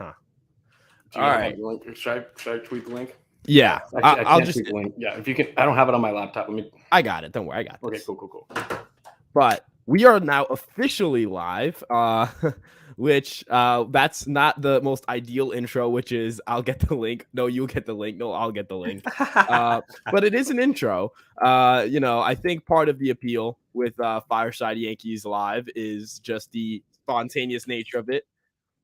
Huh. Do you All have right. the link? Should I tweet the link? Yeah. Actually, I I'll can't just. tweet the link. Yeah, if you can, I don't have it on my laptop. Let me. I got it. Don't worry. I got this. Okay, cool. But we are now officially live, which that's not the most ideal intro, which is I'll get the link. No, you'll get the link. No, I'll get the link. But it is an intro. I think part of the appeal with Fireside Yankees Live is just the spontaneous nature of it.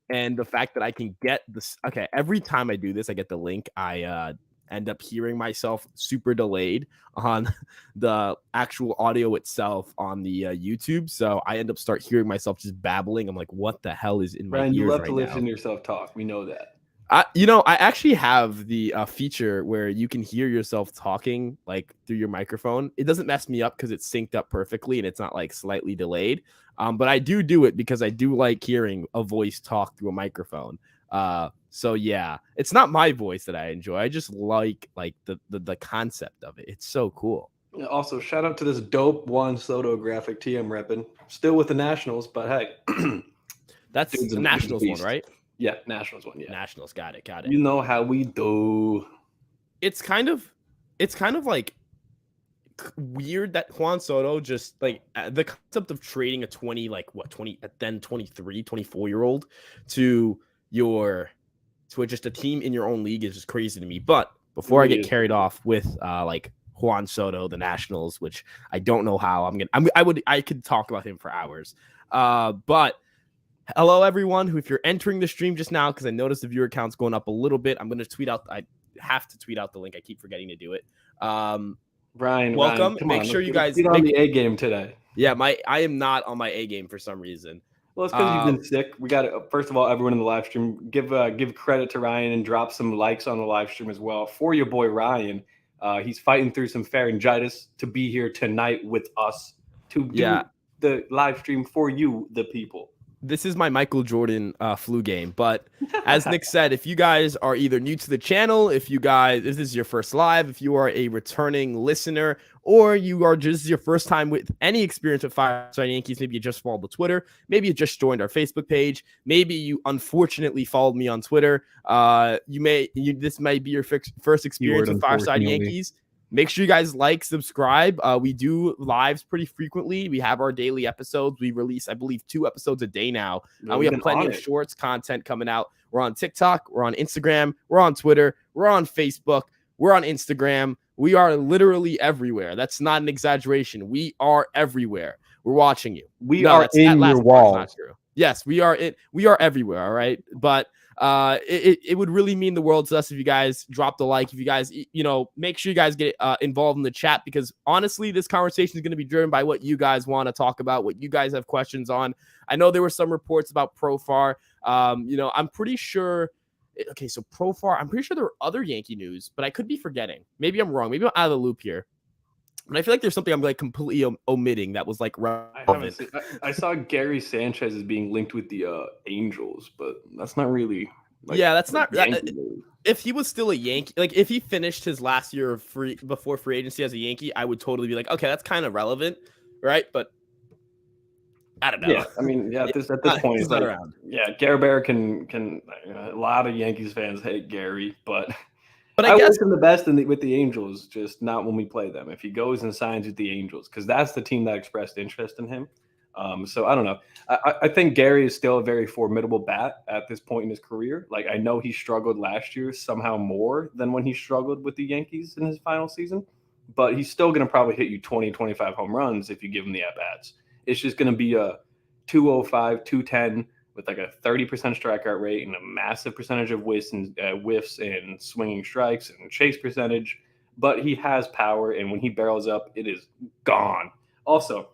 And the fact that I can get this. Okay, every time I do this, I get the link. I end up hearing myself super delayed on the actual audio itself on the YouTube. So I end up start hearing myself just babbling. I'm like, what the hell is in my Ryan, ears you love right to listen now? to yourself talk. We know that. I actually have the feature where you can hear yourself talking like through your microphone. It doesn't mess me up because it's synced up perfectly and it's not like slightly delayed. But I do it because I do like hearing a voice talk through a microphone. So yeah, it's not my voice that I enjoy. I just like the concept of it. It's so cool. Also, shout out to this dope Juan Soto graphic TM repping. Still with the Nationals, but hey, That's dude's the a Nationals one, beast. right? Yeah, Nationals one. Yeah, Nationals, got it. You know how we do. It's kind of like weird that Juan Soto just like the concept of trading a 20 then 23 24-year-old to just a team in your own league is just crazy to me. But before I get carried off with like Juan Soto, the Nationals, which I don't know how I could talk about him for hours. But hello everyone who, if you're entering the stream just now, because I noticed the viewer count's going up a little bit, I'm going to tweet out. I have to tweet out the link. I keep forgetting to do it. Ryan, welcome. Come make on, sure you guys get on the A game today. Yeah, I am not on my A game for some reason. Well, it's because you've been sick. We got to, first of all, everyone in the live stream, give credit to Ryan and drop some likes on the live stream as well for your boy Ryan. He's fighting through some pharyngitis to be here tonight with us to do the live stream for you, the people. This is my Michael Jordan flu game. But as Nick said, if you guys are either new to the channel, if this is your first live, if you are a returning listener, or you are just your first time with any experience with Fireside Yankees, maybe you just followed the Twitter, maybe you just joined our Facebook page, maybe you unfortunately followed me on Twitter. This might be your first experience with Fireside Yankees. Make sure you guys like, subscribe. We do lives pretty frequently. We have our daily episodes. We release, I believe, 2 episodes a day now. We have plenty of shorts content coming out. We're on TikTok. We're on Instagram. We're on Twitter. We're on Facebook. We're on Instagram. We are literally everywhere. That's not an exaggeration. We are everywhere. We're watching you. We are in your walls. Yes, we are. We are everywhere. All right. But it would really mean the world to us if you guys drop the like, if you guys, make sure you guys get involved in the chat, because honestly, this conversation is going to be driven by what you guys want to talk about, what you guys have questions on. I know there were some reports about Profar. I'm pretty sure. Okay, so Profar, I'm pretty sure there were other Yankee news, but I could be forgetting. Maybe I'm wrong. Maybe I'm out of the loop here. But I feel like there's something I'm like completely omitting that was like relevant. I saw Gary Sanchez as being linked with the Angels, but that's not really. That's not. If he was still a Yankee, like if he finished his last year of before free agency as a Yankee, I would totally be like, okay, that's kind of relevant, right? But I don't know. Yeah, I mean, at this point, he's not around. Yeah, Gary Bear can. A lot of Yankees fans hate Gary, but I guess wish him the best with the Angels, just not when we play them. If he goes and signs with the Angels, because that's the team that expressed interest in him. So I don't know. I think Gary is still a very formidable bat at this point in his career. Like, I know he struggled last year somehow more than when he struggled with the Yankees in his final season, but he's still going to probably hit you 20, 25 home runs if you give him the at-bats. It's just going to be a 205, 210 with like a 30% strikeout rate and a massive percentage of whiffs and swinging strikes and chase percentage. But he has power, and when he barrels up, it is gone. Also,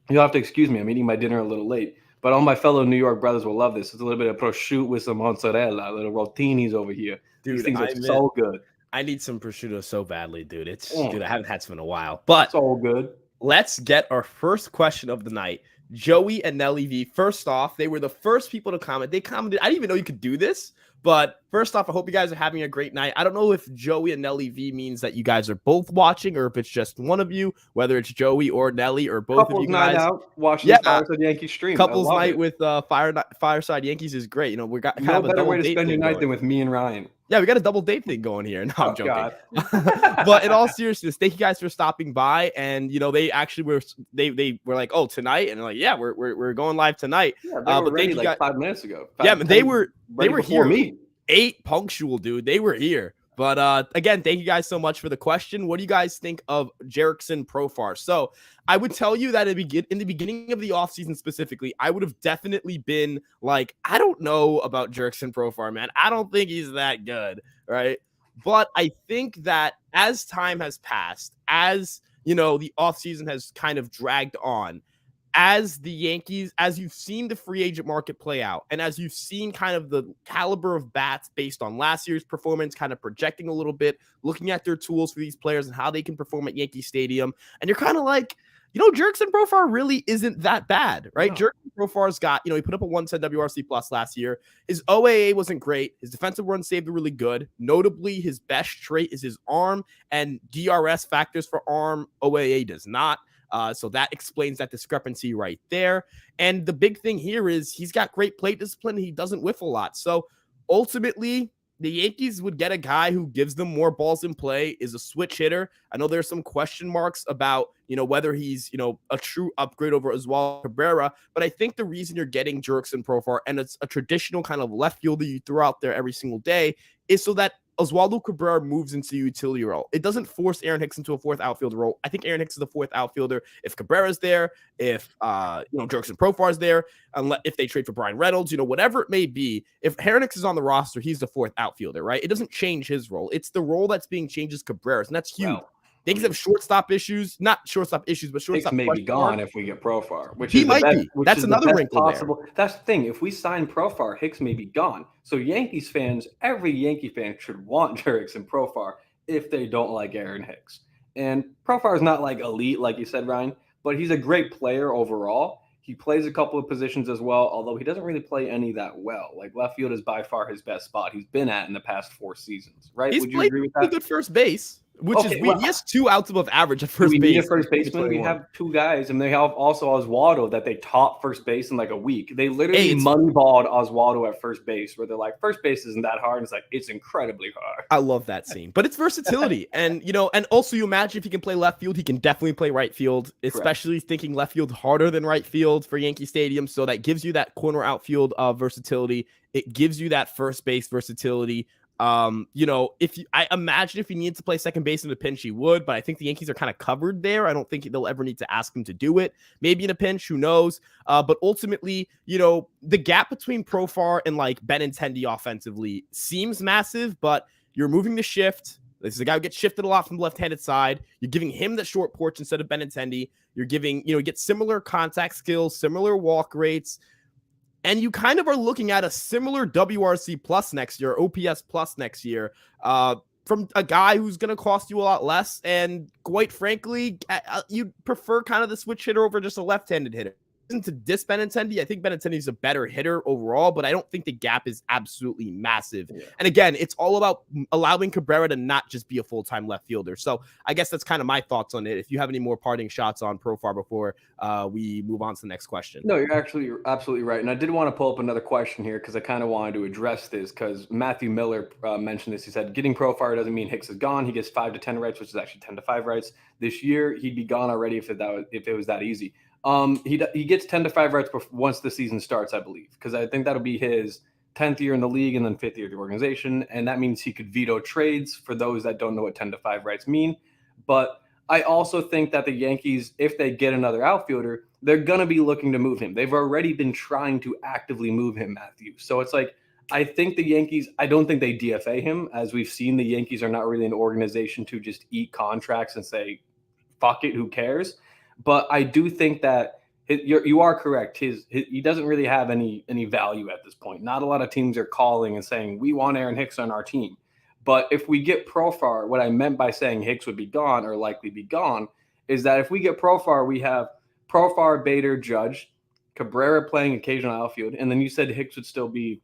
you'll have to excuse me. I'm eating my dinner a little late, but all my fellow New York brothers will love this. It's a little bit of prosciutto with some mozzarella, little rotinis over here. Dude, these things are so good. I need some prosciutto so badly, dude. Dude, I haven't had some in a while, but it's all good. Let's get our first question of the night. Joey and Nelly V. First off, they were the first people to comment. They commented. I didn't even know you could do this, But first off, I hope you guys are having a great night. I don't know if Joey and Nelly V means that you guys are both watching or if it's just one of you, whether it's Joey or Nelly or both of you Couples night guys. out watching Yeah, the Fireside Yankees stream. I couples love night it. with Fireside Yankees is great. You know, we got kind No of a better double way to date spend your thing night going. than with me and Ryan. Yeah, we got a double date thing going here. No, I'm Oh, joking. God. But in all seriousness, thank you guys for stopping by. And you know, they actually were like, oh, tonight, and they're like, yeah, we're going live tonight. Yeah, they were But ready thank you like guys. 5 minutes ago. Yeah, but they were before here me. 8 punctual, dude. They were here. But again, thank you guys so much for the question. What do you guys think of Jerickson Profar? So I would tell you that in the beginning of the offseason specifically, I would have definitely been like, I don't know about Jerickson Profar, man. I don't think he's that good, right? But I think that as time has passed, as you know, the offseason has kind of dragged on, as the Yankees, as you've seen the free agent market play out, and as you've seen kind of the caliber of bats based on last year's performance, kind of projecting a little bit, looking at their tools for these players and how they can perform at Yankee Stadium, and you're kind of like, you know, Jerickson Profar really isn't that bad, right? No. Jerickson Profar's got, you know, he put up a 110 WRC plus last year. His OAA wasn't great. His defensive run saved were really good. Notably, his best trait is his arm, and DRS factors for arm OAA does not. So that explains that discrepancy right there. And the big thing here is he's got great plate discipline. He doesn't whiff a lot. So ultimately, the Yankees would get a guy who gives them more balls in play, is a switch hitter. I know there's some question marks about, you know, whether he's, you know, a true upgrade over Oswaldo Cabrera, but I think the reason you're getting Jerickson Profar, and it's a traditional kind of left fielder you throw out there every single day, is so that Oswaldo Cabrera moves into utility role. It doesn't force Aaron Hicks into a fourth outfielder role. I think Aaron Hicks is the fourth outfielder if Cabrera's there, if you know, Jerickson Profar's there, unless if they trade for Brian Reynolds, you know, whatever it may be. If Aaron Hicks is on the roster, he's the fourth outfielder, right? It doesn't change his role. It's the role that's being changed is Cabrera's, and that's huge. Well, Yankees have shortstop issues, not shortstop issues, but Hicks shortstop may be gone if we get Profar, which is the best. That's another wrinkle possible. That's the thing. If we sign Profar, Hicks may be gone. So Yankees fans, every Yankee fan should want Jerickson Profar if they don't like Aaron Hicks. And Profar is not like elite, like you said, Ryan, but he's a great player overall. He plays a couple of positions as well, although he doesn't really play any that well. Like left field is by far his best spot he's been at in the past 4 seasons, right? Would you agree with that? Good first base. Which is weird. He has 2 outs above average at first base. We need a first baseman. We have 2 guys, and they have also Oswaldo that they taught first base in like a week. They literally moneyballed Oswaldo at first base, where they're like, first base isn't that hard. And it's like, it's incredibly hard. I love that scene, but it's versatility. And, you know, and also you imagine if he can play left field, he can definitely play right field, especially thinking left field harder than right field for Yankee Stadium. So that gives you that corner outfield versatility. It gives you that first base versatility. You know, I imagine if he needed to play second base in a pinch, he would, but I think the Yankees are kind of covered there. I don't think they'll ever need to ask him to do it. Maybe in a pinch, who knows? But ultimately, you know, the gap between Profar and like Benintendi offensively seems massive, but you're moving the shift. This is a guy who gets shifted a lot from the left-handed side. You're giving him the short porch instead of Benintendi. You're giving, you know, get similar contact skills, similar walk rates. And you kind of are looking at a similar WRC plus next year, OPS plus next year, from a guy who's going to cost you a lot less. And quite frankly, you'd prefer kind of the switch hitter over just a left-handed hitter. To diss Benintendi, I think Benintendi's a better hitter overall, but I don't think the gap is absolutely massive. Yeah. And again, it's all about allowing Cabrera to not just be a full-time left fielder. So I guess that's kind of my thoughts on it. If you have any more parting shots on Profar before we move on to the next question. No, you're absolutely right. And I did want to pull up another question here because I kind of wanted to address this because Matthew Miller mentioned this. He said, getting Profar doesn't mean Hicks is gone. He gets 5 to 10 rights, which is actually 10 to 5 rights. This year, he'd be gone already if it was that easy. He gets 10 to 5 rights once the season starts, I believe, because I think that'll be his 10th year in the league and then 5th year of the organization. And that means he could veto trades for those that don't know what 10 to 5 rights mean. But I also think that the Yankees, if they get another outfielder, they're going to be looking to move him. They've already been trying to actively move him, Matthew. So it's like, I think the Yankees, I don't think they DFA him. As we've seen, the Yankees are not really an organization to just eat contracts and say, fuck it, who cares? But I do think that you are correct. He doesn't really have any value at this point. Not a lot of teams are calling and saying, we want Aaron Hicks on our team. But if we get Profar, what I meant by saying Hicks would be gone or likely be gone is that if we get Profar, we have Profar, Bader, Judge, Cabrera playing occasional outfield. And then you said Hicks would still be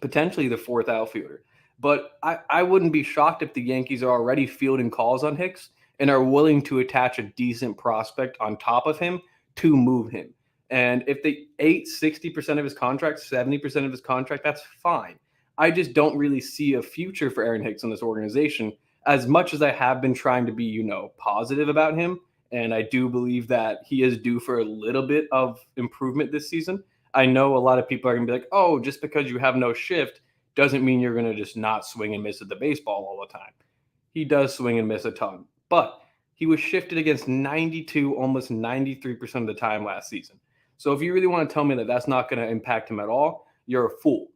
potentially the fourth outfielder. But I wouldn't be shocked if the Yankees are already fielding calls on Hicks and are willing to attach a decent prospect on top of him to move him. And if they ate 60% of his contract, 70% of his contract, that's fine. I just don't really see a future for Aaron Hicks in this organization as much as I have been trying to be, positive about him. And I do believe that he is due for a little bit of improvement this season. I know a lot of people are going to be like, oh, just because you have no shift doesn't mean you're going to just not swing and miss at the baseball all the time. He does swing and miss a ton, but he was shifted against 92, almost 93% of the time last season. So if you really want to tell me that that's not going to impact him at all, you're a fool.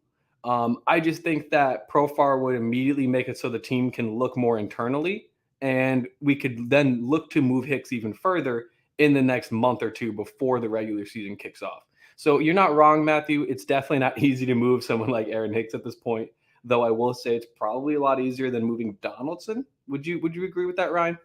I just think that Profar would immediately make it so the team can look more internally, and we could then look to move Hicks even further in the next month or two before the regular season kicks off. So you're not wrong, Matthew. It's definitely not easy to move someone like Aaron Hicks at this point, though I will say it's probably a lot easier than moving Donaldson. Would you agree with that, Ryan?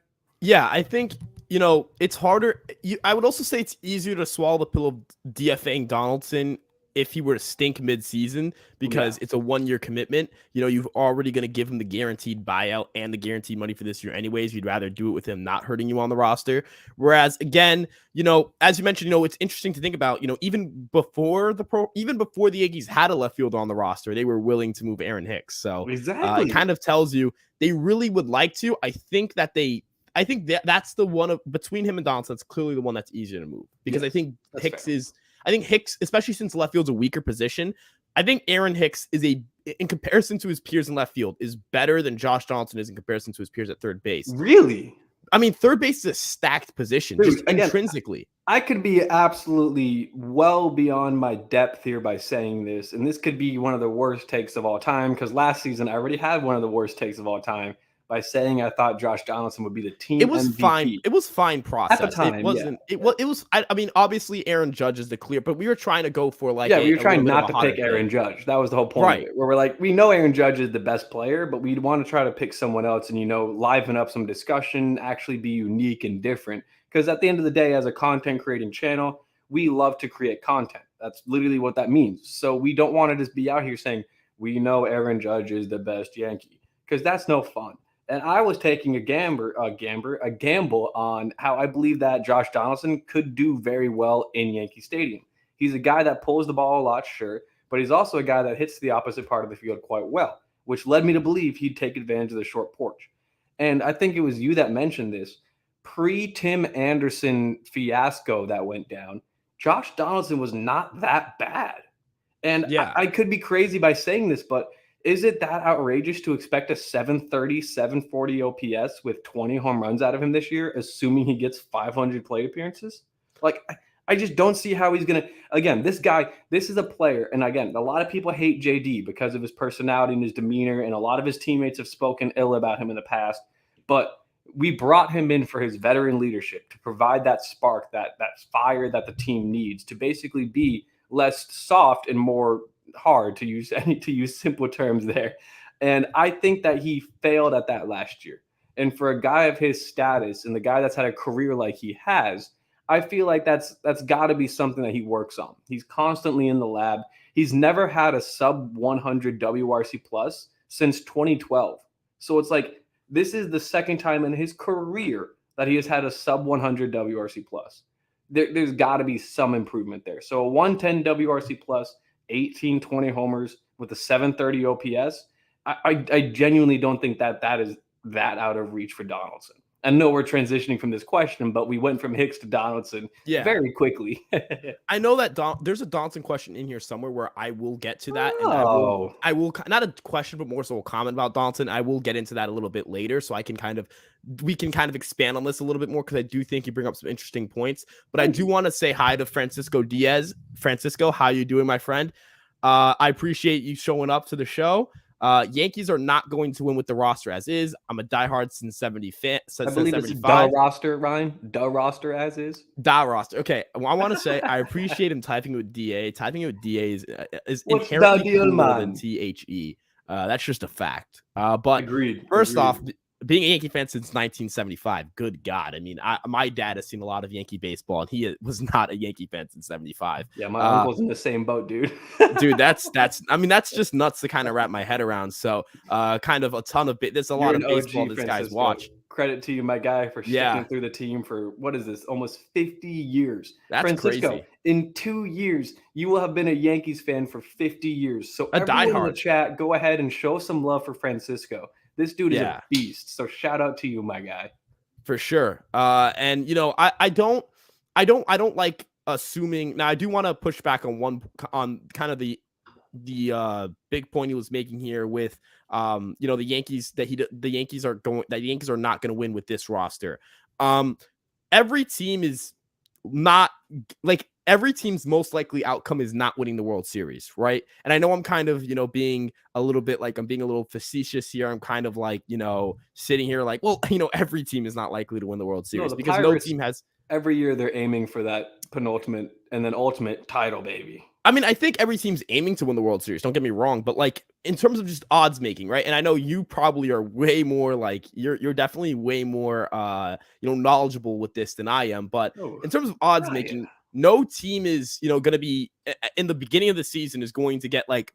Yeah, I think, it's harder. I would also say it's easier to swallow the pill of DFAing Donaldson if he were to stink mid-season, because it's a 1-year commitment. You've already going to give him the guaranteed buyout and the guaranteed money for this year anyways. You'd rather do it with him not hurting you on the roster. Whereas, again, as you mentioned, it's interesting to think about, even before the Yankees had a left fielder on the roster, they were willing to move Aaron Hicks. So exactly. It kind of tells you they really would like to. I think that's the one of between him and Donaldson. It's clearly the one that's easier to move, because I think Hicks, especially since left field's a weaker position, I think Aaron Hicks is in comparison to his peers in left field, is better than Josh Donaldson is in comparison to his peers at third base. Really? I mean, third base is a stacked position, just intrinsically. I could be absolutely well beyond my depth here by saying this, and this could be one of the worst takes of all time, because last season I already had one of the worst takes of all time by saying I thought Josh Donaldson would be the team It was MVP. fine. It was fine process. At the time, it wasn't. Yeah. It was. I mean, obviously Aaron Judge is the clear, but we were trying to go for we were trying not to pick Aaron Judge. That was the whole point, right? Of it, where we're like, we know Aaron Judge is the best player, but we'd want to try to pick someone else and liven up some discussion, actually be unique and different. Because at the end of the day, as a content creating channel, we love to create content. That's literally what that means. So we don't want to just be out here saying we know Aaron Judge is the best Yankee, because that's no fun. And I was taking a gamble on how I believe that Josh Donaldson could do very well in Yankee Stadium. He's a guy that pulls the ball a lot, sure, but he's also a guy that hits the opposite part of the field quite well, which led me to believe he'd take advantage of the short porch. And I think it was you that mentioned this. Pre-Tim Anderson fiasco that went down, Josh Donaldson was not that bad. And I could be crazy by saying this, but is it that outrageous to expect a 730, 740 OPS with 20 home runs out of him this year, assuming he gets 500 plate appearances? I just don't see how he's going to. Again, this is a player. And again, a lot of people hate JD because of his personality and his demeanor. And a lot of his teammates have spoken ill about him in the past. But we brought him in for his veteran leadership to provide that spark, that fire that the team needs to basically be less soft and more hard, to use simple terms there. And I think that he failed at that last year. And for a guy of his status and the guy that's had a career like he has, I feel like that's got to be something that he works on. He's constantly in the lab. He's never had a sub 100 WRC plus since 2012. So it's like, this is the second time in his career that he has had a sub 100 WRC plus. There's got to be some improvement there. So a 110 WRC plus, 18, 20 homers with a 730 OPS, I genuinely don't think that is that out of reach for Donaldson. I know we're transitioning from this question, but we went from Hicks to Donaldson very quickly. I know that there's a Donaldson question in here somewhere where I will get to that. And I will not a question, but more so a comment about Donaldson. I will get into that a little bit later, so we can kind of expand on this a little bit more, because I do think you bring up some interesting points. But I do want to say hi to Francisco Diaz. Francisco, how you doing, my friend? I appreciate you showing up to the show. Yankees are not going to win with the roster as is. I'm a diehard since 70 fan. Since I believe 75. It's roster, Ryan. The roster as is. Da roster. Okay. Well, I want to say I appreciate him typing it with DA. Typing it with DA is What's inherently deal, cooler man? than THE. That's just a fact. But Agreed. First off, being a Yankee fan since 1975. Good God. I mean, my dad has seen a lot of Yankee baseball, and he was not a Yankee fan since 75. Yeah, my uncle's in the same boat, dude. Dude, I mean, that's just nuts to kind of wrap my head around. So, kind of a ton of there's a You're lot an of baseball OG, this guy's Francisco. watched. Credit to you, my guy, for Yeah, sticking through the team for what is this? Almost 50 years. that's Francisco, crazy. in 2 years, you will have been a Yankees fan for 50 years. So A everyone in the diehard. chat, go ahead and show some love for Francisco. This dude is a Yeah, beast. So shout out to you, my guy. for sure. And I don't like assuming. Now, I do want to push back on kind of the big point he was making here with the Yankees the Yankees are not going to win with this roster. Every team is not like every team's most likely outcome is not winning the World Series, right? And I know I'm kind of, being a little bit like I'm being a little facetious here. I'm kind of like, sitting here like, well, every team is not likely to win the World No, Series the because no Pirates, team has. every year they're aiming for that penultimate and then ultimate title, baby. I mean, I think every team's aiming to win the World Series. Don't get me wrong, but like in terms of just odds making, right? And I know you probably are way more like you're definitely way more knowledgeable with this than I am. But Oh, in terms of odds Ryan. making, no team is going to be in the beginning of the season is going to get like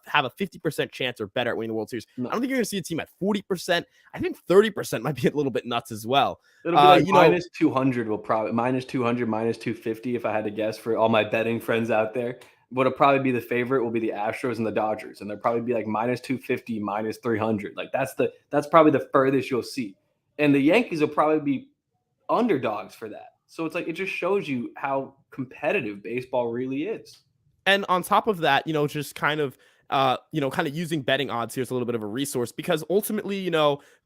have a 50% chance or better at winning the World Series. No. I don't think you're going to see a team at 40%. I think 30% might be a little bit nuts as well. It'll be like minus 200 will probably minus 200, minus 250 if I had to guess for all my betting friends out there. What'll probably be the favorite will be the Astros and the Dodgers, and they'll probably be like minus 250, minus 300. Like that's probably the furthest you'll see. And the Yankees will probably be underdogs for that. So it's like it just shows you how competitive baseball really is. And on top of that, just kind of using betting odds here is a little bit of a resource because ultimately,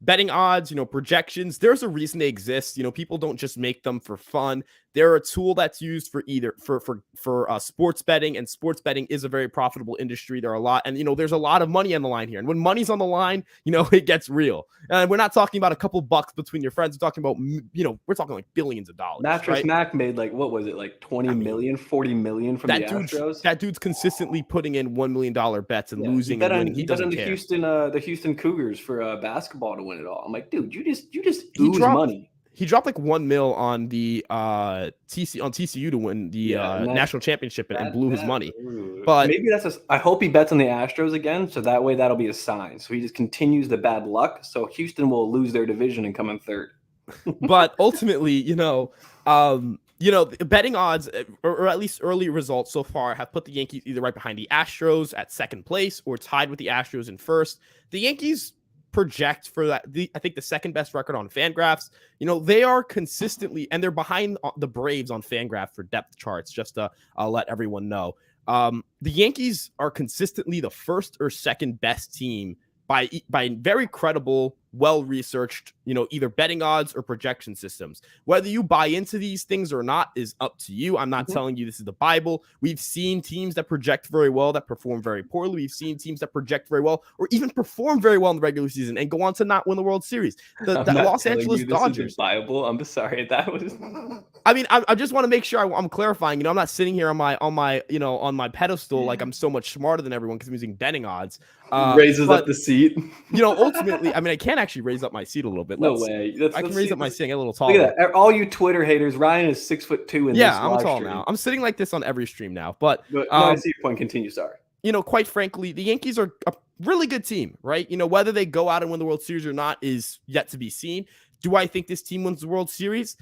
betting odds, projections, there's a reason they exist. People don't just make them for fun. They're a tool that's used for either for sports betting, and sports betting is a very profitable industry. There are a lot, and there's a lot of money on the line here. And when money's on the line, it gets real. And we're not talking about a couple bucks between your friends. We're talking about, we're talking like billions of dollars. Mattress right? Mac made like what was it, like 20 million, 40 million from the Astros? That dude's consistently putting in $1 million bets and losing and winning. He doesn't care. The Houston Cougars for basketball to win it all. I'm like, dude, you just ooze money. He dropped like $1 million on the TCU to win the national championship and blew his money. But maybe I hope he bets on the Astros again, so that way that'll be a sign. So he just continues the bad luck. So Houston will lose their division and come in third. But ultimately, betting odds or at least early results so far have put the Yankees either right behind the Astros at second place or tied with the Astros in first. The Yankees project for that. I think the second best record on Fangraphs. They are consistently, and they're behind the Braves on Fangraph for depth charts. Just to let everyone know, the Yankees are consistently the first or second best team by very credible, well-researched, either betting odds or projection systems. Whether you buy into these things or not is up to you. I'm not telling you this is the Bible. We've seen teams that project very well that perform very poorly. We've seen teams that project very well or even perform very well in the regular season and go on to not win the World Series. The Los Angeles Dodgers. Bible. I'm sorry. That was. I mean, I just want to make sure I'm clarifying. I'm not sitting here on my pedestal like I'm so much smarter than everyone because I'm using betting odds. Raises up the seat. Ultimately, I mean, I can actually raise up my seat a little bit. No way. I can raise up my seat a little taller. Look at that. All you Twitter haters, Ryan is 6'2" in this I'm tall stream. now. I'm sitting like this on every stream now. But I see your point. Continue. Sorry. Quite frankly, the Yankees are a really good team, right? Whether they go out and win the World Series or not is yet to be seen. Do I think this team wins the World Series?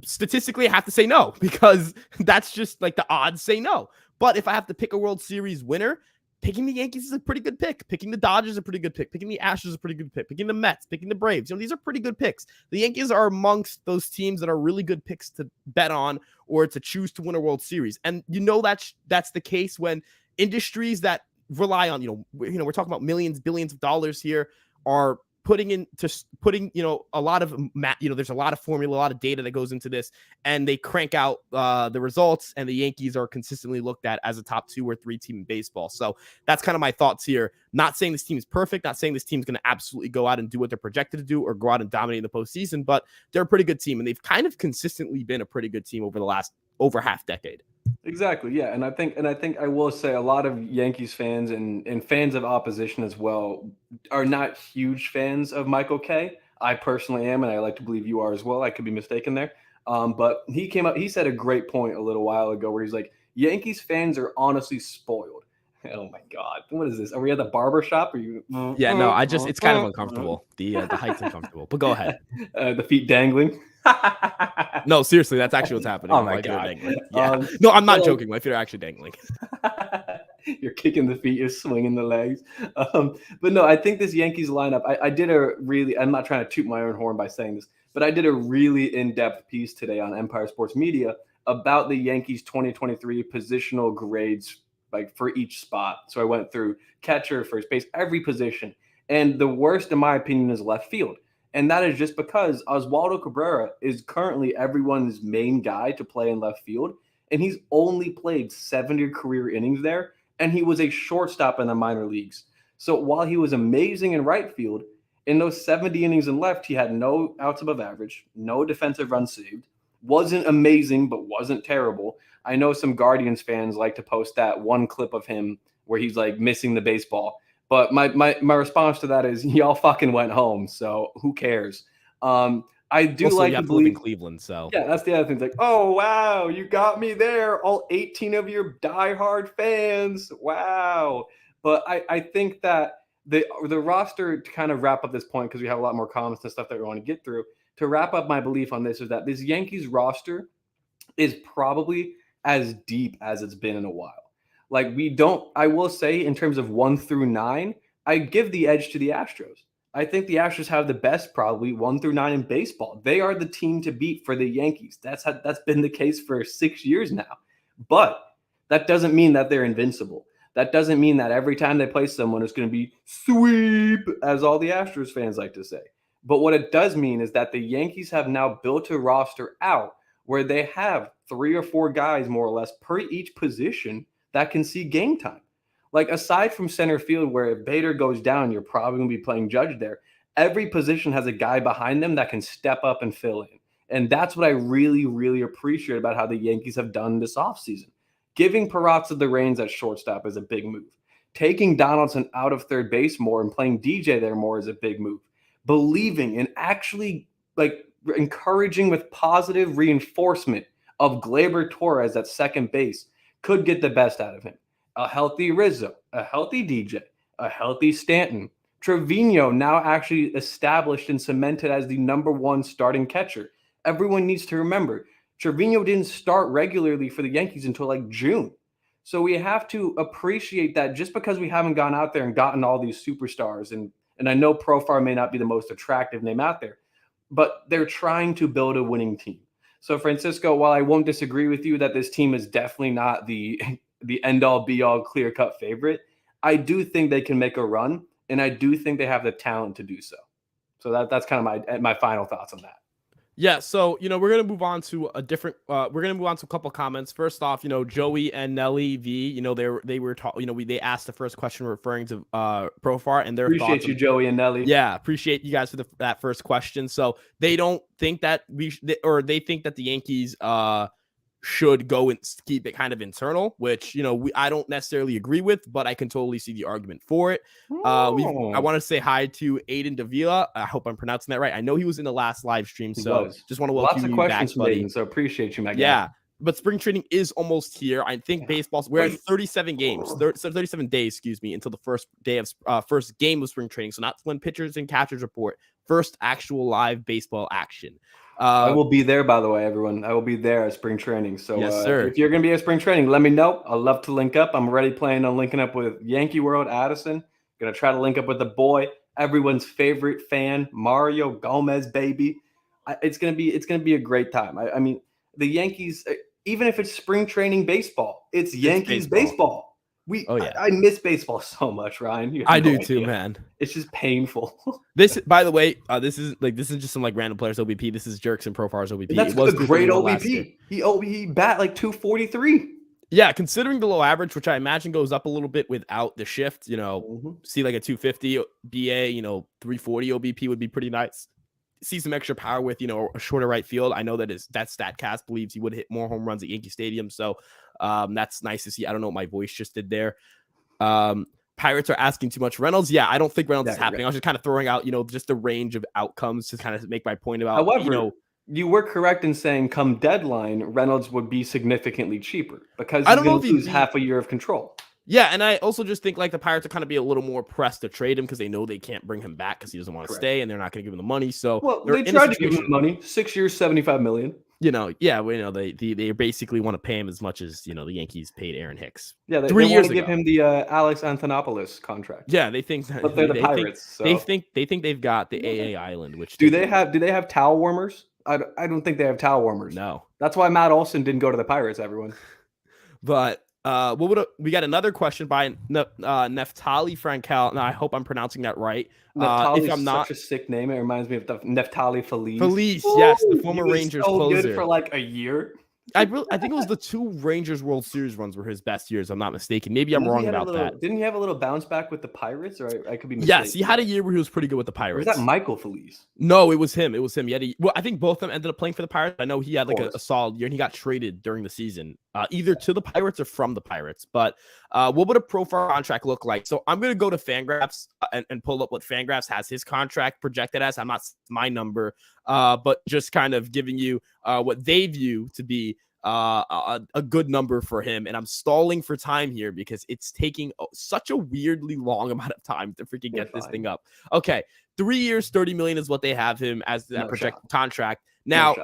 Statistically, I have to say no because that's just like the odds say no. But if I have to pick a World Series winner, picking the Yankees is a pretty good pick. Picking the Dodgers is a pretty good pick. Picking the Astros is a pretty good pick. Picking the Mets, picking the Braves. These are pretty good picks. The Yankees are amongst those teams that are really good picks to bet on or to choose to win a World Series. And that's the case when industries that rely on, we're talking about millions, billions of dollars here are putting a lot of there's a lot of formula, a lot of data that goes into this, and they crank out the results, and the Yankees are consistently looked at as a top 2 or 3 team in baseball. So that's kind of my thoughts here. Not saying this team is perfect, not saying this team's going to absolutely go out and do what they're projected to do or go out and dominate in the postseason, but they're a pretty good team, and they've kind of consistently been a pretty good team over the last half decade. Exactly. Yeah, and I think I will say a lot of Yankees fans and fans of opposition as well are not huge fans of Michael Kay. I personally am, and I like to believe you are as well. I could be mistaken there. But he came up. He said a great point a little while ago where he's like, Yankees fans are honestly spoiled. Oh my God, what is this? Are we at the barber shop? Are you? Yeah, no, it's kind of uncomfortable. The height's uncomfortable, but go ahead. The feet dangling. No, seriously, that's actually what's happening. Oh My my feet are God. dangling. Yeah. No, I'm So not like, joking. My feet are actually dangling. you're kicking the feet, you're swinging the legs. But no, I think this Yankees lineup, I did a really, I'm not trying to toot my own horn by saying this, but I did a really in depth piece today on Empire Sports Media about the Yankees 2023 positional grades, like for each spot. So I went through catcher, first base, every position. And the worst, in my opinion, is left field. And that is just because Oswaldo Cabrera is currently everyone's main guy to play in left field. And he's only played 70 career innings there, and he was a shortstop in the minor leagues. So while he was amazing in right field, in those 70 innings and left, he had no outs above average, no defensive runs saved, wasn't amazing, but wasn't terrible. I know some Guardians fans like to post that one clip of him where he's like missing the baseball. But my response to that is y'all fucking went home. So who cares? I do Also, like you to have to live in believe Cleveland, so yeah, that's the other thing. It's like, oh wow, you got me there. All 18 of your diehard fans. Wow. But I think that the roster to kind of wrap up this point because we have a lot more comments and stuff that we want to get through. To wrap up my belief on this is that this Yankees roster is probably as deep as it's been in a while. Like we don't, I will say in terms of 1 through 9, I give the edge to the Astros. I think the Astros have the best, probably 1 through 9 in baseball. They are the team to beat for the Yankees. That's been the case for 6 years now. But that doesn't mean that they're invincible. That doesn't mean that every time they play someone, it's going to be sweep, as all the Astros fans like to say. But what it does mean is that the Yankees have now built a roster out where they have 3 or 4 guys more or less per each position that can see game time. Like aside from center field, where if Bader goes down, you're probably going to be playing Judge there. Every position has a guy behind them that can step up and fill in. And that's what I really, really appreciate about how the Yankees have done this offseason. Giving Peraza the reins at shortstop is a big move. Taking Donaldson out of third base more and playing DJ there more is a big move. Believing and actually like encouraging with positive reinforcement of Gleyber Torres at second base could get the best out of him. A healthy Rizzo, a healthy DJ, a healthy Stanton. Trevino now actually established and cemented as the #1 starting catcher. Everyone needs to remember Trevino didn't start regularly for the Yankees until like June. So we have to appreciate that just because we haven't gone out there and gotten all these superstars, and I know Profar may not be the most attractive name out there, but they're trying to build a winning team. So Francisco, while I won't disagree with you that this team is definitely not the the end all be all clear cut favorite, I do think they can make a run, and I do think they have the talent to do so. So that's kind of my final thoughts on that. yeah, so we're gonna move on to a different. We're gonna move on to a couple comments. First off, Joey and Nelly V. They were talking. They asked the first question referring to Profar and their thoughts. Appreciate you, Joey and Nelly. Yeah, appreciate you guys for that first question. So they don't think that or they think that the Yankees should go and keep it kind of internal, which I don't necessarily agree with, but I can totally see the argument for it. I want to say hi to Aiden Davila. I hope I'm pronouncing that right. I know he was in the last live stream, so just want to welcome lots of you questions back, from buddy. Aiden, so appreciate you, my guy. Yeah, but spring training is almost here. I think we're at 37 games, 37 days, excuse me, until the first day of first game of spring training. So not when pitchers and catchers report, first actual live baseball action. I will be there, by the way, everyone. I will be there at spring training. So yes, sir. If you're going to be at spring training, let me know. I'd love to link up. I'm already planning on linking up with Yankee World Addison. Going to try to link up with the boy, everyone's favorite fan, Mario Gomez, baby. It's going to be a great time. I mean, the Yankees, even if it's spring training baseball, it's Yankees baseball. I miss baseball so much, Ryan. I do too, man. It's just painful. This, by the way, this is just some like random players OBP. This is Jerks and Profar's OBP. That's a great OBP. He bat like 243. Yeah, considering the low average, which I imagine goes up a little bit without the shift, see like a 250 BA, 340 OBP would be pretty nice. See some extra power with, a shorter right field. I know that Statcast believes he would hit more home runs at Yankee Stadium. So That's nice to see. I don't know what my voice just did there. Pirates are asking too much Reynolds. Yeah, I don't think Reynolds is happening. I was just kind of throwing out, just the range of outcomes to kind of make my point about, However, you were correct in saying come deadline, Reynolds would be significantly cheaper because I he's don't know going if to he'd lose be- half a year of control. Yeah, and I also just think like the Pirates are kind of be a little more pressed to trade him because they know they can't bring him back because he doesn't want to stay, and they're not going to give him the money. So they tried to give him the money, 6 years, $75 million. They basically want to pay him as much as the Yankees paid Aaron Hicks. Yeah, they 3 want years to ago. give him the Alex Anthopoulos contract. Yeah, they think that, but they're the Pirates. So. They think they've got the AA Island. Which do they have towel warmers? I don't think they have towel warmers. No, that's why Matt Olson didn't go to the Pirates. Everyone, but we got another question by Neftali Frankel. Now I hope I'm pronouncing that right. Neftali is such a sick name. It reminds me of Neftali Feliz. Feliz, yes, the former Rangers closer. Good for like a year. I think it was the 2 Rangers World Series runs were his best years. I'm not mistaken. Maybe I'm wrong about that. Didn't he have a little bounce back with the Pirates? Or I could be mistaken. Yes, he had a year where he was pretty good with the Pirates. Or was that Michael Feliz? No, it was him. He had I think both of them ended up playing for the Pirates. I know he had like a solid year, and he got traded during the season, either to the Pirates or from the Pirates. But what would a profile contract look like? So I'm going to go to Fangraphs and pull up what Fangraphs has his contract projected as. I'm not my number, but just kind of giving you what they view to be a good number for him. And I'm stalling for time here because it's taking such a weirdly long amount of time to freaking get this thing up. Okay, 3 years, $30 million is what they have him as that projected contract. Now,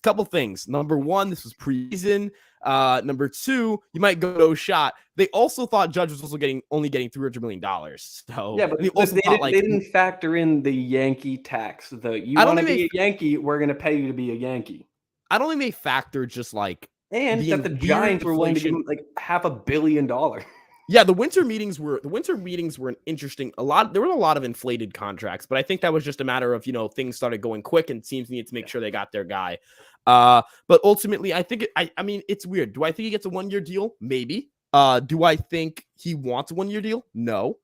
couple things. Number one, this was preseason. Number two, you might go no shot. They also thought Judge was also only getting $300 million. So yeah, but they didn't factor in the Yankee tax. You want to be a Yankee, we're going to pay you to be a Yankee. I don't think they factor just like and that the Giants were willing to give him like $500 million. Yeah, the winter meetings were an interesting. There were a lot of inflated contracts, but I think that was just a matter of things started going quick and teams needed to make sure they got their guy. But ultimately, I think I mean it's weird. Do I think he gets a 1-year deal? Maybe. Do I think he wants a 1-year deal? No.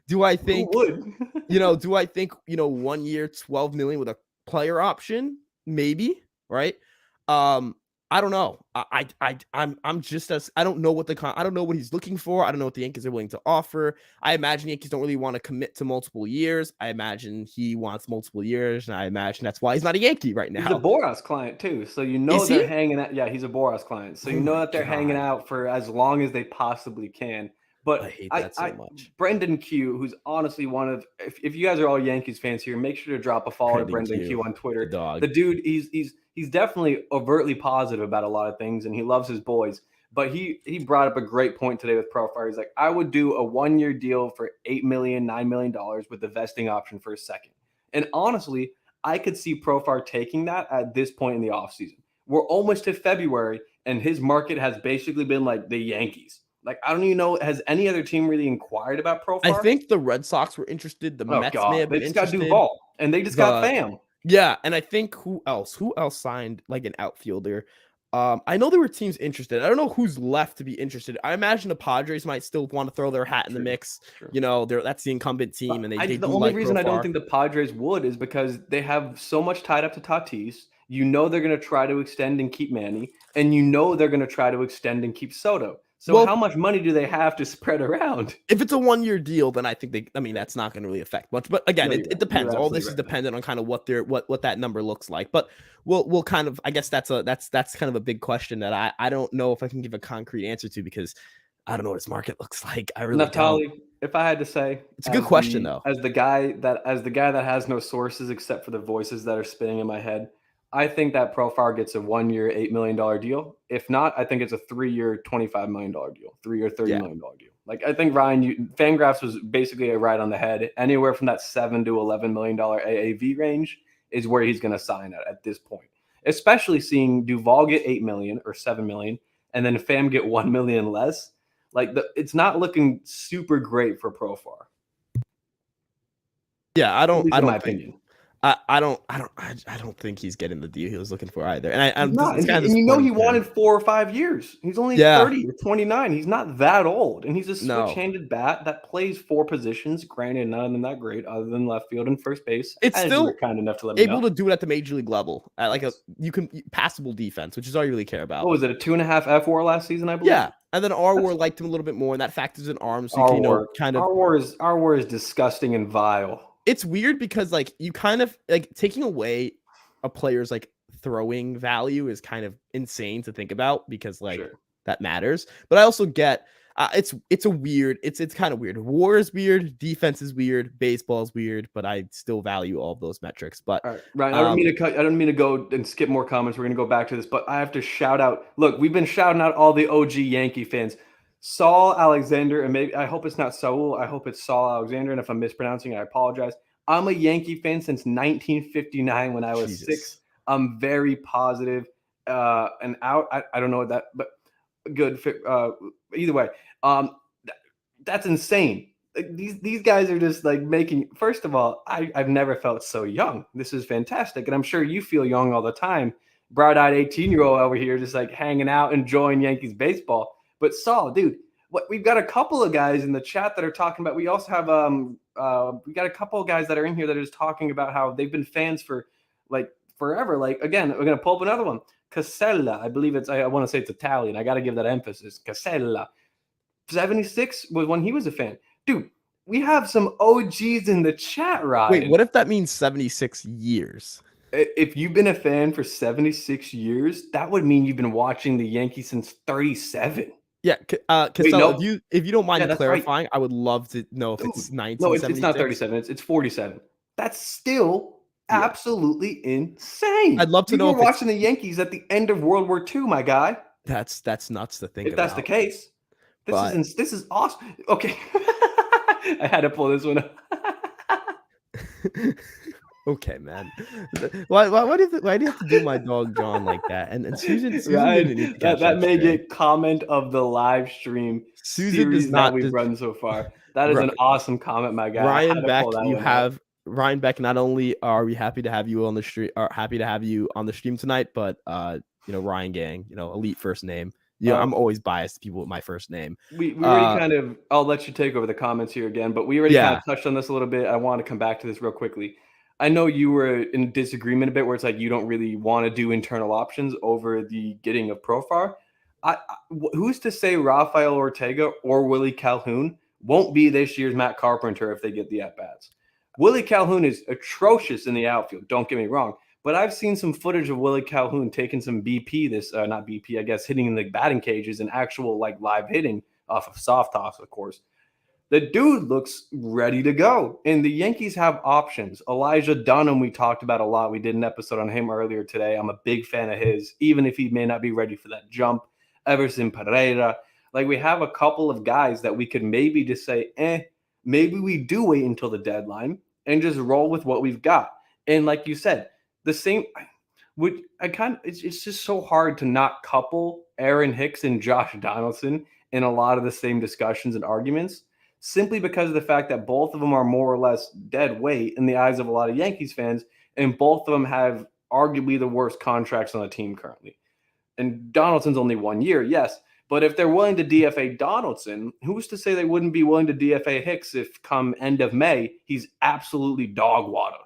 Do I think do I think 1 year, $12 million with a player option? Maybe. Right. I don't know. I'm just as I don't know what I don't know what he's looking for. I don't know what the Yankees are willing to offer. I imagine Yankees don't really want to commit to multiple years. I imagine he wants multiple years, and I imagine that's why he's not a Yankee right now. He's a Boras client too, so they're hanging out. Yeah, he's a Boras client, so that they're hanging out for as long as they possibly can. But I hate that so much. Brendan Q, who's honestly one of if you guys are all Yankees fans here, make sure to drop a follow to Brendan Q on Twitter. The dude, he's definitely overtly positive about a lot of things, and he loves his boys. But he brought up a great point today with Profile. He's like, I would do a 1-year deal for $8 million, $9 million with the vesting option for a second. And honestly, I could see Profile taking that at this point in the offseason. We're almost to February, and his market has basically been like the Yankees. Like, I don't even know, has any other team really inquired about Profile? I think the Red Sox were interested. The Mets may have been interested. They just got Duvall, and they just got Pham. Yeah, and I think who else signed like an outfielder? I know there were teams interested. I don't know who's left to be interested. I imagine the Padres might still want to throw their hat in the mix. That's the incumbent team, and they the only reason I don't think the Padres would is because they have so much tied up to Tatis. They're going to try to extend and keep Manny, and they're going to try to extend and keep Soto. So how much money do they have to spread around? If it's a 1-year deal, then I think that's not going to really affect much. But again, it depends. All this is dependent on kind of what that number looks like. But we'll kind of, I guess that's kind of a big question that I don't know if I can give a concrete answer to because I don't know what his market looks like. I really don't. If I had to say, it's a good question though. As the guy that has no sources except for the voices that are spinning in my head, I think that Profile gets a 1-year, $8 million deal. If not, I think it's a 3-year, $25 million deal, 3-year, $30 million deal. Like, I think Fangraphs was basically right on the head. Anywhere from that $7 to $11 million AAV range is where he's going to sign at this point. Especially seeing Duvall get $8 million or $7 million, and then Pham get $1 million less. Like, it's not looking super great for Profile. Yeah, I don't in my think. opinion. I don't think he's getting the deal he was looking for either. And He's this not, is kind of and you know disappointing he for him. wanted 4 or 5 years. He's only Yeah, 30 or 29. He's not that old, and he's a no, switch-handed bat that plays four positions. Granted, none of them that great, other than left field and first base, it's as you were still kind enough to let me able know. to do it at the major league level at like a Yes. passable defense, which is all you really care What about. was it? A 2.5 F WAR last season, I believe. Yeah, and then our That's war liked him a little bit more, and that factors in arms, so you our can war. kind of. Our war is disgusting and vile. It's weird because like you kind of like taking away a player's like throwing value is kind of insane to think about because like Sure. that matters. But I also get it's a weird it's kind of weird. War is weird, defense is weird, baseball is weird, but I still value all of those metrics. But All right, Ryan. I don't mean to go and skip more comments. We're gonna go back to this, but I have to shout out. Look, we've been shouting out all the OG Yankee fans. Saul Alexander, and maybe I hope it's not Saul. I hope it's Saul Alexander. And if I'm mispronouncing it, I apologize. I'm a Yankee fan since 1959 when I was 6. Jesus. I'm very positive. And out. I don't know what that, but good. Either way, that's insane. Like, these guys are just like making. First of all, I've never felt so young. This is fantastic, and I'm sure you feel young all the time. Bright-eyed 18-year-old over here, just like hanging out, enjoying Yankees baseball. But Saul, dude, what we've got a couple of guys in the chat that are talking about. We also have we got a couple of guys that are in here that are just talking about how they've been fans for like forever. Like again, we're gonna pull up another one. Casella, I believe it's. I want to say it's Italian. I got to give that emphasis. Casella. 76 was when he was a fan. Dude, we have some OGs in the chat, Ryan. Wait, what if that means 76 years? If you've been a fan for 76 years, that would mean you've been watching the Yankees since 37. Yeah, Wait, Costello, no. if you don't Yeah, mind that's right. clarifying, I would love to know if it's Dude, no, it's not 1976. 37. It's 47. That's still Yeah, absolutely insane. I'd love to You know were if it's watching the Yankees at the end of World War II, my guy. that's nuts to think If that's the about. case, But this is awesome. Okay. I had to pull this one up. okay, man. Why do you have to do my dog John like that? And Susan Ryan, didn't need to catch that may stray. get comment of the live stream Susan does series that not we've run so far. That is Ri- an awesome comment, my guy. I had Ryan to pull Beck. that You one out. have Ryan Beck. Not only are we happy to have you on the stream, are happy to have you on the stream tonight, but Ryan Gang, elite first name. I'm always biased to people with my first name. We already kind of. I'll let you take over the comments here again, but we already kind Yeah. of touched on this a little bit. I want to come back to this real quickly. I know you were in disagreement a bit, where it's like you don't really want to do internal options over the getting of Profar. Who's to say Rafael Ortega or Willie Calhoun won't be this year's Matt Carpenter if they get the at bats? Willie Calhoun is atrocious in the outfield. Don't get me wrong. But I've seen some footage of Willie Calhoun taking some BP, not BP, I guess, hitting in the batting cages and actual like live hitting off of soft toss, of course. The dude looks ready to go. And the Yankees have options. Elijah Dunham, we talked about a lot. We did an episode on him earlier today. I'm a big fan of his, even if he may not be ready for that jump. Everson Pereira. Like we have a couple of guys that we could maybe just say, maybe we do wait until the deadline and just roll with what we've got. And like you said, the same would it's just so hard to not couple Aaron Hicks and Josh Donaldson in a lot of the same discussions and arguments, simply because of the fact that both of them are more or less dead weight in the eyes of a lot of Yankees fans, and both of them have arguably the worst contracts on the team currently. And Donaldson's only 1 year, yes, but if they're willing to DFA Donaldson, who's to say they wouldn't be willing to DFA Hicks if come end of May he's absolutely dog water?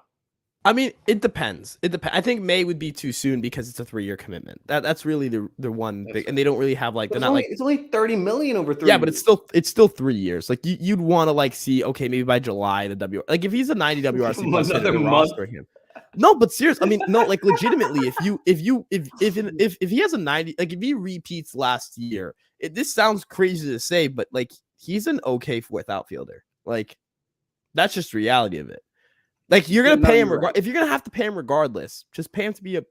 I mean, it depends. I think May would be too soon because it's a 3-year commitment. That's really the one big, and they don't really have like they're not it's only 30 million over 3 yeah, years. but it's still 3 years. Like you'd want to like see okay maybe by July the like if he's a 90 WRC plus hitter, Another they're month. rostering him. No, but seriously, I mean no, like legitimately, if he has a 90, like if he repeats last year, this sounds crazy to say, but like he's an okay fourth outfielder. Like that's just reality of it. Like you're gonna pay him if you're gonna have to pay him regardless, just pay him to be a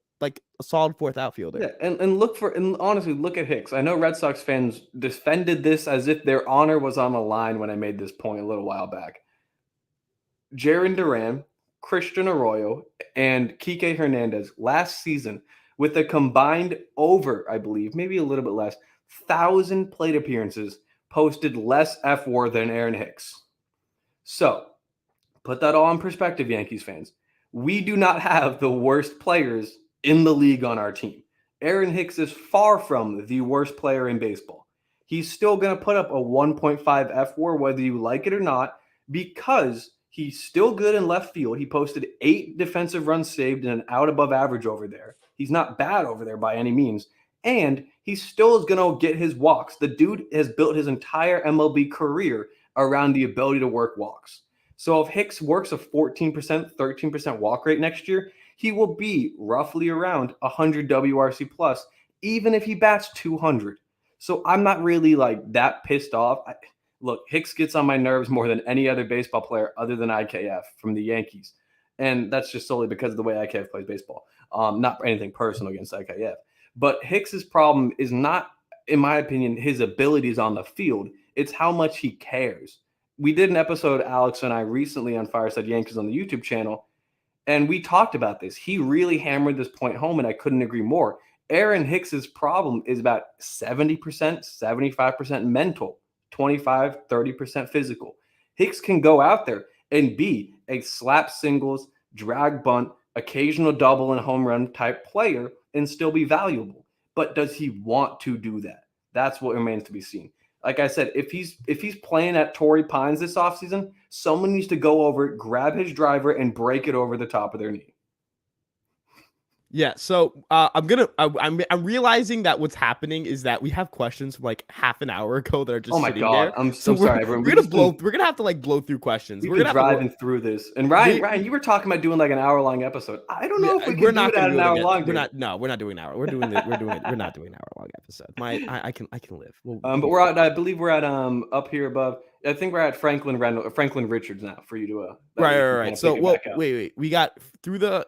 solid fourth outfielder. Yeah, and honestly look at Hicks. I know Red Sox fans defended this as if their honor was on the line when I made this point a little while back. Jarren Duran, Christian Arroyo, and Kike Hernandez last season with a combined over, I believe, maybe a little bit less, 1,000 plate appearances, posted less F WAR than Aaron Hicks. So put that all in perspective, Yankees fans. We do not have the worst players in the league on our team. Aaron Hicks is far from the worst player in baseball. He's still going to put up a 1.5 F WAR, whether you like it or not, because he's still good in left field. He posted 8 defensive runs saved and an out above average over there. He's not bad over there by any means. And he still is going to get his walks. The dude has built his entire MLB career around the ability to work walks. So if Hicks works a 14%, 13% walk rate next year, he will be roughly around 100 WRC plus, even if he bats 200. So I'm not really like that pissed off. Look, Hicks gets on my nerves more than any other baseball player other than IKF from the Yankees. And that's just solely because of the way IKF plays baseball. Not anything personal against IKF. But Hicks's problem is not, in my opinion, his abilities on the field. It's how much he cares. We did an episode, Alex and I, recently on Fireside Yankees on the YouTube channel, and we talked about this. He really hammered this point home, and I couldn't agree more. Aaron Hicks's problem is about 70%, 75% mental, 25, 30% physical. Hicks can go out there and be a slap singles, drag bunt, occasional double and home run type player and still be valuable. But does he want to do that? That's what remains to be seen. Like I said, if he's playing at Torrey Pines this offseason, someone needs to go over, grab his driver, and break it over the top of their knee. Yeah, so I'm realizing that what's happening is that we have questions from like half an hour ago that are just sitting there. I'm sorry, everyone. We're gonna have to like blow through questions. We're gonna driving through this. And Ryan, you were talking about doing like an hour-long episode. I don't know if we can do that an hour long. We're not doing an hour. We're not doing an hour-long episode. I can live. But we're at, I believe we're at up here above. I think we're at Franklin Richards now for you to right. So wait. We got through the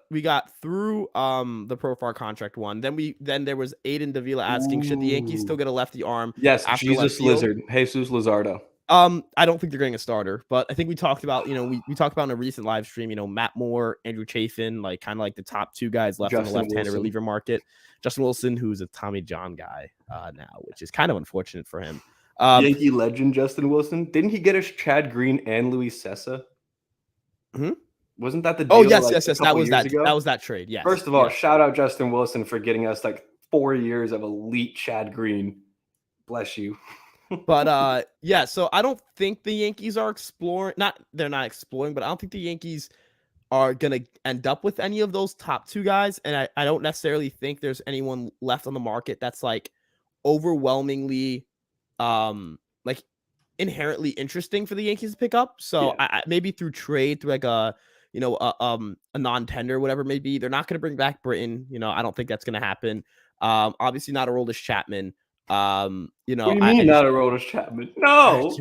Profar contract one. Then there was Aiden Davila asking, should the Yankees still get a lefty arm? Yes, Jesus Lizard, Jesus Luzardo. I don't think they're getting a starter, but I think we talked about, we talked about in a recent live stream, Matt Moore, Andrew Chafin, like kind of like the top 2 guys left on the left-handed reliever market. Justin Wilson, who's a Tommy John guy now, which is kind of unfortunate for him. Yankee legend Justin Wilson. Didn't he get us Chad Green and Luis Sessa? Wasn't that the deal? Oh, yes. That was that trade. Yes. First of all, shout out Justin Wilson for getting us like 4 years of elite Chad Green. Bless you. But so I don't think the Yankees are exploring. They're not exploring, but I don't think the Yankees are gonna end up with any of those top 2 guys. And I don't necessarily think there's anyone left on the market that's like overwhelmingly like inherently interesting for the Yankees to pick up. So I maybe through trade, through like a non-tender, whatever it may be, they're not going to bring back Britton. I don't think that's going to happen. Obviously not Aroldis Chapman. What do you mean not Aroldis Chapman? No.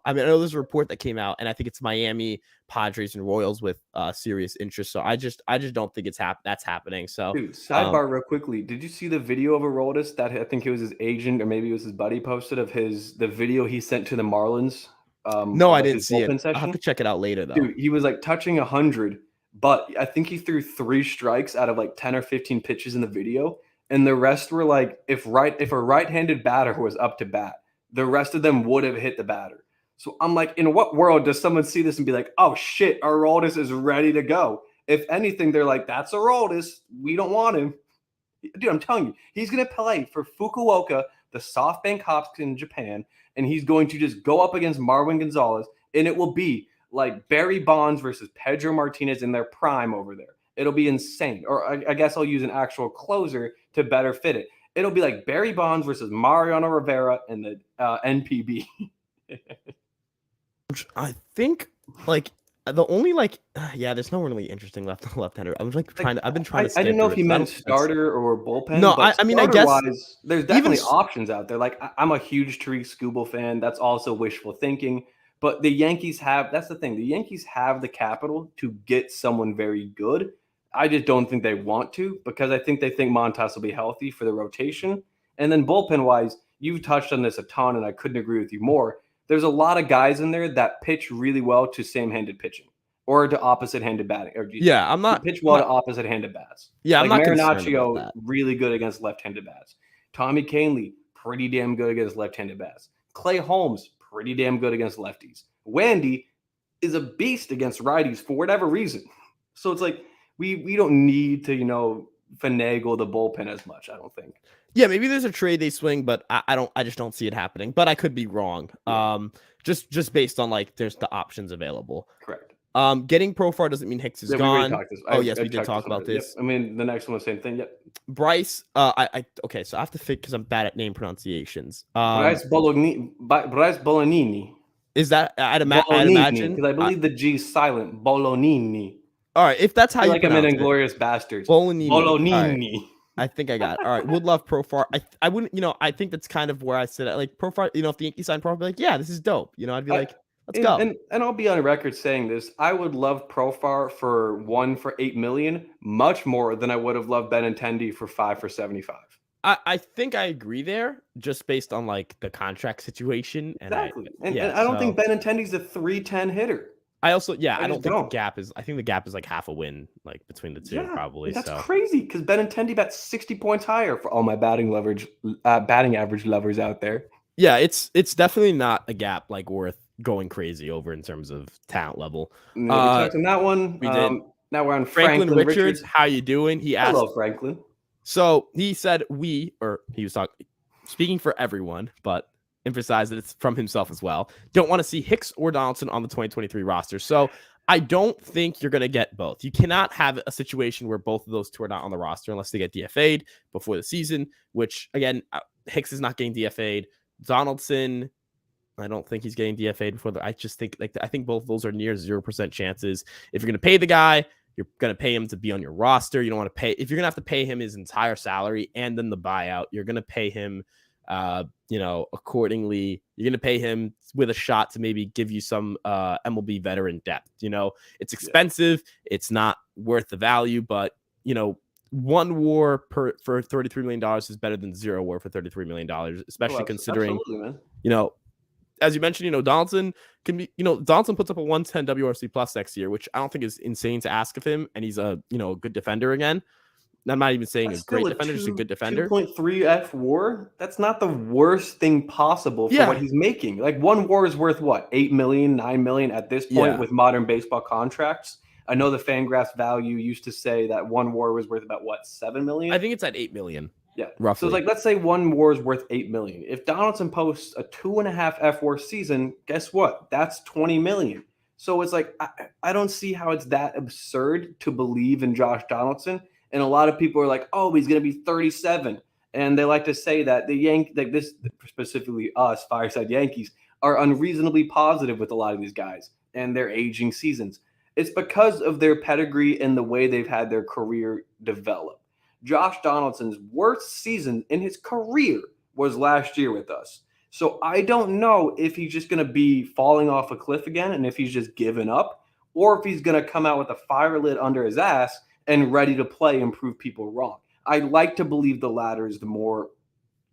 I mean, I know there's a report that came out, and I think it's Miami, Padres, and Royals with serious interest. So I just don't think that's happening. So, dude, sidebar real quickly. Did you see the video of Aroldis that I think it was his agent or maybe it was his buddy posted of the video he sent to the Marlins? No, I didn't see it. I'll have to check it out later though. Dude, he was like touching 100, but I think he threw 3 strikes out of like 10 or 15 pitches in the video. And the rest were like, if a right-handed batter was up to bat, the rest of them would have hit the batter. So I'm like, in what world does someone see this and be like, oh shit, Aroldis is ready to go? If anything, they're like, that's Aroldis. We don't want him. Dude, I'm telling you, he's going to play for Fukuoka, the SoftBank Hops in Japan, and he's going to just go up against Marwin Gonzalez, and it will be like Barry Bonds versus Pedro Martinez in their prime over there. It'll be insane. Or I guess I'll use an actual closer to better fit it. It'll be like Barry Bonds versus Mariano Rivera in the NPB. I think like the only there's no really interesting left-hander. I've been trying to. I didn't know if he meant starter or bullpen. No, I mean I guess there's definitely options out there. Like I'm a huge Tariq Skubal fan. That's also wishful thinking. But the Yankees that's the thing. The Yankees have the capital to get someone very good. I just don't think they want to because I think they think Montas will be healthy for the rotation. And then bullpen-wise, you've touched on this a ton, and I couldn't agree with you more. There's a lot of guys in there that pitch really well to same-handed pitching or to opposite-handed batting. I'm not pitch well to opposite-handed bats. Yeah, like I'm not concerned about Marinaccio, really good against left-handed bats. Tommy Kahnle, pretty damn good against left-handed bats. Clay Holmes, pretty damn good against lefties. Wandy is a beast against righties for whatever reason. So it's like we don't need to, finagle the bullpen as much, I don't think. Yeah, maybe there's a trade they swing, but I just don't see it happening. But I could be wrong. Yeah. Just based on like there's the options available. Correct. Getting Profar doesn't mean Hicks is Yeah, we already gone. talked this. Oh yes, I we did checked talk this about already. Yep. this. I mean, the next one, same thing. Yep. Bryce, okay, so I have to think because I'm bad at name pronunciations. Bryce Bolognini. Is that I'd Bolognini, imagine because I believe the G is silent. Bolognini. All right, if that's how I feel you like I'm in pronounce it. Inglourious Bastards. Bolognini. Bolognini. Right. I think I got it. All right, would love Profar. I wouldn't, I think that's kind of where I said it. Like Profar, if the Yankees sign Profar, I'd be like, yeah, this is dope. I'd be like, let's go. And I'll be on record saying this. I would love Profar for $8 million much more than I would have loved Benintendi for $5 for 75. I think I agree there, just based on like the contract situation. Exactly. And I don't think Benintendi's a 310 hitter. I also, I don't think the gap is. I think the gap is like half a win, like between the two, probably. That's crazy because Benintendi bats 60 points higher for all my batting average lovers out there. Yeah, it's definitely not a gap like worth going crazy over in terms of talent level. We talked on that one. We did. Now we're on Franklin Richards. How you doing? He asked. Hello, Franklin. So he said he was speaking for everyone, but emphasize that it's from himself as well. Don't want to see Hicks or Donaldson on the 2023 roster. So I don't think you're going to get both. You cannot have a situation where both of those two are not on the roster unless they get DFA'd before the season, which again, Hicks is not getting DFA'd. Donaldson, I don't think he's getting DFA'd before I just think I think both of those are near 0% chances. If you're going to pay the guy, you're going to pay him to be on your roster. You don't want to pay, if you're going to have to pay him his entire salary and then the buyout, you're going to pay him accordingly. You're going to pay him with a shot to maybe give you some MLB veteran depth. It's expensive. It's not worth the value, but one WAR for $33 million is better than zero WAR for $33 million, especially considering, as you mentioned, Donaldson can be, Donaldson puts up a 110 WRC plus next year, which I don't think is insane to ask of him. And he's a good defender again. I'm not even saying a great defender, just a good defender. 2.3 F WAR. That's not the worst thing possible for what he's making. Like one WAR is worth what? 8 million, 9 million at this point with modern baseball contracts. I know the Fangraphs value used to say that one WAR was worth about what, 7 million? I think it's at 8 million. Yeah, roughly. So let's say one WAR is worth 8 million. If Donaldson posts a 2.5 F WAR season, guess what? That's 20 million. So it's like I don't see how it's that absurd to believe in Josh Donaldson. And a lot of people are like, oh, he's going to be 37. And they like to say that this specifically us, Fireside Yankees, are unreasonably positive with a lot of these guys and their aging seasons. It's because of their pedigree and the way they've had their career develop. Josh Donaldson's worst season in his career was last year with us. So I don't know if he's just going to be falling off a cliff again and if he's just given up or if he's going to come out with a fire lit under his ass and ready to play and prove people wrong. I like to believe the latter is the more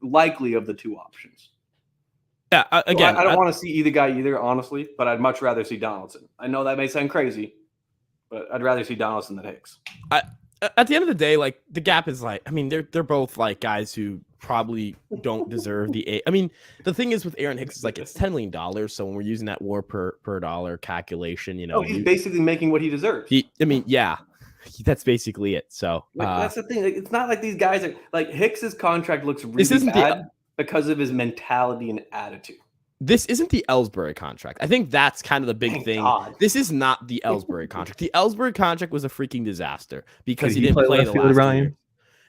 likely of the two options. Yeah, again, I don't want to see either guy either, honestly, but I'd much rather see Donaldson. I know that may sound crazy, but I'd rather see Donaldson than Hicks. At the end of the day, like the gap is like, I mean, they're both like guys who probably don't deserve the. I mean, the thing is with Aaron Hicks is like it's $10 million. So when we're using that WAR per dollar calculation, he's basically making what he deserves. That's basically it. So that's the thing. Like, it's not like these guys are like Hicks's contract looks really bad because of his mentality and attitude. This isn't the Ellsbury contract. I think that's kind of the big thing. God. This is not the Ellsbury contract. The Ellsbury contract was a freaking disaster because he didn't play the last 3 years.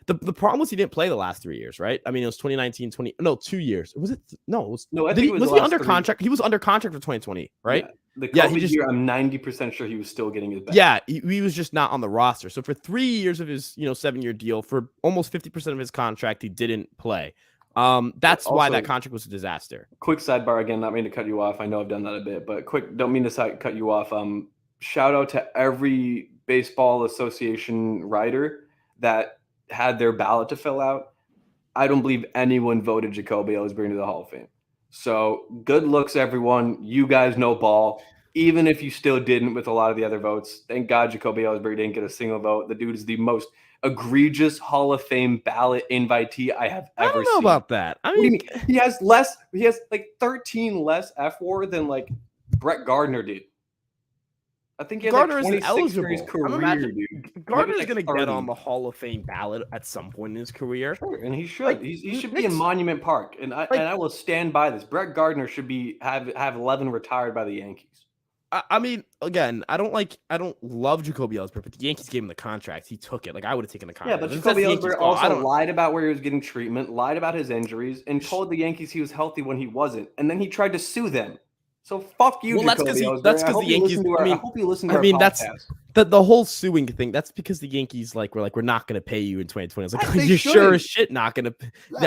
The problem was he didn't play the last 3 years, right? I mean, it was 2019, 2 years. Was it? No, it was. No, I think was he under contract? He was under contract for 2020, right? Yeah. The COVID year, I'm 90% sure he was still getting his back. Yeah, he was just not on the roster. So for 3 years of his 7-year deal, for almost 50% of his contract, he didn't play. That's why that contract was a disaster. Quick sidebar again, not meaning to cut you off. I know I've done that a bit, but don't mean to cut you off. Shout out to every baseball association writer that had their ballot to fill out. I don't believe anyone voted Jacoby Ellsbury into the Hall of Fame. So good looks, everyone. You guys know ball. Even if you still didn't with a lot of the other votes, thank God Jacoby Ellsbury didn't get a single vote. The dude is the most egregious Hall of Fame ballot invitee I have ever seen. I don't know about that. I mean, he has like 13 less F WAR than like Brett Gardner did. I think he had like Gardner isn't 26 for his eligible. I'm career, imagining dude. Maybe Gardner's like gonna get 30. on the Hall of Fame ballot at some point in his career. Sure, and he should. Like He should be in Knicks, Monument Park, and like I will stand by this. Brett Gardner should be have 11 retired by the Yankees. I mean, again, I don't love Jacoby Ellsbury, but the Yankees gave him the contract. He took it. Like I would have taken the Yeah, contract. but If that's Jacoby the Yankees' Ellsbury call, I also don't. lied about where he was getting treatment, lied about his injuries, and told the Yankees he was healthy when he wasn't, and then he tried to sue them. So fuck you, Well, that's because Jacoby that's Ellsbury. because the Yankees. I hope you listen to I our mean, that's podcast. the whole suing thing. That's because the Yankees we're not going to pay you in 2020. It's like They you're sure shouldn't. as shit not going to.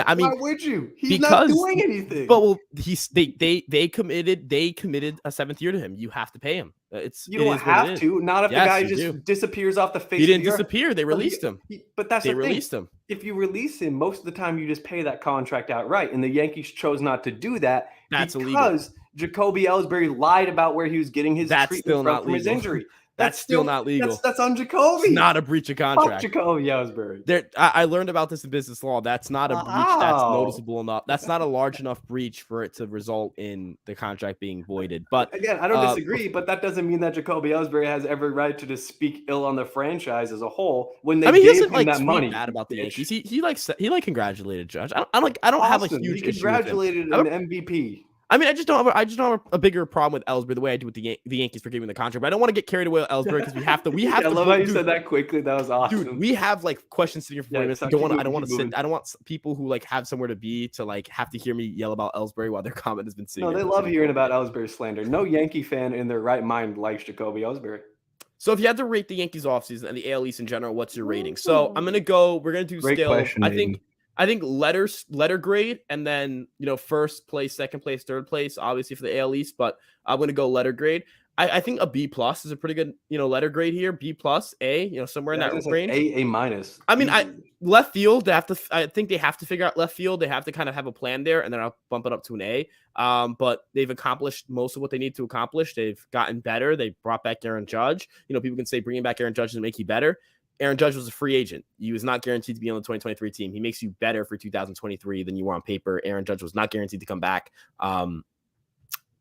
I mean, Why would you? He's because not doing anything. But well, they committed a seventh year to him. You have to pay him. You don't have to. Not if the guy just disappears off the face. He didn't of the disappear. They released him. But that's they the released thing. him. If you release him, most of the time you just pay that contract outright, and the Yankees chose not to do that because illegal. Jacoby Ellsbury lied about where he was getting his treatment from his injury. That's still not legal. That's on Jacoby. It's not a breach of contract. Fuck Jacoby Ellsbury. I learned about this in business law. That's not a breach that's noticeable enough. That's not a large enough breach for it to result in the contract being voided. But again, I don't disagree, but that doesn't mean that Jacoby Ellsbury has every right to just speak ill on the franchise as a whole when they gave him that money. Bad about the Yankees. He congratulated Judge. I don't have a huge issue. He congratulated an MVP. I mean, I just don't have a bigger problem with Ellsbury the way I do with the Yankees for giving the contract. But I don't want to get carried away with Ellsbury because we have to. I love how you said that quickly. That was awesome. Dude, we have questions sitting here for 40 minutes. I don't want to sit. I don't want people who have somewhere to be to have to hear me yell about Ellsbury while their comment has been sitting. No, they love hearing about Ellsbury slander. No Yankee fan in their right mind likes Jacoby Ellsbury. So if you had to rate the Yankees offseason and the AL East in general, what's your rating? So I'm gonna go. We're gonna do Great question, I think letter grade, and then first place, second place, third place, obviously for the AL East. But I'm gonna go letter grade. I think a B plus is a pretty good letter grade here. B plus, A, somewhere in that range. A minus. I mean, left field. I think they have to figure out left field. They have to kind of have a plan there, and then I'll bump it up to an A. But they've accomplished most of what they need to accomplish. They've gotten better. They brought back Aaron Judge. People can say bringing back Aaron Judge doesn't make you better. Aaron Judge was a free agent. He was not guaranteed to be on the 2023 team. He makes you better for 2023 than you were on paper. Aaron Judge was not guaranteed to come back.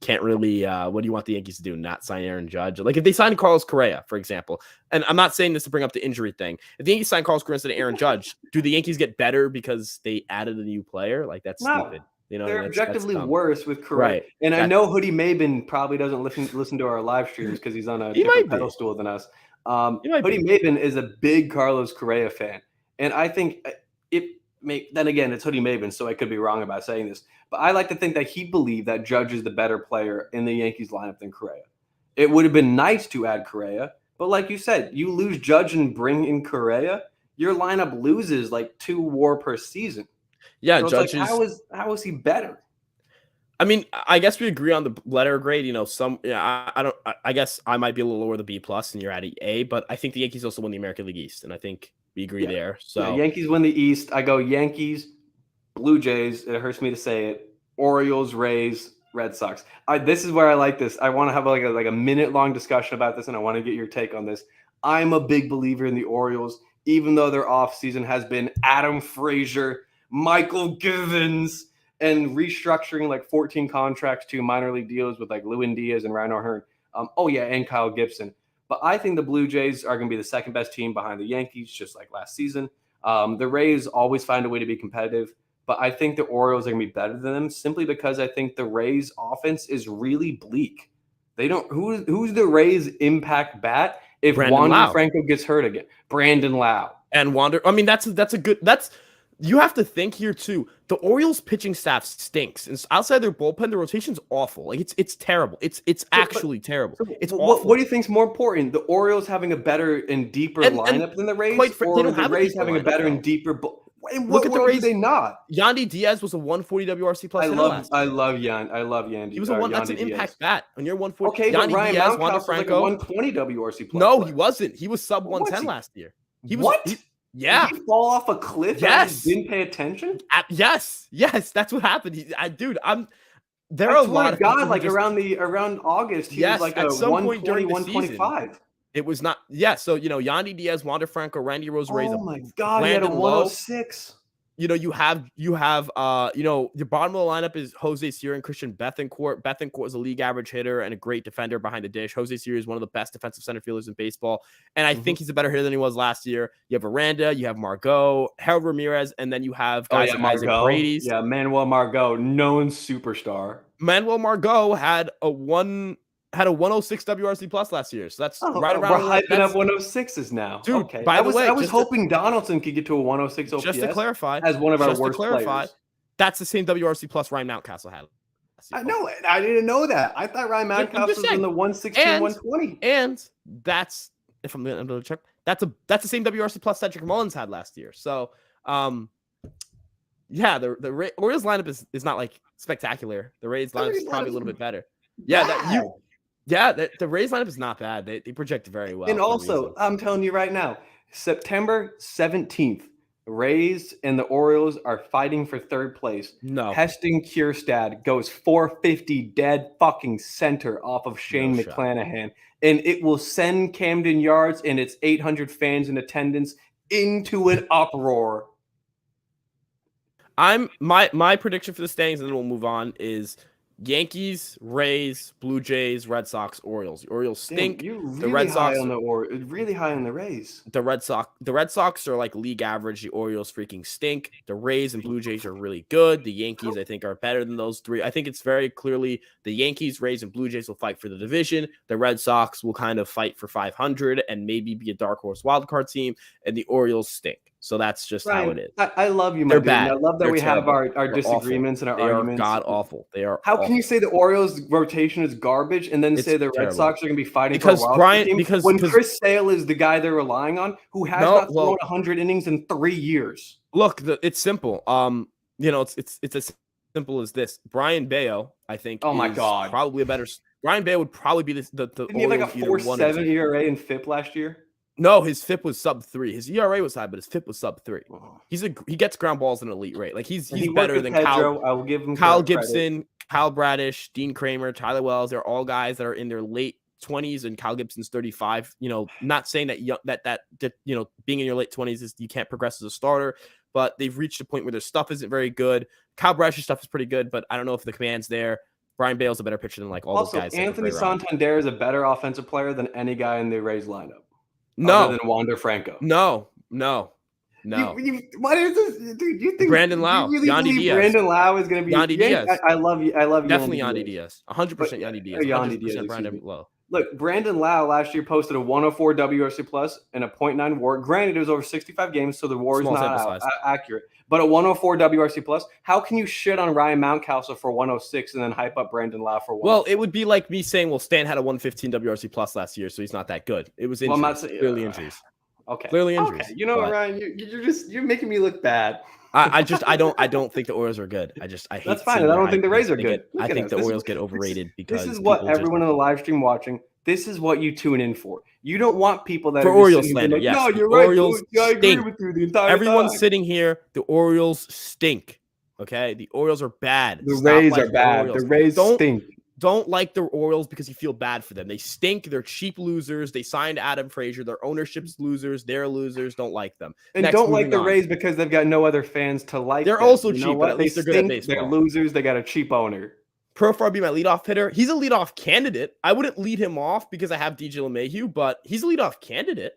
Can't really, what do you want the Yankees to do? Not sign Aaron Judge? Like if they signed Carlos Correa, for example, and I'm not saying this to bring up the injury thing. If the Yankees sign Carlos Correa instead of Aaron Judge, do the Yankees get better because they added a new player? Like that's stupid. They're objectively worse with Correa. Right. And I know Hoodie Maben probably doesn't listen to our live streams because he's on a different pedestal than us. Hoodie Maben is a big Carlos Correa fan. And I think then again, it's Hoodie Maben, so I could be wrong about saying this. But I like to think that he believed that Judge is the better player in the Yankees lineup than Correa. It would have been nice to add Correa, but like you said, you lose Judge and bring in Correa, your lineup loses like 2 WAR per season. Yeah, so Judge how is he better? I mean, I guess we agree on the letter grade. I guess I might be a little lower the B plus, and you're at A. But I think the Yankees also won the American League East, and I think we agree there. So Yankees win the East. I go Yankees, Blue Jays. It hurts me to say it. Orioles, Rays, Red Sox. This is where I like this. I want to have like a minute long discussion about this, and I want to get your take on this. I'm a big believer in the Orioles, even though their offseason has been Adam Frazier, Michael Givens, and restructuring like 14 contracts to minor league deals with like Lewin Diaz and Ryan O'Hearn. And Kyle Gibson. But I think the Blue Jays are going to be the second best team behind the Yankees, just like last season. The Rays always find a way to be competitive, but I think the Orioles are going to be better than them simply because I think the Rays offense is really bleak. They don't. Who's the Rays impact bat if Wander Franco gets hurt again? Brandon Lau and Wander. I mean, that's a good. You have to think here too. The Orioles pitching staff stinks, and outside their bullpen, the rotation's awful. Like it's terrible. It's actually terrible. It's awful. What do you think's more important? The Orioles having a better and deeper lineup than the Rays, or the Rays having a better and deeper? Look at the Rays. They not. Yandy Diaz was a 140 WRC plus. I love Yandy. He was that's an impact bat. And you're 140. Okay, Yandy but Ryan Diaz, Mountcastle Wander Franco, was like a 120 WRC plus. No, he wasn't. He was sub 110 last year. He was what? Yeah. Did he fall off a cliff? Yes. And didn't pay attention? Yes. That's what happened. There are a lot of God, like around August, he was like a 120, 125. It was not. Yeah. So, Yandy Diaz, Wander Franco, Randy Rosarez. Oh my God. He had a 106. you have your bottom of the lineup is Jose Siri and Christian Bethancourt. Bethancourt is a league average hitter and a great defender behind the dish. Jose Siri is one of the best defensive center fielders in baseball, and I think he's a better hitter than he was last year. You have Aranda, you have Margot, Harold Ramirez, and then you have guys like Isaac Brady's. Yeah, Manuel Margot, known superstar. Manuel Margot had a 106 WRC plus last year, so that's right around. We're hyping up 106s now, dude. Okay, by the way, I was hoping Donaldson could get to a 106 OPS. Just to clarify, as one of our worst players. That's the same WRC plus Ryan Mountcastle had. I know. I didn't know that. I thought Ryan Mountcastle was in the 116, 120. And that's, if I'm going to check, that's the same WRC plus Cedric Mullins had last year. So, yeah, the Orioles lineup is not like spectacular. The Rays lineup is probably a little bit better. Yeah, the Rays lineup is not bad. They project very well. And also, I'm telling you right now, September 17th, Rays and the Orioles are fighting for third place. No. Heston Kjerstad goes 450 dead fucking center off of Shane McClanahan. And it will send Camden Yards and its 800 fans in attendance into an uproar. My prediction for the standings, and then we'll move on, is Yankees, Rays, Blue Jays, Red Sox, Orioles. The Orioles stink. Damn, you're really the Red Sox really high on the Rays. The Red Sox are like league average. The Orioles freaking stink. The Rays and Blue Jays are really good. The Yankees, I think, are better than those three. I think it's very clearly the Yankees, Rays, and Blue Jays will fight for the division. The Red Sox will kind of fight for 500 and maybe be a dark horse wildcard team, and the Orioles stink. So that's just how it is. I love you, my dude. Bad. I love that They're we terrible. have our disagreements and our arguments. They are god awful. They are. How can you say the Orioles rotation is garbage and then say the Red Sox are going to be fighting because for a wild team? Because Chris Sale is the guy they're relying on, who has not thrown 100 innings in 3 years. Look, it's simple. It's as simple as this. Brian Bayo, I think. Oh my God, probably a better. Brian Bayo would probably be the. Didn't he have like a 4.7 ERA in FIP last year? No, his FIP was sub 3. His ERA was high, but his FIP was sub 3. He gets ground balls at an elite rate. Like he's better than Pedro. I will give him Kyle Gibson, Kyle Bradish, Dean Kramer, Tyler Wells. They're all guys that are in their late 20s, and Kyle Gibson's 35. Not saying that being in your late 20s is you can't progress as a starter, but they've reached a point where their stuff isn't very good. Kyle Bradish's stuff is pretty good, but I don't know if the command's there. Brian Bale's a better pitcher than like all those guys. Anthony Santander is a better offensive player than any guy in the Rays lineup. No, other than Wander Franco. No. What is this, dude? You think Brandon Lau, you really Yandy Diaz. Brandon Lau is going to be Yandy Diaz? I love you. Definitely Yandy Diaz. 100% Yandy Diaz. 100% Brandon Lau. Look, Brandon Lau last year posted a 104 WRC plus and a 0.9 WAR. Granted, it was over 65 games, so the WAR is not accurate. But a 104 WRC plus, how can you shit on Ryan Mountcastle for 106 and then hype up Brandon Lau for 106? Well, it would be like me saying, well, Stan had a 115 WRC plus last year, so he's not that good. It was injuries. Clearly injuries. Okay. Clearly injuries. Okay. You know what, Ryan? You're making me look bad. I don't think the Orioles are good. I hate. That's fine. I don't think the Rays are good. I think the Orioles get overrated because this is what everyone in the live stream watching. This is what you tune in for. You don't want people that for are Orioles slander. Like, yes, no, you're right. Orioles I agree with you the entire Everyone's time. sitting here. The Orioles stink. Okay, the Orioles are bad. The Rays are bad. The Rays stink. Don't like the Orioles because you feel bad for them. They stink. They're cheap losers. They signed Adam Frazier. Their ownership's losers. They're losers. Don't like them. And don't like the Rays because they've got no other fans to like. They're them. also cheap, but at least they're good at baseball. They're losers. They got a cheap owner. Profar be my leadoff hitter. He's a leadoff candidate. I wouldn't lead him off because I have DJ LeMahieu, but he's a leadoff candidate.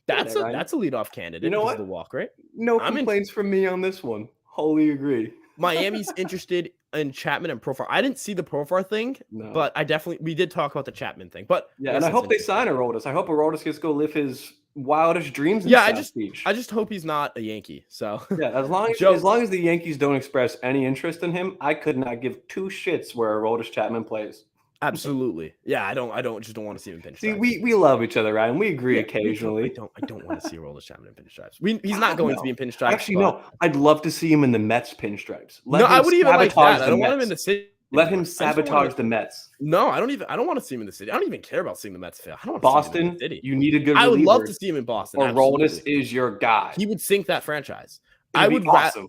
That's a leadoff candidate. You know what? The walk, right? No complaints from me on this one. Wholly agree. Miami's interested in Chapman and Profar. I didn't see the Profar thing, but we did talk about the Chapman thing. But yeah, and I hope they sign Aroldis. I hope Aroldis gets to go live his wildest dreams in South Beach. I just hope he's not a Yankee. So yeah, as long as the Yankees don't express any interest in him, I could not give two shits where Aroldis Chapman plays. Absolutely. Yeah, I don't want to see him in pinstripes. See, we love each other, Ryan. We agree occasionally. I don't want to see Aroldis Chapman in pinstripes. He's not going to be in pinstripes. Actually, no. I'd love to see him in the Mets pinstripes. I would even like that. I don't want him in the city. Let him sabotage the Mets. No, I don't want to see him in the city. I don't even care about seeing the Mets fail. I don't want Boston, to see him in the city. You need a good reliever. I would love to see him in Boston. Aroldis is your guy. He would sink that franchise. I would awesome.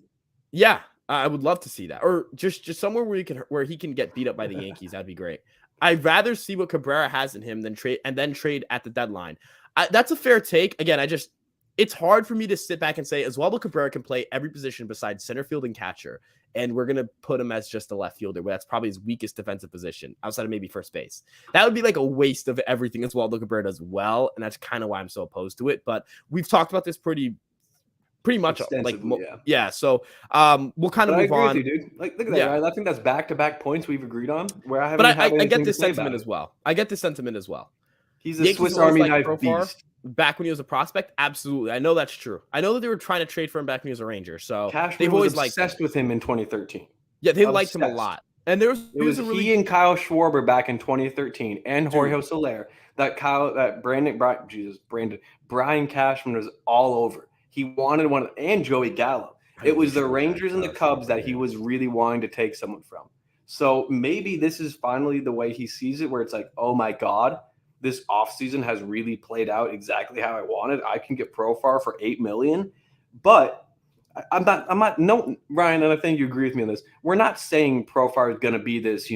Yeah, I would love to see that. Or just somewhere where he can get beat up by the Yankees. That'd be great. I'd rather see what Cabrera has in him than trade at the deadline. That's a fair take. Again, it's hard for me to sit back and say Oswaldo Cabrera can play every position besides center field and catcher, and we're gonna put him as just a left fielder, but that's probably his weakest defensive position outside of maybe first base. That would be like a waste of everything Oswaldo Cabrera does well, and that's kind of why I'm so opposed to it. But we've talked about this pretty much like yeah. So we'll kind of move on. With you, dude. Like look at that. Right? I think that's back-to-back points we've agreed on. Where I haven't. But I get this sentiment as well. I get this sentiment as well. He's a Swiss Army knife beast. Back when he was a prospect, absolutely. I know that's true. I know that they were trying to trade for him back when he was a Ranger. So they've always obsessed with him in 2013. Yeah, they liked him a lot. And it was he and Kyle Schwarber back in 2013 and Jorge Soler that Brian Cashman was all over. He wanted one, and Joey Gallo. It was the Rangers and the Cubs that he was really wanting to take someone from. So maybe this is finally the way he sees it, where it's like, oh my God, this offseason has really played out exactly how I wanted. I can get Profar for $8 million. But I'm not, no, Ryan, and I think you agree with me on this. We're not saying Profar is going to be this,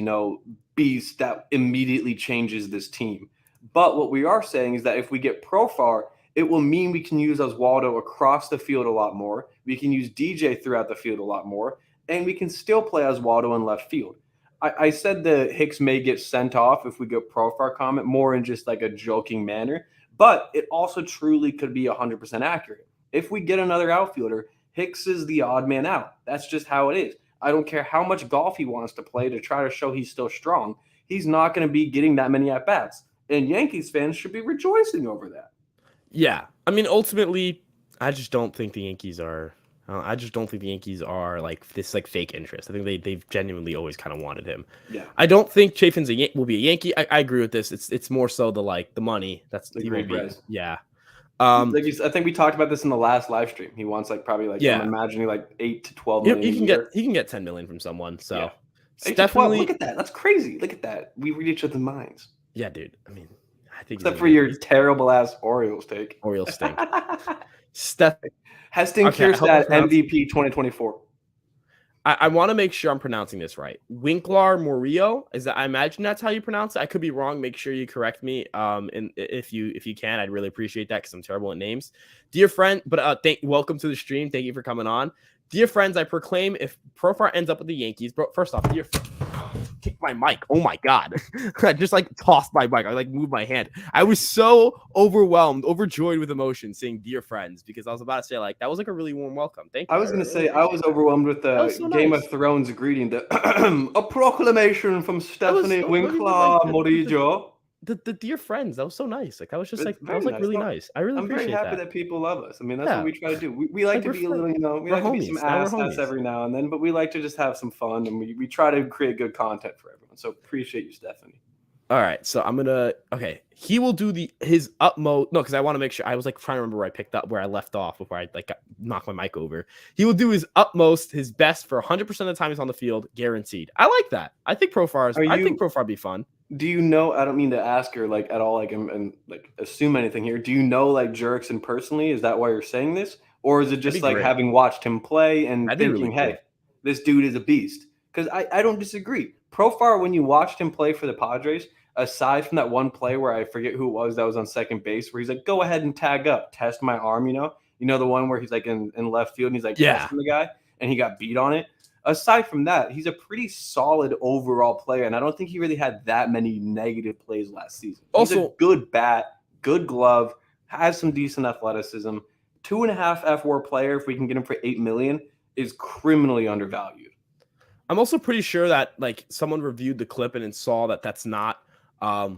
beast that immediately changes this team. But what we are saying is that if we get Profar, it will mean we can use Oswaldo across the field a lot more. We can use DJ throughout the field a lot more. And we can still play Oswaldo in left field. I said that Hicks may get sent off if we get Profar comment more in just like a joking manner. But it also truly could be 100% accurate. If we get another outfielder, Hicks is the odd man out. That's just how it is. I don't care how much golf he wants to play to try to show he's still strong. He's not going to be getting that many at-bats. And Yankees fans should be rejoicing over that. Yeah. I mean, ultimately, I just don't think the Yankees are like this like fake interest. I think they've genuinely always kind of wanted him. Yeah. I don't think Chafin's will be a Yankee. I agree with this. It's more so the money. That's the great price. Yeah. I think we talked about this in the last live stream. He wants probably I'm imagining 8 to 12 million. He can get 10 million from someone. So yeah. It's definitely look at that. That's crazy. Look at that. We read each other's minds. Yeah, dude. I mean, I think except for your terrible ass Orioles take. Orioles stink. Steph Heston Kjerstad MVP 2024. I want to make sure I'm pronouncing this right. Winklar Murillo, I imagine that's how you pronounce it. I could be wrong. Make sure you correct me. And if you can, I'd really appreciate that because I'm terrible at names. Dear friend, welcome to the stream. Thank you for coming on. Dear friends, I proclaim if Profar ends up with the Yankees, first off, kick my mic. Oh my God. I just tossed my mic. I moved my hand. I was so overjoyed with emotion saying dear friends because I was about to say that was a really warm welcome. Thank you. I was going to say I was overwhelmed with the Game of Thrones greeting, a proclamation from Stephanie Winkler Morillo. The dear friends, that was so nice. That was just really nice. I really appreciate that. I'm very happy that people love us. I mean, that's what we try to do. We like to be a little, we like to be some assholes every now and then, but we like to just have some fun and we try to create good content for everyone. So appreciate you, Stephanie. All right, so I'm gonna he will do his utmost. No, because I want to make sure. I was trying to remember where I picked up where I left off before I knocked my mic over. He will do his utmost, his best for 100% of the time he's on the field, guaranteed. I like that. I think Profar would be fun. Do you know? I don't mean to ask her at all, and assume anything here. Do you know Jurickson personally? Is that why you're saying this, or is it just having watched him play and thinking, really hey, this dude is a beast? Because I don't disagree. Profar, when you watched him play for the Padres, aside from that one play where I forget who it was that was on second base, where he's go ahead and tag up, test my arm, the one where he's in left field and he's testing the guy and he got beat on it. Aside from that, he's a pretty solid overall player, and I don't think he really had that many negative plays last season. He's a good bat, good glove, has some decent athleticism. 2.5 F-WAR player, if we can get him for $8 million, is criminally undervalued. I'm also pretty sure that someone reviewed the clip and saw that that's not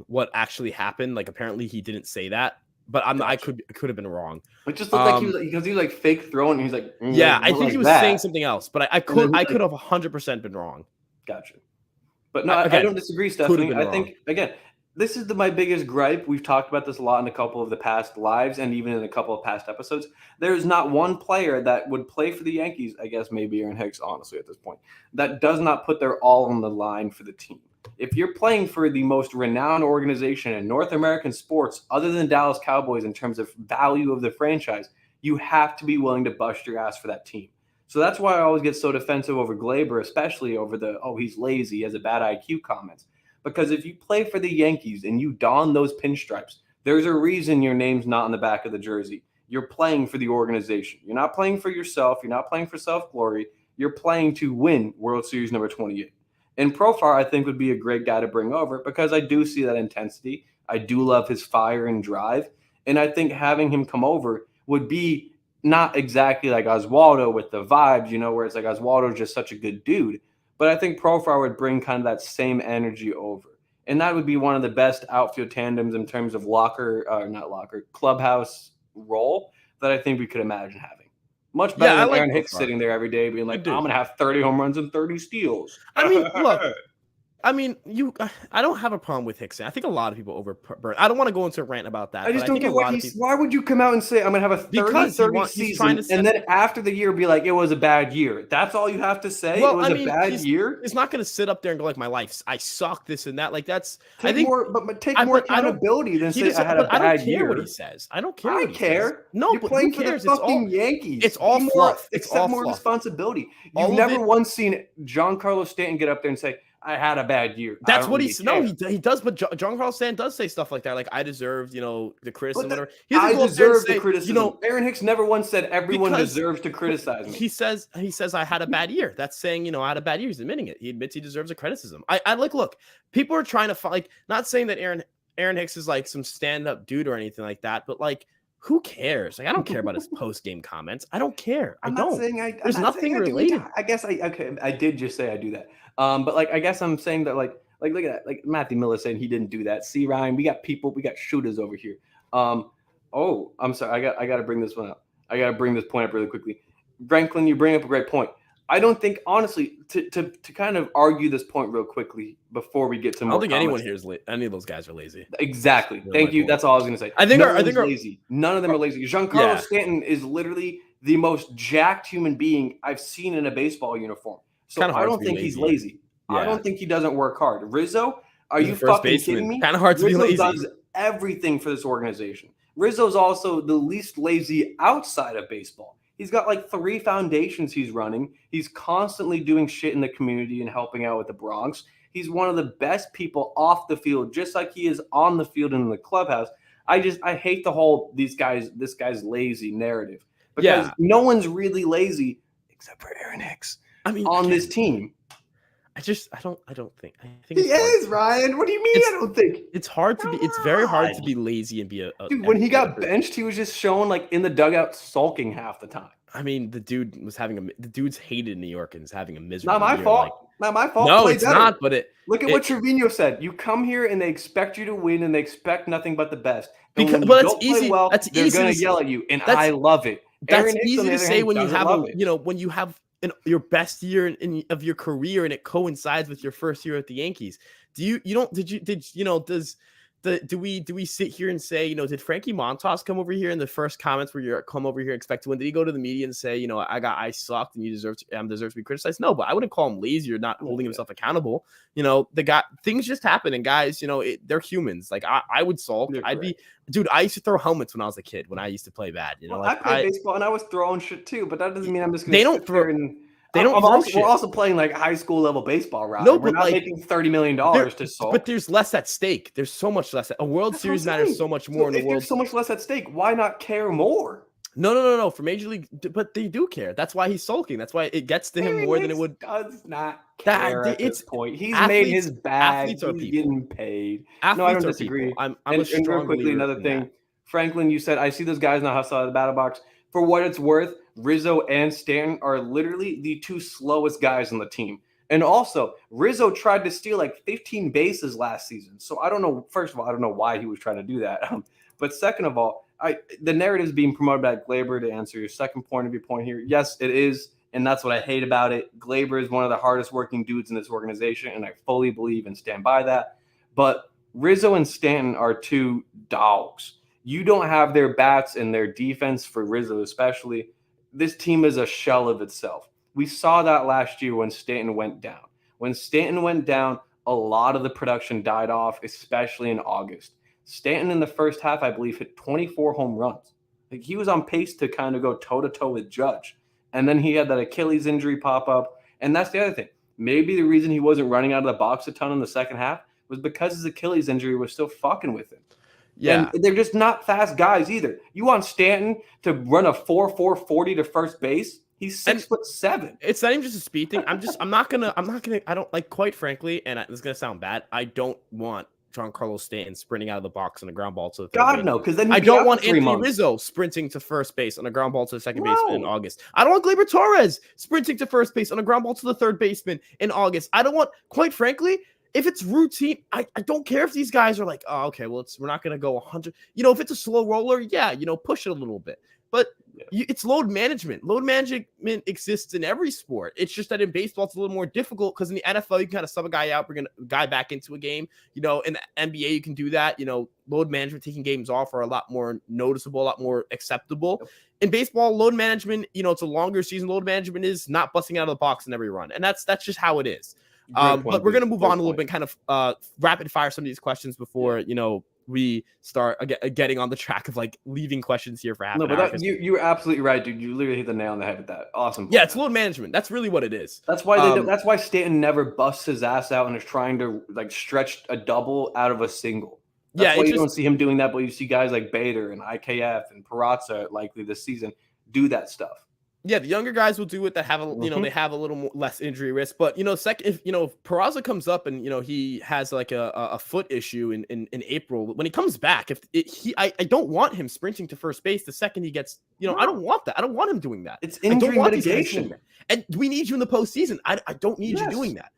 what actually happened. Apparently he didn't say that, but I could have been wrong. It just looked like he was fake throwing. He's I think he was saying something else, but I could have 100% been wrong. Gotcha. But no, I don't disagree, Stephanie. I think again, this is my biggest gripe. We've talked about this a lot in a couple of the past lives and even in a couple of past episodes. There's not one player that would play for the Yankees, I guess maybe Aaron Hicks, honestly, at this point, that does not put their all on the line for the team. If you're playing for the most renowned organization in North American sports, other than Dallas Cowboys in terms of value of the franchise, you have to be willing to bust your ass for that team. So that's why I always get so defensive over Glaber, especially over he's lazy, he has a bad IQ comments. Because if you play for the Yankees and you don those pinstripes, there's a reason your name's not on the back of the jersey. You're playing for the organization. You're not playing for yourself. You're not playing for self-glory. You're playing to win World Series number 28. And Profar, I think, would be a great guy to bring over because I do see that intensity. I do love his fire and drive. And I think having him come over would be not exactly like Oswaldo with the vibes, where it's like Oswaldo's just such a good dude. But I think Profar would bring kind of that same energy over. And that would be one of the best outfield tandems in terms of clubhouse role that I think we could imagine having. Much better than Aaron Hicks sitting there every day being like, I'm going to have 30 home runs and 30 steals. I mean, look, I don't have a problem with Hicks. I think a lot of people overburn. I don't want to go into a rant about that. I just don't get why would you come out and say I'm going to have a 30-30 season and then after the year be like, it was a bad year? That's all you have to say? Well, it was a bad year? He's not going to sit up there and go like, my life, I suck, this and that. Like that's take more accountability than say I had a bad year. I don't care what he says. I don't care. I care. No, you're playing for the fucking Yankees. It's all fluff. Accept more responsibility. You've never once seen Giancarlo Stanton get up there and say, I had a bad year. That's what he's no, he does. But Giancarlo Stanton does say stuff like that. Like I deserved, the criticism, whatever. I deserve the criticism. Aaron Hicks never once said everyone deserves to criticize me. He says I had a bad year. That's saying I had a bad year. He's admitting it. He admits he deserves a criticism. I look. People are trying to not saying that Aaron Hicks is like some stand up dude or anything like that, but like. Who cares? Like I don't care about his post game comments. I don't care. There's nothing related. I guess I did just say I do that. But like I guess I'm saying that like look at that. Like Matthew Miller saying he didn't do that. See, Ryan, we got shooters over here. Oh, I'm sorry. I got to bring this one up. I got to bring this point up really quickly. Franklin, you bring up a great point. I don't think, honestly, to kind of argue this point real quickly before we get to more. I don't think anyone here is any of those guys are lazy. Exactly. Thank you. That's all I was going to say. I think they're lazy. None of them are lazy. Giancarlo Stanton is literally the most jacked human being I've seen in a baseball uniform. So I don't think he's lazy. Yeah. I don't think he doesn't work hard. Rizzo, are you fucking kidding me? Kind of hard to be lazy. Rizzo does everything for this organization. Rizzo's also the least lazy outside of baseball. He's got like 3 foundations he's running. He's constantly doing shit in the community and helping out with the Bronx. He's one of the best people off the field, just like he is on the field and in the clubhouse. I hate the whole this guy's lazy narrative because no one's really lazy except for Aaron Hicks. On this team. I don't think. I think he is, Ryan. What do you mean? I don't think it's hard to be. It's very hard to be lazy and be a dude. When he got benched, he was just showing like in the dugout sulking half the time. I mean, the dude's hated New York and is having a miserable. Not my year. fault. Not my fault. No, it's not. But look at what Trevino said. You come here and they expect you to win and they expect nothing but the best. Because that's easy. Well, they're going to yell at you, and I love it. That's easy to say when you have when you have. Your best year of your career and it coincides with your first year at the Yankees. Do we sit here and say, did Frankie Montas come over here in the first comments where you come over here and expect to win? Did he go to the media and say, I sucked and you deserve to be criticized? No, but I wouldn't call him lazy or not holding himself accountable. The guy, things just happen, and guys, they're humans. Like I would sulk. I used to throw helmets when I was a kid when I used to play bad. I played baseball and I was throwing shit too, but that doesn't mean I'm just going to. They don't throw. We're also playing like high school level baseball, right? No, we're not making $30 million to solve. But there's less at stake. There's so much less. A World Series matters so much more in the world. There's so much less at stake. Why not care more? No. For Major League, but they do care. That's why he's sulking. That's why it gets to him more than it would. Does not care at this point. He's made his bag. He's getting paid. No, I don't disagree. I'm a strong real quickly, another thing. Franklin, you said, I see those guys now hustle out of the battle box. For what it's worth, Rizzo and Stanton are literally the 2 slowest guys on the team. And also, Rizzo tried to steal like 15 bases last season. So I don't know. First of all, I don't know why he was trying to do that. But second of all, the narrative is being promoted by Glaber. To answer your second point of your point here, yes, it is. And that's what I hate about it. Glaber is one of the hardest working dudes in this organization, and I fully believe and stand by that. But Rizzo and Stanton are 2 dogs. You don't have their bats and their defense, for Rizzo especially. This team is a shell of itself. We saw that last year when Stanton went down. When Stanton went down, a lot of the production died off, especially in August. Stanton in the first half, I believe, hit 24 home runs. Like, he was on pace to kind of go toe-to-toe with Judge. And then he had that Achilles injury pop up. And that's the other thing. Maybe the reason he wasn't running out of the box a ton in the second half was because his Achilles injury was still fucking with him. And Yeah. they're just not fast guys either. You want Stanton to run a 4.40 to first base? He's And 6'7". it's not even just a speed thing. I'm not gonna, I don't like, quite frankly, and this is gonna sound bad. I don't want Giancarlo Stanton sprinting out of the box on a ground ball to the third God base. no, because then I he'd be don't out for want 3 Anthony months. Rizzo sprinting to first base on a ground ball to the second baseman in No. August. I don't want Gleyber Torres sprinting to first base on a ground ball to the third baseman in August. I don't want, quite frankly, if it's routine, I don't care if these guys are like, oh, okay, well, we're not going to go 100. If it's a slow roller, yeah, push it a little bit. But it's load management. Load management exists in every sport. It's just that in baseball, it's a little more difficult because in the NFL, you can kind of sub a guy out, bring a guy back into a game. In the NBA, you can do that. Load management, taking games off are a lot more noticeable, a lot more acceptable. Yep. In baseball, load management, it's a longer season. Load management is not busting out of the box in every run. And that's just how it is. But we're going to move on a little bit, kind of rapid fire some of these questions before, we start getting on the track of like leaving questions here for half an hour. You're absolutely right, dude. You literally hit the nail on the head with that. Awesome. Yeah, it's load management. That's really what it is. That's why that's why Stanton never busts his ass out and is trying to like stretch a double out of a single. That's why you don't see him doing that, but you see guys like Bader and IKF and Peraza likely this season do that stuff. Yeah, the younger guys will do it that have they have a little more, less injury risk. But second, if Peraza comes up and he has like a foot issue in April, when he comes back, I don't want him sprinting to first base the second he gets I don't want that. I don't want him doing that. It's injury mitigation, and we need you in the postseason. I don't need you doing that.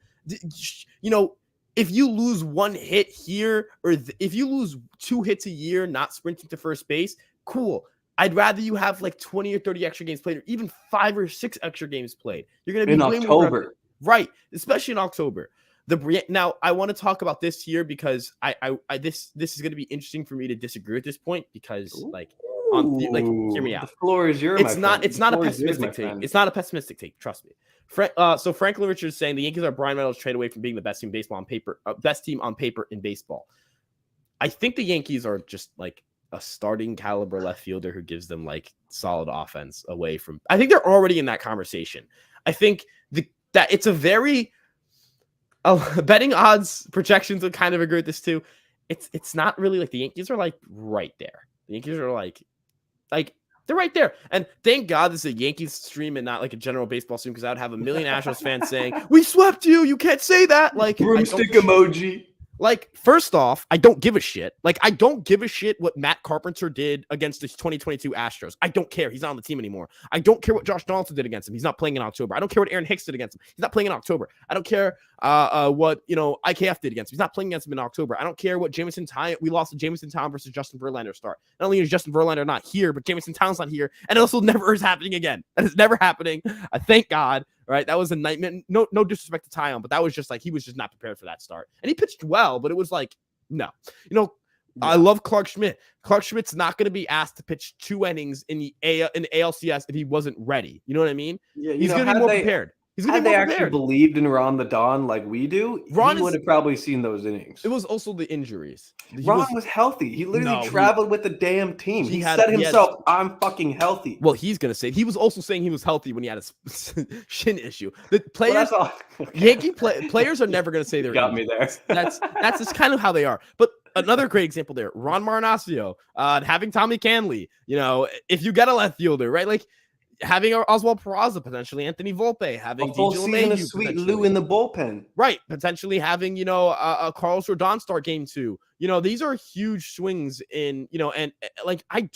If you lose one hit here or if you lose 2 hits a year not sprinting to first base, cool. I'd rather you have like 20 or 30 extra games played, or even 5 or 6 extra games played. You're going to be in October, right? Especially in October. Now I want to talk about this here because this is going to be interesting for me to disagree at this point because hear me out. The floor is yours. It's not a pessimistic take. It's not a pessimistic take. Trust me. So Franklin Richards is saying the Yankees are Brian Reynolds trade away from being the best team baseball on paper, best team on paper in baseball. I think the Yankees are just like a starting caliber left fielder who gives them like solid offense away from. I think they're already in that conversation. I think that it's a very betting odds projections would kind of agree with this too. It's not really like the Yankees are like right there. The Yankees are like they're right there. And thank God this is a Yankees stream and not like a general baseball stream because I would have a million Astros fans saying, "We swept you. You can't say that." Like broomstick emoji. Like, first off, I don't give a shit. Like, I don't give a shit what Matt Carpenter did against the 2022 Astros. I don't care. He's not on the team anymore. I don't care what Josh Donaldson did against him. He's not playing in October. I don't care what Aaron Hicks did against him. He's not playing in October. I don't care what, IKF did against him. He's not playing against him in October. I don't care what we lost to Jamison Town versus Justin Verlander start. Not only is Justin Verlander not here, but Jamison Town's not here. And it also never is happening again. That is never happening. Thank God. Right, that was a nightmare. No disrespect to Tyon, but that was just like he was just not prepared for that start. And he pitched well, but it was like no. I love Clark Schmidt. Clark Schmidt's not going to be asked to pitch 2 innings in the ALCS if he wasn't ready. You know what I mean? Yeah, he's going to be more prepared. Had they actually believed in Ron the Don like we do, he would have probably seen those innings. It was also the injuries. Ron was healthy. He literally traveled with the damn team. He said himself, "I'm fucking healthy." Well, he's gonna say he was also saying he was healthy when he had a shin issue. The players, Yankee players are never gonna say they're got me there. That's just kind of how they are. But another great example there, Ron Marinaccio, having Tommy Canley. If you get a left fielder, right, like. Having Oswald Peraza, potentially Anthony Volpe, having a full season of Sweet Lou in the bullpen, right? Potentially having a Carlos Rodon start game 2. These are huge swings in and like I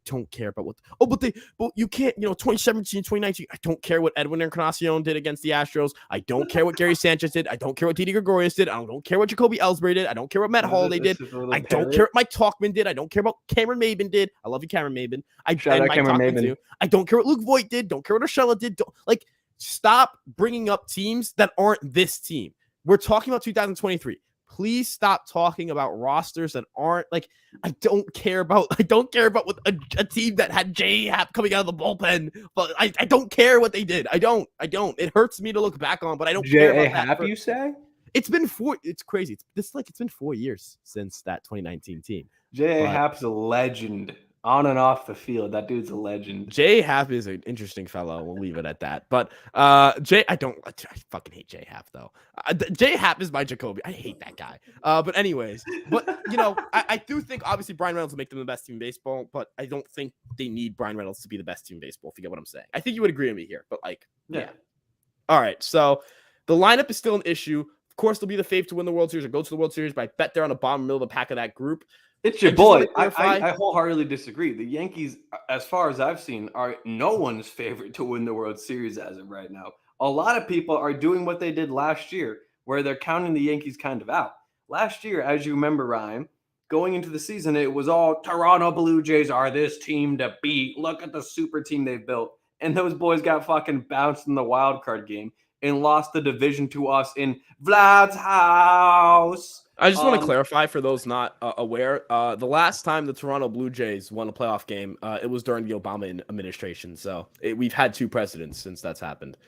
don't care about but you can't 2017, 2019. I don't care what Edwin Encarnacion did against the Astros. I don't care what Gary Sanchez did. I don't care what Didi Gregorius did. I don't care what Jacoby Ellsbury did. I don't care what Matt Holliday did. I don't care what Mike Tauchman did. I don't care about Cameron Maben did. I love you, Cameron Maben. Shout out Cameron Maben too. I don't care what Luke Voigt did. Don't care what Urshela did. Stop bringing up teams that aren't this team. We're talking about 2023. Please stop talking about rosters that aren't like. I don't care about what a team that had J Happ coming out of the bullpen. But I don't care what they did. I don't. It hurts me to look back on, but I don't care about J Happ. You say it's been 4. It's crazy. It's been 4 years since that 2019 team. J Happ's a legend On and off the field, that dude's a legend. Jay Happ is an interesting fellow. We'll leave it at that. But I fucking hate Jay Happ though. Jay Happ is my Jacoby. I hate that guy. But anyways, I do think obviously Brian Reynolds will make them the best team in baseball, but I don't think they need Brian Reynolds to be the best team in baseball. If you get what I'm saying, I think you would agree with me here. But yeah. All right, so the lineup is still an issue. Of course, they'll be the fave to win the World Series or go to the World Series, but I bet they're on the bottom middle of the pack of that group. It's your boy. I wholeheartedly disagree. The Yankees, as far as I've seen, are no one's favorite to win the World Series as of right now. A lot of people are doing what they did last year, where they're counting the Yankees kind of out. Last year, as you remember, Ryan, going into the season, it was all Toronto Blue Jays are this team to beat. Look at the super team they've built. And those boys got fucking bounced in the wild card game and lost the division to us in Vlad's house. I just want to clarify for those not aware. The last time the Toronto Blue Jays won a playoff game, it was during the Obama administration. So we've had 2 presidents since that's happened.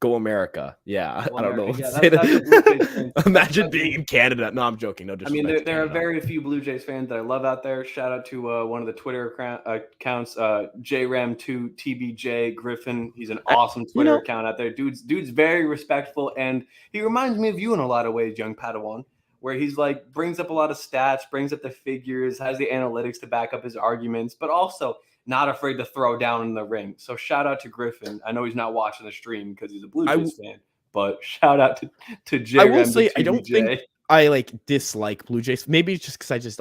Go America. Yeah, I don't know. Yeah, imagine being in Canada. No, I'm joking. No, I mean, there are very few Blue Jays fans that I love out there. Shout out to one of the Twitter accounts, JRAM2TBJ Griffin. He's an awesome Twitter account out there. Dude's very respectful, and he reminds me of you in a lot of ways, young Padawan, where he's like brings up a lot of stats, brings up the figures, has the analytics to back up his arguments, but also not afraid to throw down in the ring. So shout out to Griffin. I know he's not watching the stream because he's a Blue Jays fan, but shout out to Jay. I will say I don't think I dislike Blue Jays. Maybe it's just because I just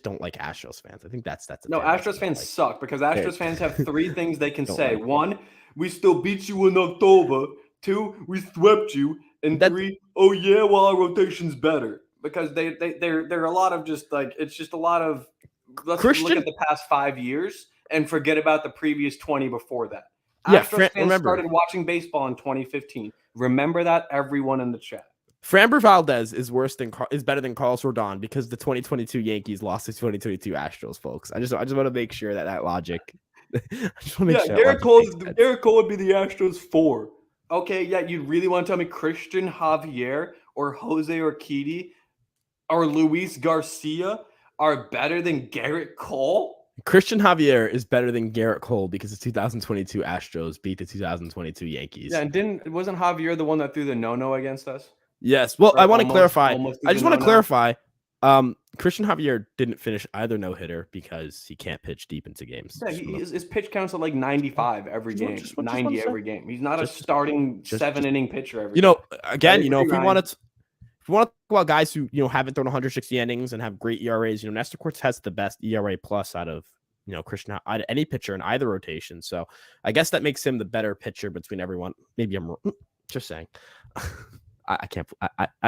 don't like Astros fans. I think that's no, Astros fans suck because Astros fans have 3 things they can say. 1, we still beat you in October. 2, we swept you. And 3, oh yeah, well our rotation's better. Because they're a lot of just it's just a lot of let's look at the past 5 years and forget about the previous 20 before that. Yeah, fans started watching baseball in 2015. Remember that, everyone in the chat. Framber Valdez is better than Carlos Rodon because the 2022 Yankees lost to 2022 Astros, folks. I just want to make sure that logic. I just want to make sure. Garrett Cole would be the Astros 4. Okay, yeah, you really want to tell me Christian Javier or Jose Urquidy or Luis Garcia are better than Garrett Cole? Christian Javier is better than Garrett Cole because the 2022 Astros beat the 2022 Yankees. Yeah, and wasn't Javier the one that threw the no-no against us? Yes. Well, I want to clarify. I just want to clarify. Christian Javier didn't finish either no-hitter because he can't pitch deep into games. Yeah, his pitch counts at 95 every game, 90 every game. He's not a starting 7-inning pitcher every game. Again, if we want to talk about guys who haven't thrown 160 innings and have great ERAs, Nestor Cortes has the best ERA plus out of Christian any pitcher in either rotation. So I guess that makes him the better pitcher between everyone. Maybe I'm just saying. I can't.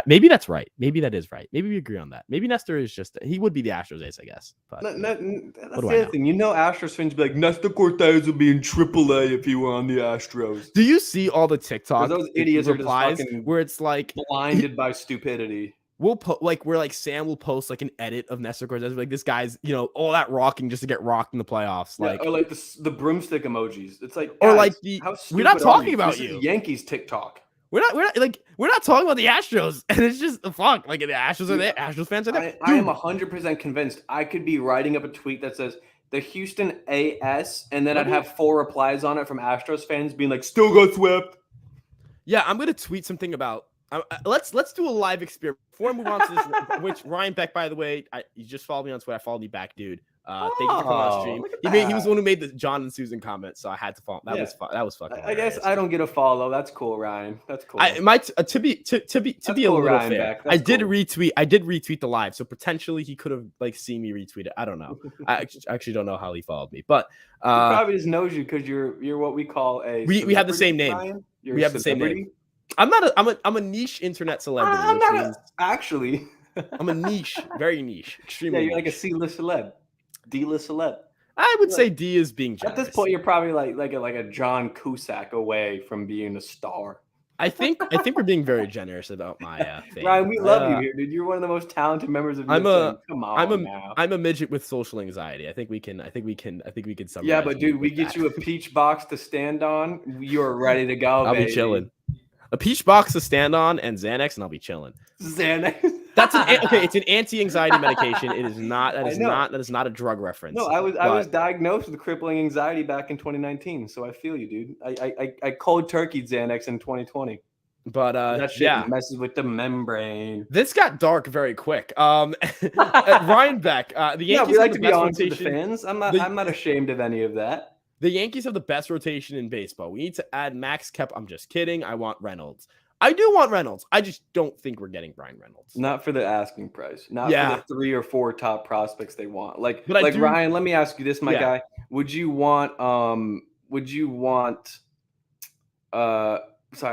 Maybe that's right. Maybe that is right. Maybe we agree on that. Maybe Nestor is he would be the Astros ace, I guess. But that's the other thing. Astros fans be like, Nestor Cortes would be in AAA if he were on the Astros. Do you see all the TikTok those idiots replies where it's like blinded by stupidity? We'll put where Sam will post an edit of Nestor Cortes, this guy's all that rocking just to get rocked in the playoffs, or the broomstick emojis. It's like, or we're not talking about you. Yankees TikTok. We're not talking about the Astros, and it's just the fuck. The Astros are there. Astros fans are there. I am 100% convinced. I could be writing up a tweet that says the Houston AS, and then I'd have 4 replies on it from Astros fans being like, "Still got swept." Yeah, I'm gonna tweet something about. Let's do a live experiment before I move on to this. Which Ryan Beck, by the way, you just followed me on Twitter. I followed you back, dude. Thank you for coming on stream. He was the one who made the John and Susan comment, so I had to follow. That was fucking. I guess I don't get a follow. That's cool, Ryan. That's cool. To be a little fair, I did retweet the live, so potentially he could have seen me retweet it. I don't know. I actually don't know how he followed me, but he probably just knows you because you're what we call a. We have the same name. We have the same name. I'm a niche internet celebrity. I'm not actually. I'm a niche, very niche, extremely. Yeah, you're niche. Like a C-list celeb, D-list celeb. I would say D is being generous. At this point, you're probably like a John Cusack away from being a star. I think we're being very generous about my fame. Ryan, we love you here, dude. You're one of the most talented members of. Come on, I'm a midget with social anxiety. I think we can summarize. Yeah, but dude, we get you a peach box to stand on. You're ready to go. I'll be chilling. A peach box to stand on and Xanax, and I'll be chilling. Xanax. That's okay. It's an anti-anxiety medication. It is not. I know. That is not a drug No, reference. I was diagnosed with crippling anxiety back in 2019, so I feel you, dude. I cold turkey Xanax in 2020. But That shit yeah, messes with the membrane. this got dark very quick. Ryan Beck, the Yeah, Yankees we like have to the be best honest with the rotation. fans. I'm The, not ashamed of any of that. the Yankees have the best rotation in baseball. We need to add Max Kep. I'm just kidding. I want Reynolds. I do want Reynolds. I just don't think we're getting Brian Reynolds. Not for the asking price. Not for the 3 or 4 top prospects they want. Like Ryan, let me ask you this, my guy. Would you want sorry,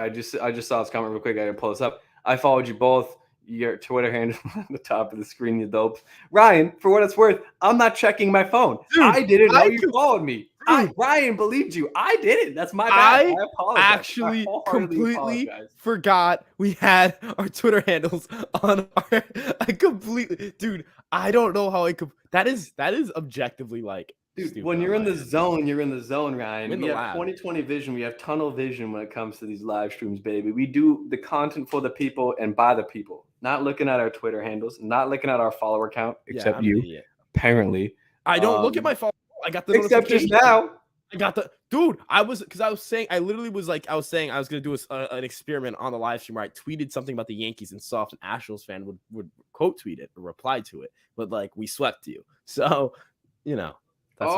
I just saw this comment real quick. I gotta pull this up. I followed you both. Your Twitter handle on the top of the screen, you dopes. Ryan, for what it's worth, I'm not checking my phone. Dude, I didn't know you followed me. Ryan believed you. I didn't. That's my bad. I apologize. Actually completely forgot we had our Twitter handles on our. I completely, dude. I don't know how I could. That is objectively like. Dude, when you're in the zone, you're in the zone, Ryan. We have lab. 20/20 vision. We have tunnel vision when it comes to these live streams, baby. We do the content for the people and by the people. Not looking at our Twitter handles, not looking at our follower count, except you. Apparently, I don't look at my follower. I got the except just now. I got the dude. I was saying I literally was like I was saying I was gonna do an experiment on the live stream where I tweeted something about the Yankees and saw if an Astros fan would quote tweet it or reply to it, but like we swept you, so you know. That's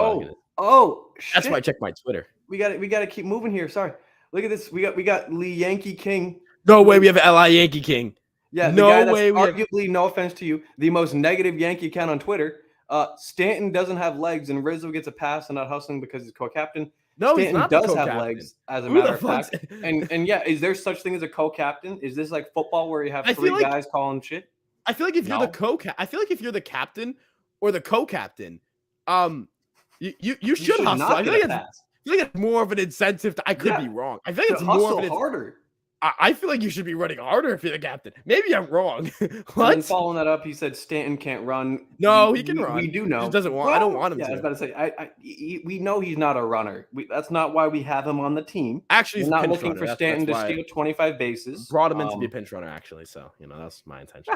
that's why I checked my Twitter. We got to keep moving here. Sorry. Look at this. We got Lee Yankee King. No way we have LI Yankee King. Yeah, the guy that's arguably, no offense to you, the most negative Yankee account on Twitter. Stanton doesn't have legs, and Rizzo gets a pass and not hustling because he's co-captain. No, Stanton he's not does have legs, as a matter of fact. And yeah, is there such thing as a co-captain? Is this like football where you have 3 guys calling shit? I feel like if you're if you're the captain or the co-captain, you should hustle. I feel like it's more of an incentive. I could be wrong. I feel like it's more of harder. I feel like you should be running harder if you're the captain. Maybe I'm wrong. What? And following that up, he said Stanton can't run. No, he can run. We do know. He just doesn't want. I don't want him to. I was about to say. We know he's not a runner. That's not why we have him on the team. Actually, we're not looking for Stanton to steal 25 bases. Brought him in to be a pinch runner, actually. So that's my intention.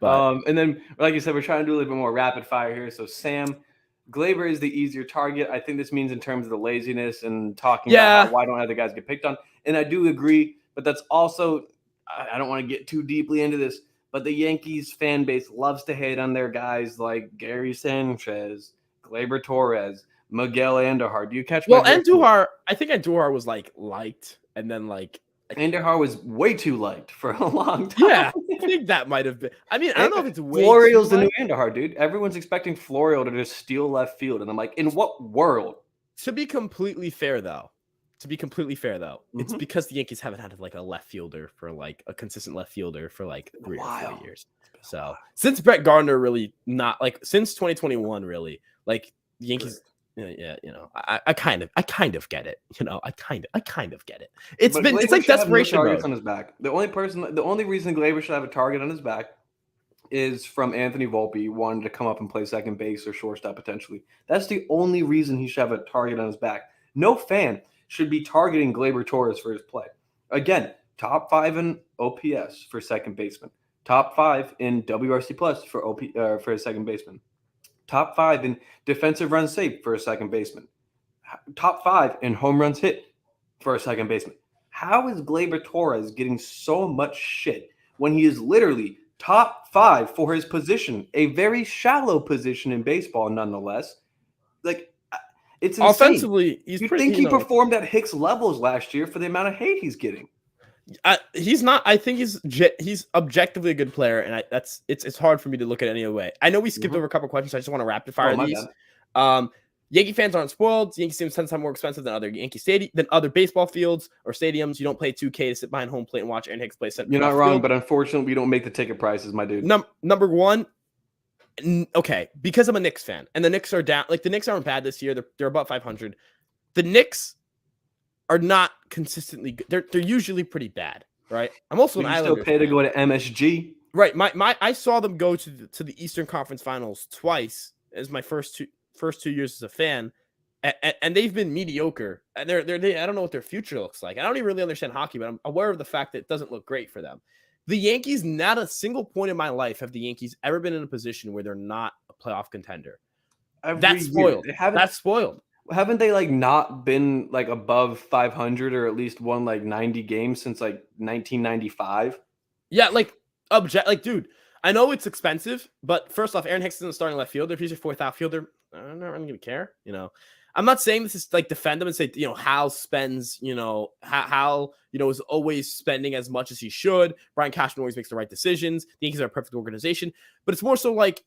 But, and then, like you said, we're trying to do a little bit more rapid fire here. So Sam. Gleyber is the easier target. I think this means in terms of the laziness and talking about why don't other guys get picked on. And I do agree, but that's also, I don't want to get too deeply into this, but the Yankees fan base loves to hate on their guys like Gary Sanchez, Gleyber Torres, Miguel Andujar. Do you catch? Well, Andujar, I think Andujar was liked, and then Andujar was way too liked for a long time. Yeah, I think that might have been. I mean, I don't know if it's way Florial's the new Andujar, dude. Everyone's expecting Florial to just steal left field, and I'm like, in what world? To be completely fair, though, it's because the Yankees haven't had a left fielder for a consistent left fielder for 3 or 4 years. So since Brett Gardner, really not since 2021, really the Yankees. Yeah, I kind of get it. I kind of get it. It's like desperation mode. On his back. The only reason Gleyber should have a target on his back is from Anthony Volpe wanting to come up and play second base or shortstop potentially. That's the only reason he should have a target on his back. No fan should be targeting Gleyber Torres for his play. Again, top 5 in OPS for second baseman. Top 5 in WRC plus for a second baseman. Top 5 in defensive runs saved for a second baseman. Top 5 in home runs hit for a second baseman. How is Gleyber Torres getting so much shit when he is literally top 5 for his position, a very shallow position in baseball, nonetheless? It's insane. Offensively, you think he performed at Hicks levels last year for the amount of hate he's getting? He's not. I think he's objectively a good player, and it's hard for me to look at it any other way. I know we skipped over a couple questions. So I just want to rapid fire these. Yankee fans aren't spoiled. Yankee Stadium's 10 times more expensive than other baseball fields or stadiums. You don't pay $2K to sit behind home plate and watch Aaron Hicks play center. You're not wrong, but unfortunately, we don't make the ticket prices, my dude. Number one. Okay, because I'm a Knicks fan, and the Knicks are down. The Knicks aren't bad this year. They're about 500. The Knicks are not consistently good. They're usually pretty bad, right? I'm also an Islanders. Still pay to go to MSG, right? I saw them go to the Eastern Conference Finals twice as my first two years as a fan, and they've been mediocre. And they I don't know what their future looks like. I don't even really understand hockey, but I'm aware of the fact that it doesn't look great for them. The Yankees, not a single point in my life have the Yankees ever been in a position where they're not a playoff contender. Every That's year spoiled. they haven't. That's spoiled. Haven't they like not been like above 500 or at least won like 90 games since like 1995? Yeah, dude, I know it's expensive, but first off, Aaron Hicks isn't starting left field. If he's your fourth outfielder, I'm not really gonna care. I'm not saying this is like defend him and say, Hal spends, Hal, is always spending as much as he should. Brian Cashman always makes the right decisions. The Yankees are a perfect organization, but it's more so like,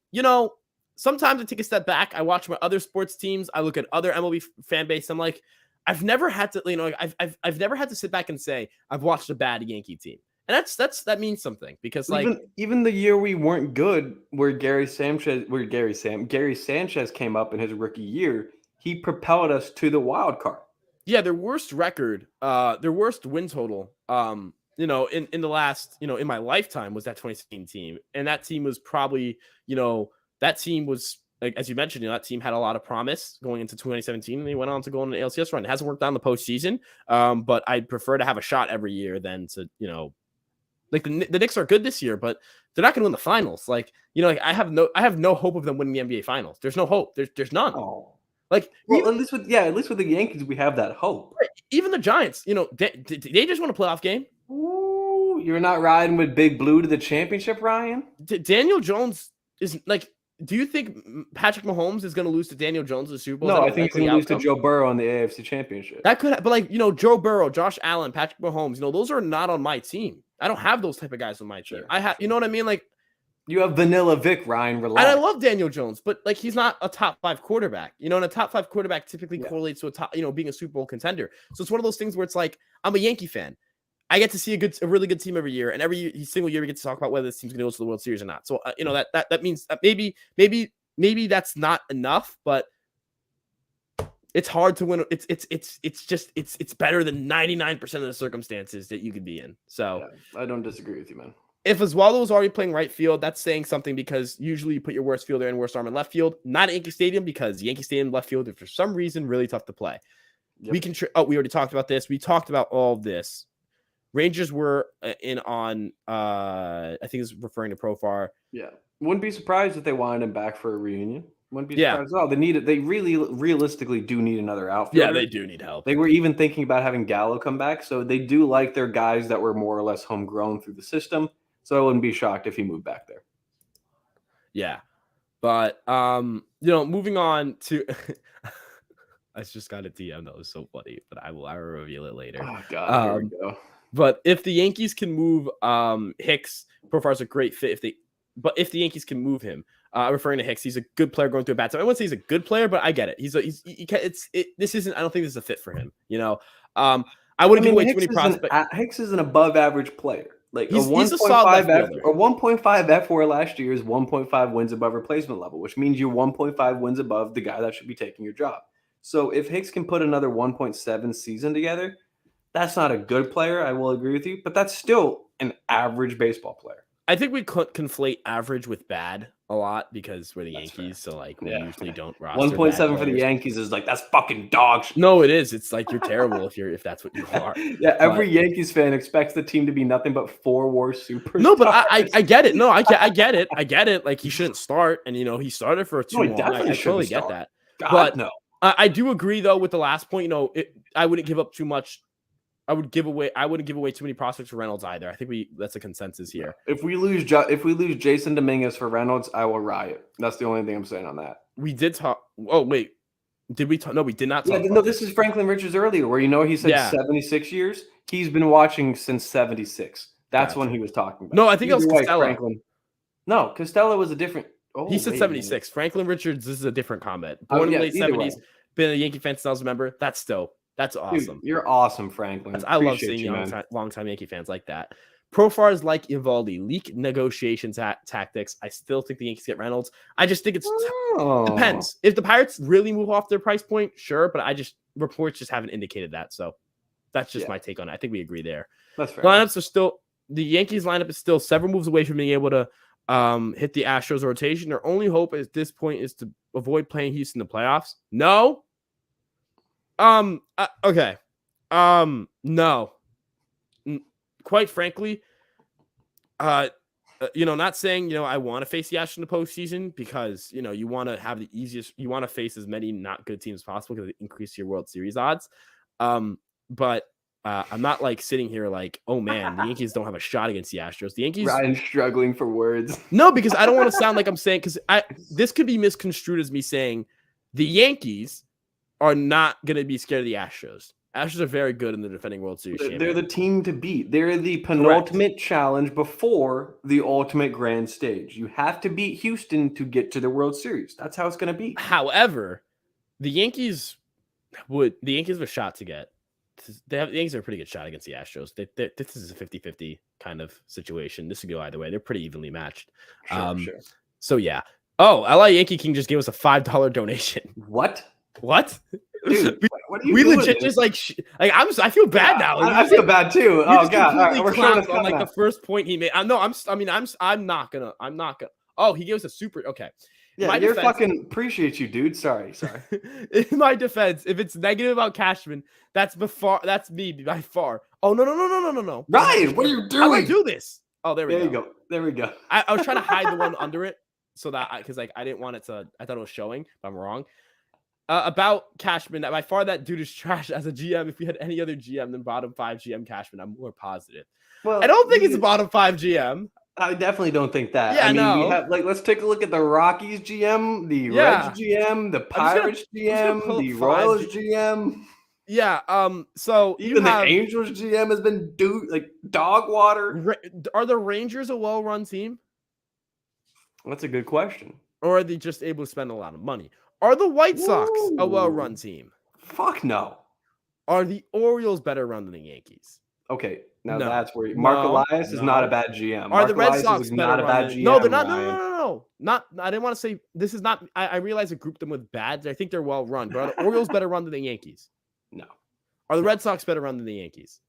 sometimes I take a step back. I watch my other sports teams. I look at other MLB fan base. I'm like, I've never had to, I've never had to sit back and say I've watched a bad Yankee team. And that means something because even the year we weren't good, where Gary Sanchez came up in his rookie year, he propelled us to the wild card. Yeah, their worst record, their worst win total, in the last, in my lifetime was that 2016 team, and that team was probably, that team was, like, as you mentioned, that team had a lot of promise going into 2017, and they went on to go on an ALCS run. It hasn't worked out in the postseason, but I'd prefer to have a shot every year than to, like the Knicks are good this year, but they're not going to win the finals. I have no hope of them winning the NBA finals. There's no hope. There's none. Oh. At least with the Yankees, we have that hope. Even the Giants, they just won a playoff game. Ooh, you're not riding with Big Blue to the championship, Ryan? Daniel Jones is like. Do you think Patrick Mahomes is going to lose to Daniel Jones in the Super Bowl? No, I think he's going to lose to Joe Burrow in the AFC Championship. That could, but Joe Burrow, Josh Allen, Patrick Mahomes, those are not on my team. I don't have those type of guys on my team. I have, you know what I mean? Like, you have Vanilla Vic, Ryan. Relax. And I love Daniel Jones, but like he's not a top 5 quarterback. And a top 5 quarterback typically correlates to a top, being a Super Bowl contender. So it's one of those things where it's like I'm a Yankee fan. I get to see a really good team every year, and every single year we get to talk about whether this team's going to go to the World Series or not. So that means that maybe that's not enough, but it's hard to win. It's better than 99% of the circumstances that you could be in. So I don't disagree with you, man. If Oswaldo was already playing right field, that's saying something because usually you put your worst fielder and worst arm in left field, not at Yankee Stadium, because Yankee Stadium left field is for some reason really tough to play. Yep. We already talked about this. We talked about all of this. Rangers were in on, I think it's referring to Profar. Yeah. Wouldn't be surprised if they wanted him back for a reunion. Wouldn't be surprised at all. They need it. They really realistically do need another outfielder. Yeah, they do need help. They were even thinking about having Gallo come back. So they do like their guys that were more or less homegrown through the system. So I wouldn't be shocked if he moved back there. Yeah. But, moving on to I just got a DM that was so funny, but I will reveal it later. Oh, God. Here we go. But if the Yankees can move Hicks, Profar's a great fit. If the Yankees can move him, referring to Hicks, he's a good player going through a bad time. I wouldn't say he's a good player, but I get it. This isn't. I don't think this is a fit for him. I wouldn't give away too many prospects. Hicks is an above-average player. Like he's a solid F, a 1.5 F4 last year is 1.5 wins above replacement level, which means you're 1.5 wins above the guy that should be taking your job. So if Hicks can put another 1.7 season together, that's not a good player. I will agree with you, but that's still an average baseball player. I think we conflate average with bad a lot because we're the Yankees, so like we usually don't roster 1.7 for the Yankees is like that's fucking dog shit. No, it is. It's like you're terrible if that's what you are. Yeah, every Yankees fan expects the team to be nothing but 4 WAR superstars. No, but I get it. No, I get it. I get it. Like he shouldn't start, and he started for too long. I totally get that. God, but no, I do agree though with the last point. I wouldn't give up too much. I wouldn't give away too many prospects for Reynolds either. I think that's a consensus here. If we lose Jason Dominguez for Reynolds, I will riot. That's the only thing I'm saying on that. We did talk. Oh wait, did we talk? No, we did not talk. No, this is Franklin Richards earlier, where he said 76 years. He's been watching since 76. That's when he was talking about. No, I think it was Costello. Franklin. No, Costello was a different. He said 76. Franklin Richards, this is a different comment. Born in the late 70s, been a Yankee fan since I was a member. That's awesome. Dude, you're awesome, Franklin. I love seeing long-time Yankee fans like that. Profar is like Evaldi, leak negotiation tactics. I still think the Yankees get Reynolds. I just think it depends. If the Pirates really move off their price point, sure, but reports just haven't indicated that. So that's just my take on it. I think we agree there. That's fair. The Yankees lineup is still several moves away from being able to hit the Astros rotation. Their only hope at this point is to avoid playing Houston in the playoffs. No. Okay. No. Quite frankly, Not saying, I want to face the Astros in the postseason because, you want to have you want to face as many not good teams as possible because it increases your World Series odds. But I'm not like sitting here like, oh man, the Yankees don't have a shot against the Astros. The Yankees. Ryan struggling for words. No, because I don't want to sound like I'm saying, because this could be misconstrued as me saying the Yankees are not going to be scared of the Astros. Astros are very good in the defending World Series champion. They're the team to beat. They're the penultimate challenge before the ultimate grand stage. You have to beat Houston to get to the World Series. That's how it's going to be. However, the Yankees have a shot to get. The Yankees are a pretty good shot against the Astros. This is a 50-50 kind of situation. This could go either way. They're pretty evenly matched. Sure. So, yeah. Oh, LA Yankee King just gave us a $5 donation. What? Dude, what are you we doing legit just I feel bad now. I feel bad too. Oh god, right, we're showing on like the first point he made. I'm not gonna. Oh, he gave us a super. Okay. Yeah, you're fucking appreciate you, dude. Sorry. In my defense, if it's negative about Cashman, that's me by far. Oh no. Ryan, what are you doing? How do I do this? Oh, there we go. There we go. I was trying to hide the one under it so that because I didn't want it to. I thought it was showing, but I'm wrong. About Cashman, by far that dude is trash as a GM. If we had any other GM than bottom 5 GM Cashman, I'm more positive. Well, I don't think he's a bottom 5 GM. I definitely don't think that. Yeah, we have let's take a look at the Rockies GM, the Reds GM, the Pirates GM, the Royals GM. Yeah. So even the Angels GM has been dog water. Are the Rangers a well-run team? That's a good question. Or are they just able to spend a lot of money? Are the White Sox a well-run team? Fuck no. Are the Orioles better run than the Yankees? Okay, now that's where Mark Elias is not a bad GM. Are the Red Sox not a bad GM? No, they're not. No. Not. I didn't want to say this is not. I realize I grouped them with bads. I think they're well run. But are the Orioles better run than the Yankees? No. Are the Red Sox better run than the Yankees?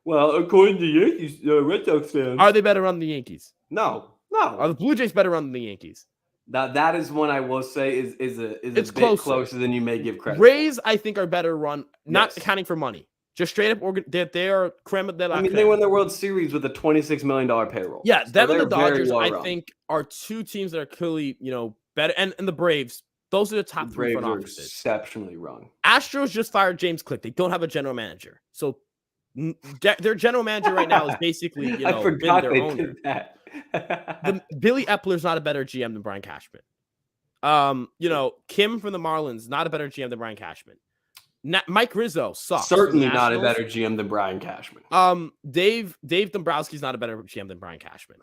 Well, according to Yankees, Red Sox fans, are they better run than the Yankees? No. Are the Blue Jays better run than the Yankees? That is one I will say is a bit closer than you may give credit. Rays, I think, are better run, not accounting for money. Just straight up, they are creme de la creme. They won the World Series with a $26 million payroll. Yeah, so them and the Dodgers, I think, are two teams that are clearly, better. And the Braves, those are the top three front offices. Exceptionally wrong. Astros just fired James Click. They don't have a general manager. So their general manager right now is basically, I forgot their they owner. did that. Billy Epler's not a better GM than Brian Cashman. Kim from the Marlins, not a better GM than Brian Cashman. Mike Rizzo sucks. Certainly not a better GM than Brian Cashman. Dave Dombrowski's not a better GM than Brian Cashman.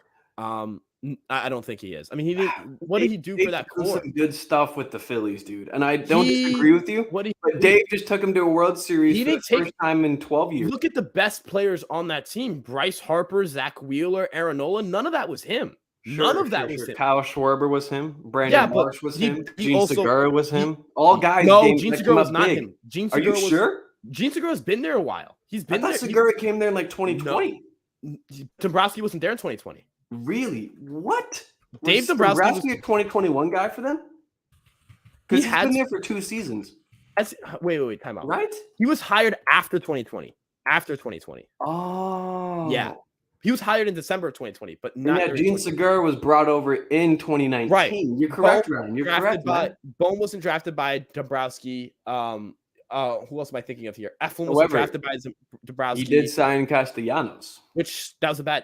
I don't think he is. I mean, he did. What did he do for that core? Some good stuff with the Phillies, dude. And I don't disagree with you. But Dave just took him to a World Series for the first time in 12 years. Look at the best players on that team: Bryce Harper, Zach Wheeler, Aaron Nola. None of that was him. None of that was him. Kyle Schwarber was him. Brandon Marsh was him. Gene Segura was him. All guys. No, Gene Segura was not him. Are you sure? Gene Segura's been there a while. He's been there. I thought Segura came there in 2020. Dombrowski wasn't there in 2020. Really? What? Dave Dombrowski was a 2021 guy for them? Because he's been there for 2 seasons. Wait, time out. Right? He was hired after 2020. Oh. Yeah. He was hired in December of 2020, but not. Gene Segura was brought over in 2019. Right. You're correct, Ryan. You're correct. Bone wasn't drafted by Dombrowski. Who else am I thinking of here? Eflin was drafted by Dombrowski. He did sign Castellanos, which that was a bad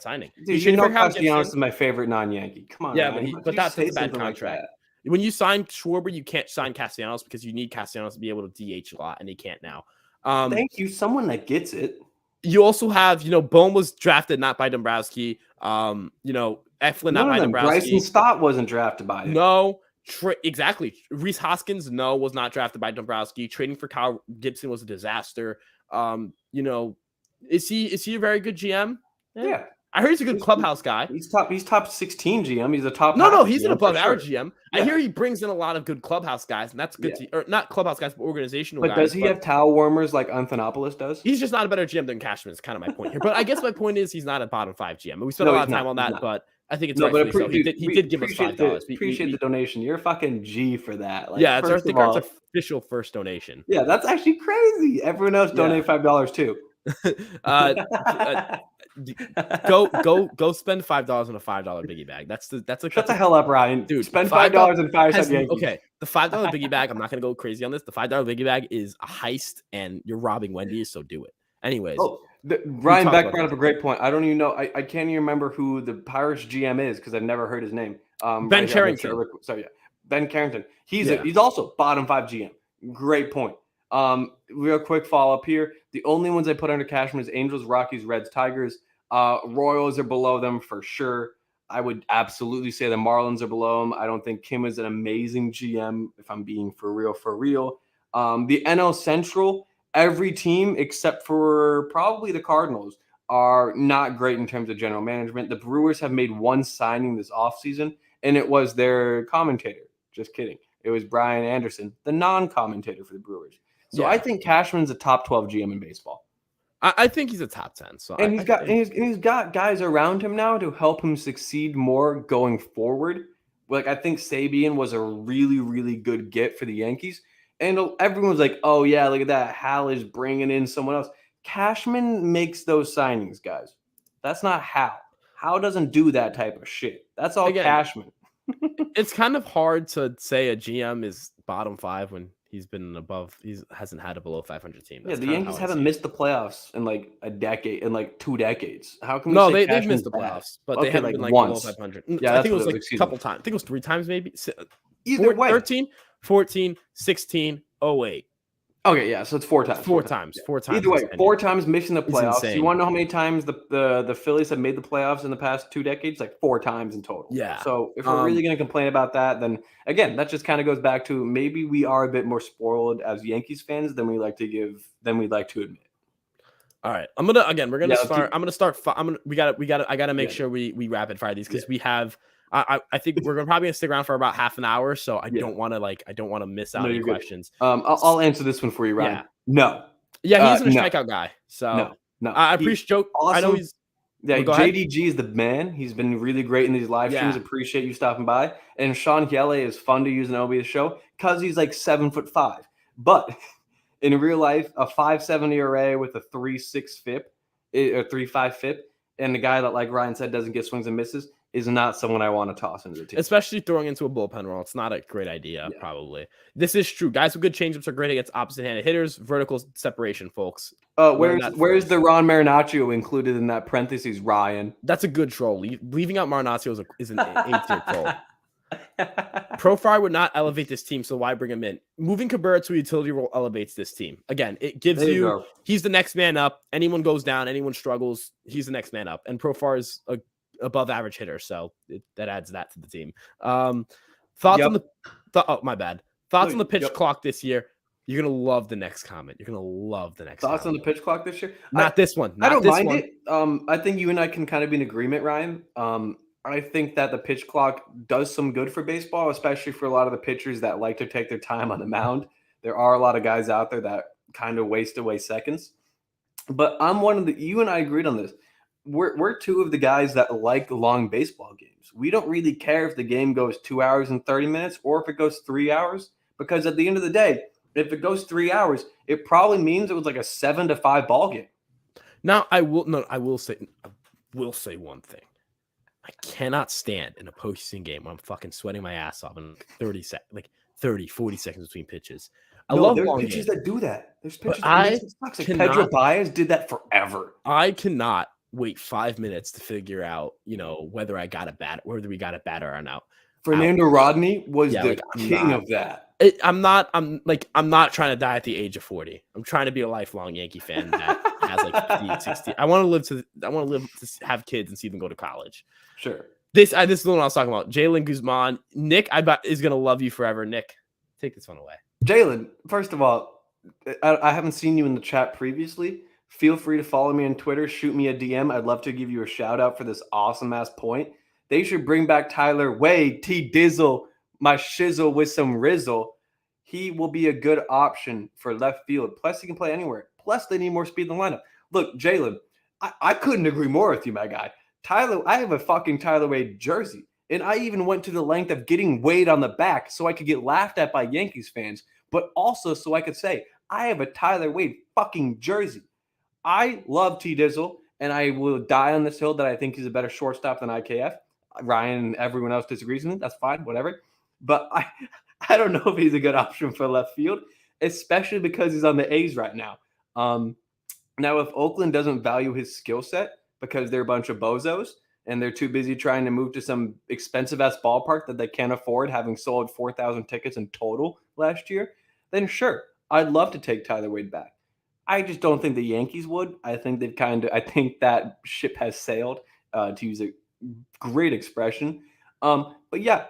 signing. Dude, Castellanos is my favorite non-Yankee. Come on, yeah, but that's a bad contract. When you sign Schwarber, you can't sign Castellanos because you need Castellanos to be able to DH a lot, and he can't now. Thank you, someone that gets it. You also have, Bone was drafted not by Dombrowski. Eflin not by Dombrowski. Bryson Stott wasn't drafted by him. No. Exactly. Rhys Hoskins, was not drafted by Dombrowski. Trading for Kyle Gibson was a disaster. Is he a very good GM? Yeah. I heard he's a good clubhouse guy. He's top 16 GM. He's a top. No, he's an above average GM. Yeah. I hear he brings in a lot of good clubhouse guys, and that's good. Or not clubhouse guys, but organizational guys. But does he have towel warmers like Anthonopoulos does? He's just not a better GM than Cashman. Is kind of my point here. But I guess my point is he's not a bottom 5 GM. We spent a lot of time on that, but I think it's so. He did give us $5. Appreciate the donation. You're a fucking G for that. Yeah, it's our official first donation. Yeah, that's actually crazy. Everyone else donate $5 too. Go spend $5 on a $5 biggie bag. That's Shut the hell up, Ryan. dude. Spend $5 in Fireside Yankees. Okay, the $5 biggie bag. I'm not gonna go crazy on this. The $5 biggie bag is a heist, and you're robbing Wendy's, so do it. Anyways, Ryan Beck brought up a great point. I don't even know. I can't even remember who the Pirates GM is because I've never heard his name. Ben Carrington. So yeah, Ben Carrington. He's also bottom 5 GM. Great point. Real quick follow up here. The only ones I put under Cashman is Angels, Rockies, Reds, Tigers. Royals are below them for sure. I would absolutely say the Marlins are below them. I don't think Kim is an amazing GM, if I'm being for real. The NL Central, every team except for probably the Cardinals are not great in terms of general management. The Brewers have made one signing this offseason, and it was their commentator. Just kidding. It was Brian Anderson, the non-commentator for the Brewers. So I think Cashman's a top 12 GM in baseball. I think he's a top 10. So and he's got guys around him now to help him succeed more going forward. Like I think Sabian was a really, really good get for the Yankees. And everyone was like, oh, yeah, look at that. Hal is bringing in someone else. Cashman makes those signings, guys. That's not Hal. Hal doesn't do that type of shit. That's all Cashman. It's kind of hard to say a GM is bottom 5 when he's been above. He hasn't had a below 500 team. That's the Yankees haven't missed the playoffs in like a decade, in like 2 decades. How can we No, they've missed the playoffs, but they haven't been like once. below 500. Yeah, I think it was like a couple times. I think it was 3 times maybe. Either way. 13, 14, 16, 08. Okay, yeah, so it's 4 times. 4 times. 4 times. Either way, 4 times missing the playoffs. You want to know how many times the Phillies have made the playoffs in the past 2 decades? Like 4 times in total. Yeah. So if we're really going to complain about that, then again, that just kind of goes back to maybe we are a bit more spoiled as Yankees fans than we'd like to admit. All right, we're gonna start. I gotta make sure we rapid fire these because we have. I think we're probably gonna stick around for about half an hour, so I don't want to miss out any questions. I'll answer this one for you, Ryan. Yeah. No. Yeah, he isn't a strikeout guy. So no. I appreciate Joe. Awesome. I know he's. Yeah, JDG is the man. He's been really great in these live streams. Appreciate you stopping by. And Sean Yele is fun to use in OBS show because he's like 7'5". But in real life, a 5.7 ERA with a 3.6 FIP, or 3.5 FIP, and the guy that, like Ryan said, doesn't get swings and misses is not someone I want to toss into the team. Especially throwing into a bullpen role. It's not a great idea, probably. This is true. Guys with good changeups are great against opposite-handed hitters. Vertical separation, folks. Where's the Ron Marinaccio included in that parentheses, Ryan? That's a good troll. Leaving out Marinaccio is an A-tier troll. Profile would not elevate this team, so why bring him in? Moving Cabrera to a utility role elevates this team. Again, it gives you he's the next man up. Anyone goes down, anyone struggles, he's the next man up. And Profar is a above average hitter, so that adds that to the team. Thoughts on the pitch clock this year? You're gonna love the next comment. You're gonna love the next thoughts on the pitch clock this year. Not this one. I don't mind it. I think you and I can kind of be in agreement, Ryan. I think that the pitch clock does some good for baseball, especially for a lot of the pitchers that like to take their time on the mound. There are a lot of guys out there that kind of waste away seconds. But I'm one of you and I agreed on this. We're 2 of the guys that like long baseball games. We don't really care if the game goes 2 hours and 30 minutes or if it goes 3 hours, because at the end of the day, if it goes 3 hours, it probably means it was like a 7-5 ball game. Now, I will say one thing. I cannot stand in a postseason game when I'm fucking sweating my ass off in 30 seconds, 40 seconds between pitches. I love long pitches that do that. There's pitches that like Pedro Baez did that forever. I cannot wait 5 minutes to figure out, whether we got a batter or not. Fernando Rodney was the king of that. I'm not trying to die at the age of 40. I'm trying to be a lifelong Yankee fan that has like 50, 60. I want to live to have kids and see them go to college. Sure. This is the one I was talking about. Jalen Guzman. Nick, I bet, is going to love you forever. Nick, take this one away. Jalen, first of all, I haven't seen you in the chat previously. Feel free to follow me on Twitter. Shoot me a DM. I'd love to give you a shout out for this awesome ass point. They should bring back Tyler Wade, T Dizzle, my shizzle with some rizzle. He will be a good option for left field. Plus, he can play anywhere. Plus, they need more speed in the lineup. Look, Jalen, I couldn't agree more with you, my guy. I have a fucking Tyler Wade jersey. And I even went to the length of getting Wade on the back so I could get laughed at by Yankees fans, but also so I could say, I have a Tyler Wade fucking jersey. I love T Dizzle, and I will die on this hill that I think he's a better shortstop than IKF. Ryan and everyone else disagrees with me. That's fine, whatever. But I don't know if he's a good option for left field, especially because he's on the A's right now. Now, if Oakland doesn't value his skill set because they're a bunch of bozos and they're too busy trying to move to some expensive-ass ballpark that they can't afford, having sold 4,000 tickets in total last year, then sure, I'd love to take Tyler Wade back. I just don't think the Yankees would. I think I think that ship has sailed, to use a great expression. But yeah,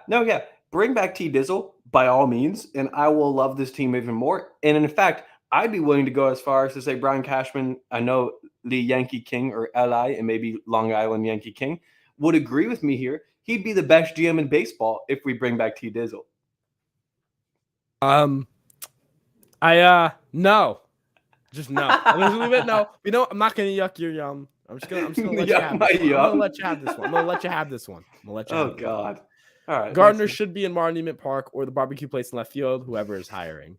bring back T Dizzle by all means, and I will love this team even more. And in fact, I'd be willing to go as far as to say Brian Cashman, I know the Yankee King or LI and maybe Long Island Yankee King would agree with me here. He'd be the best GM in baseball if we bring back T Dizzle. No. Just no. I'm just leave it no. You know, I'm not gonna yuck your yum. I'm just gonna let you have this one. I'm gonna let you have this one. I'm gonna let you have this one. Oh God. All right. Gardner should be in Monument Park or the barbecue place in left field, whoever is hiring.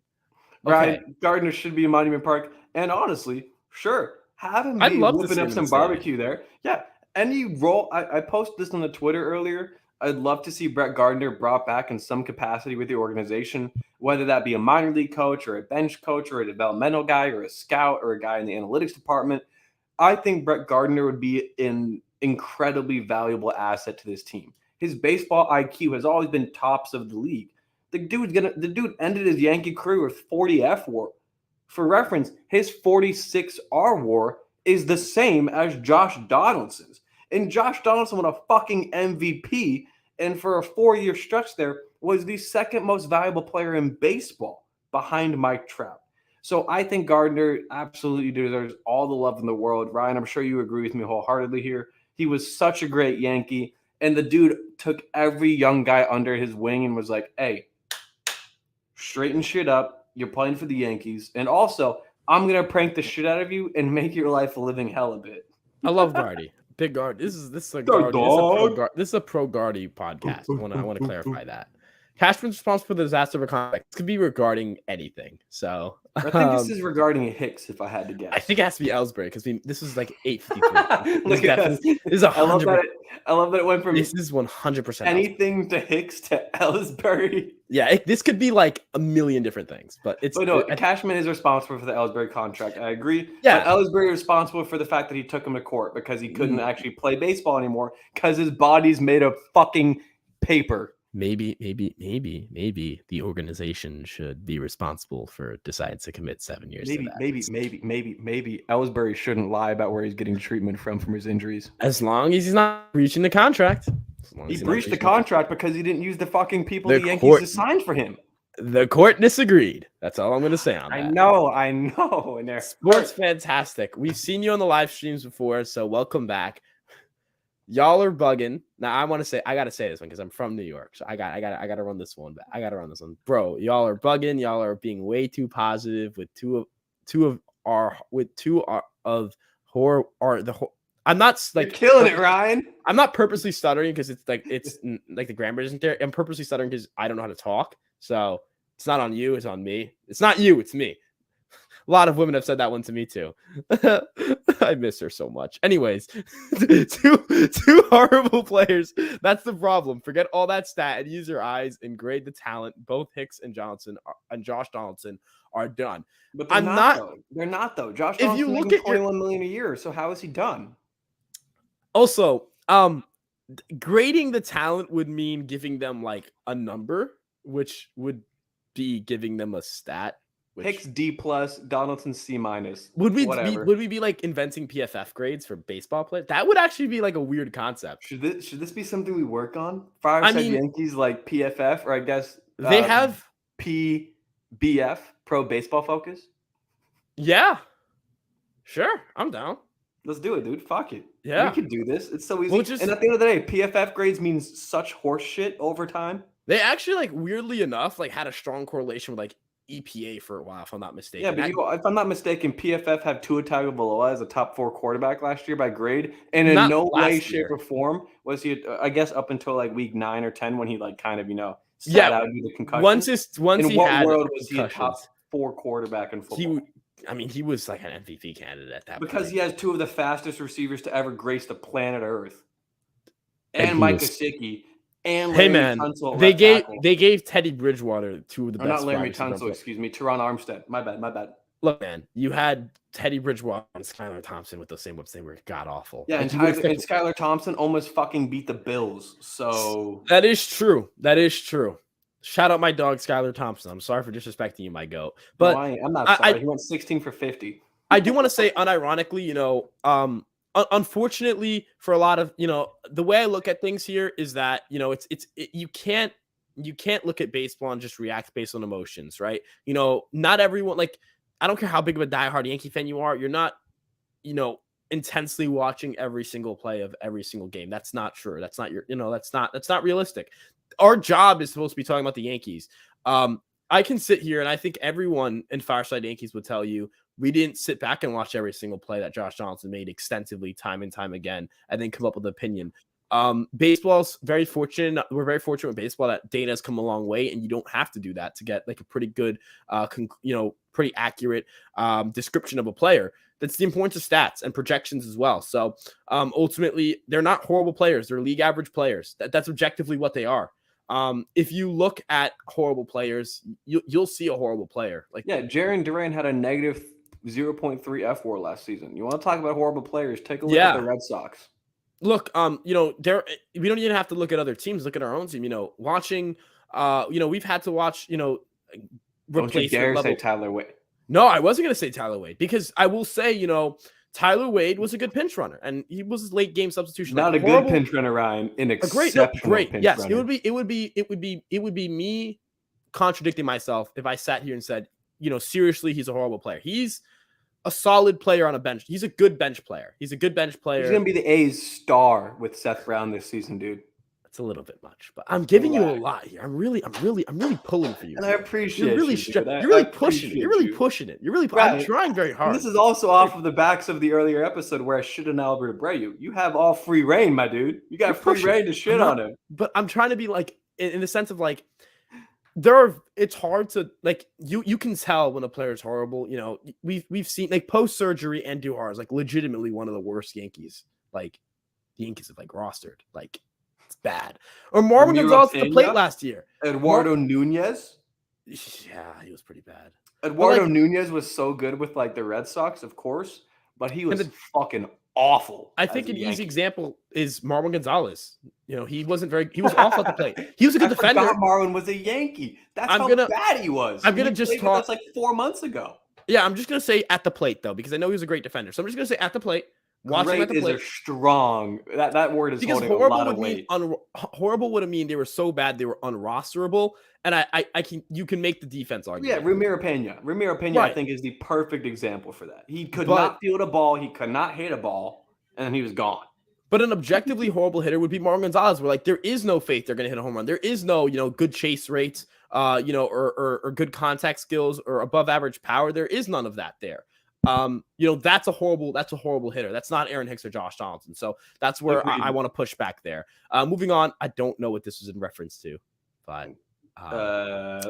Right. Okay. Gardner should be in Monument Park. And honestly, sure. Have him be whooping up some barbecue there. Yeah. Any role I posted this on the Twitter earlier. I'd love to see Brett Gardner brought back in some capacity with the organization, whether that be a minor league coach or a bench coach or a developmental guy or a scout or a guy in the analytics department. I think Brett Gardner would be an incredibly valuable asset to this team. His baseball IQ has always been tops of the league. The dude ended his Yankee career with 40 F WAR. For reference, his 46 R WAR is the same as Josh Donaldson's. And Josh Donaldson won a fucking MVP, and for a 4-year stretch there, was the second most valuable player in baseball behind Mike Trout. So I think Gardner absolutely deserves all the love in the world. Ryan, I'm sure you agree with me wholeheartedly here. He was such a great Yankee, and the dude took every young guy under his wing and was like, hey, straighten shit up. You're playing for the Yankees. And also, I'm going to prank the shit out of you and make your life a living hell a bit. I love Gardy. Big Guard. This is a pro Gardy podcast. I want to clarify that. Cashman's responsible for the disaster of a contract. This could be regarding anything. So I think this is regarding Hicks, if I had to guess. I think it has to be Ellsbury because this was like 8:53. Look at this. This is 100%. I love that it went from this is 100% anything to Hicks to Ellsbury. Yeah, this could be like a million different things, but Cashman is responsible for the Ellsbury contract. I agree. Yeah, but Ellsbury is responsible for the fact that he took him to court because he couldn't actually play baseball anymore because his body's made of fucking paper. Maybe the organization should be responsible for decides to commit 7 years. Maybe Ellsbury shouldn't lie about where he's getting treatment from breaching his injuries. As long as he's not breaching the contract. He breached the contract because he didn't use the fucking people the Yankees assigned for him. The court disagreed. That's all I'm going to say on that. I know. And sports fantastic. We've seen you on the live streams before, so welcome back. Y'all are bugging. Now I got to say this one because I'm from New York. So I got to run this one back. I got to run this one. Bro, y'all are bugging. Y'all are being way too positive with I'm not like you're killing it, Ryan. I'm not purposely stuttering because it's like the grammar isn't there. I'm purposely stuttering because I don't know how to talk. So it's not on you, it's on me. It's not you, it's me. A lot of women have said that one to me too. I miss her so much. Anyways, two horrible players. That's the problem. Forget all that stat and use your eyes and grade the talent. Both Hicks and Josh Donaldson are done. But they're not though. Josh Donaldson making $21 million a year. So how is he done? Also, grading the talent would mean giving them like a number, which would be giving them a stat. Hicks D+, Donaldson C-. Would we be like inventing PFF grades for baseball players? That would actually be like a weird concept. Should this be something we work on? Fireside Yankees like PFF, or I guess they have PBF, Pro Baseball Focus. Yeah, sure, I'm down. Let's do it, dude. Fuck it. Yeah, we can do this. It's so easy. And at the end of the day, PFF grades means such horse shit over time. They actually, like, weirdly enough, like had a strong correlation with like EPA for a while, if I'm not mistaken. Yeah, but if I'm not mistaken, PFF had Tua Tagovailoa as a top 4 quarterback last year by grade, and in no way, shape, or form was he. I guess up until like week 9 or 10 when he like kind of sat out due to concussion. Once he what had world was he a top 4 quarterback in football? I mean, he was like an MVP candidate at that Because point. he has two of the fastest receivers to ever grace the planet Earth, And and he Mike was, Gesicki, and hey Laramie man, Tunsil at they left gave tackle. they gave Teddy Bridgewater two of the Or not best wide Laramie receiver. Tunsil, excuse me, Teron Armstead. My bad. Look, man, you had Teddy Bridgewater and Skylar Thompson with those same whips. They were god awful. Yeah, Like and you would expect. Skylar Thompson almost fucking beat the Bills. So That is true. That is true. Shout out my dog Skylar Thompson. I'm sorry for disrespecting you, my goat. no, But I'm not I, sorry. I He went 16 for 50. I do want to say, unironically, unfortunately, for a lot of, the way I look at things here is that, you can't look at baseball and just react based on emotions, right? Not everyone, like, I don't care how big of a diehard Yankee fan you are, you're not, you know, intensely watching every single play of every single game. That's not true. That's not that's not realistic. Our job is supposed to be talking about the Yankees. I can sit here and I think everyone in Fireside Yankees would tell you we didn't sit back and watch every single play that Josh Johnson made extensively time and time again and then come up with an opinion. Baseball's very fortunate. We're very fortunate with baseball that data has come a long way, and you don't have to do that to get like a pretty good, pretty accurate description of a player. That's the importance of stats and projections as well. So ultimately, they're not horrible players. They're league average players. That's objectively what they are. If you look at horrible players, you'll see a horrible player. Like, yeah, Jarren Duran had a negative 0.3 F WAR last season. You want to talk about horrible players? Take a look at the Red Sox. Look, there we don't even have to look at other teams. Look at our own team. Watching, we've had to watch, Don't you dare level. say Tyler Wade. No, I wasn't going to say Tyler Wade because I will say, Tyler Wade was a good pinch runner and he was late game substitution. Not like a good pinch runner, Ryan. An exceptional pinch yes, runner. It would be me contradicting myself if I sat here and said, seriously, he's a horrible player. He's a solid player on a bench. He's a good bench player. He's going to be the A's star with Seth Brown this season, dude. It's a little bit much, but I'm giving you a lot here. I'm really pulling for you. And I appreciate you're really you. You're really pushing it. You're really pushing it. You're really. Right. I'm trying very hard. And this is also off of the backs of the earlier episode where I shit on Albert Abreu. You have all free reign, my dude. You got free reign to shit on him. But I'm trying to be like in the sense of like it's hard to like you can tell when a player is horrible. We've seen like post surgery and Duhar is like legitimately one of the worst Yankees. Like the Yankees have like rostered like. It's bad. Or Marwin Gonzalez at the plate last year. Eduardo Nunez. Yeah, he was pretty bad. Eduardo Nunez was so good with like the Red Sox, of course, but he was fucking awful. I think an easy example is Marwin Gonzalez. He wasn't he was awful at the plate. He was a good defender. Marwin was a Yankee. That's how bad he was. I'm gonna just talk. That's like 4 months ago. Yeah, I'm just gonna say at the plate though, because I know he was a great defender. So I'm just gonna say at the plate. Great is a strong. That word is holding a lot of weight. Horrible would mean they were so bad they were unrosterable, and you can make the defense argument. Yeah, Ramiro Pena. Right. I think is the perfect example for that. He could not field a ball. He could not hit a ball, and then he was gone. But an objectively horrible hitter would be Marwin Gonzalez, where like there is no faith they're going to hit a home run. There is no good chase rates, or good contact skills or above average power. There is none of that there. That's a horrible hitter. That's not Aaron Hicks or Josh Donaldson. So that's where I want to push back there. Moving on, I don't know what this was in reference to, but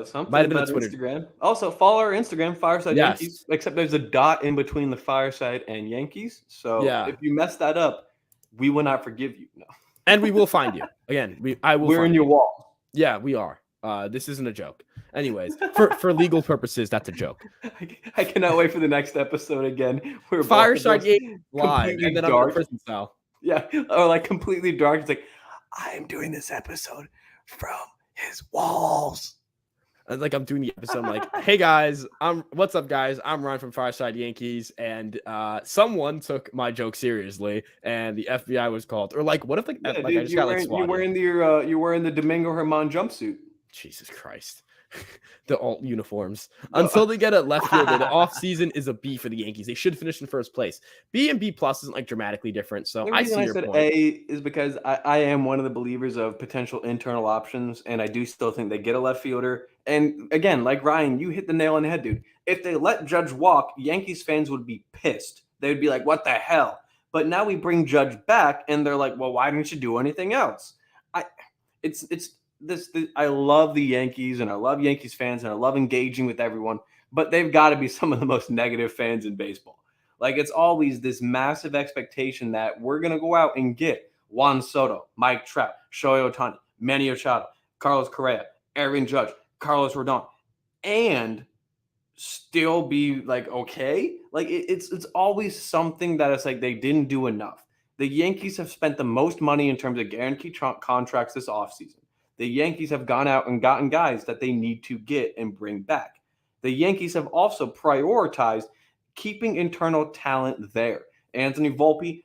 something might have been about Twitter. Instagram. Also, follow our Instagram, Fireside Yankees. Except there's a dot in between the Fireside and Yankees. So if you mess that up, we will not forgive you. No, and we will find you again. We're in your wall. Yeah, we are. This isn't a joke. Anyways, for legal purposes, that's a joke. I cannot wait for the next episode again. We're Fireside Yankees live, and then I'm prison style. Yeah, or like completely dark. It's like I am doing this episode from his walls. Like I'm doing the episode. I'm like, hey guys, what's up, guys? I'm Ryan from Fireside Yankees, and someone took my joke seriously, and the FBI was called. Or like, what if I just got like swatted? You're wearing the Domingo Herman jumpsuit. Jesus Christ. The alt uniforms until they get a left fielder. The off season is a B for the Yankees. They should finish in first place. B and B plus isn't like dramatically different. So I see your point. A is because I am one of the believers of potential internal options, and I do still think they get a left fielder. And again, like Ryan, you hit the nail on the head, dude. If they let Judge walk, Yankees fans would be pissed. They would be like, "What the hell?" But now we bring Judge back, and they're like, "Well, why didn't you do anything else?" I love the Yankees and I love Yankees fans and I love engaging with everyone. but they've got to be some of the most negative fans in baseball. Like, it's always this massive expectation that we're going to go out and get Juan Soto, Mike Trout, Shohei Ohtani, Manny Machado, Carlos Correa, Aaron Judge, Carlos Rodon, and still be like okay. Like, it's always something that it's like they didn't do enough. The Yankees have spent the most money in terms of guaranteed contracts this offseason. The Yankees have gone out and gotten guys that they need to get and bring back. The Yankees have also prioritized keeping internal talent there. Anthony Volpe,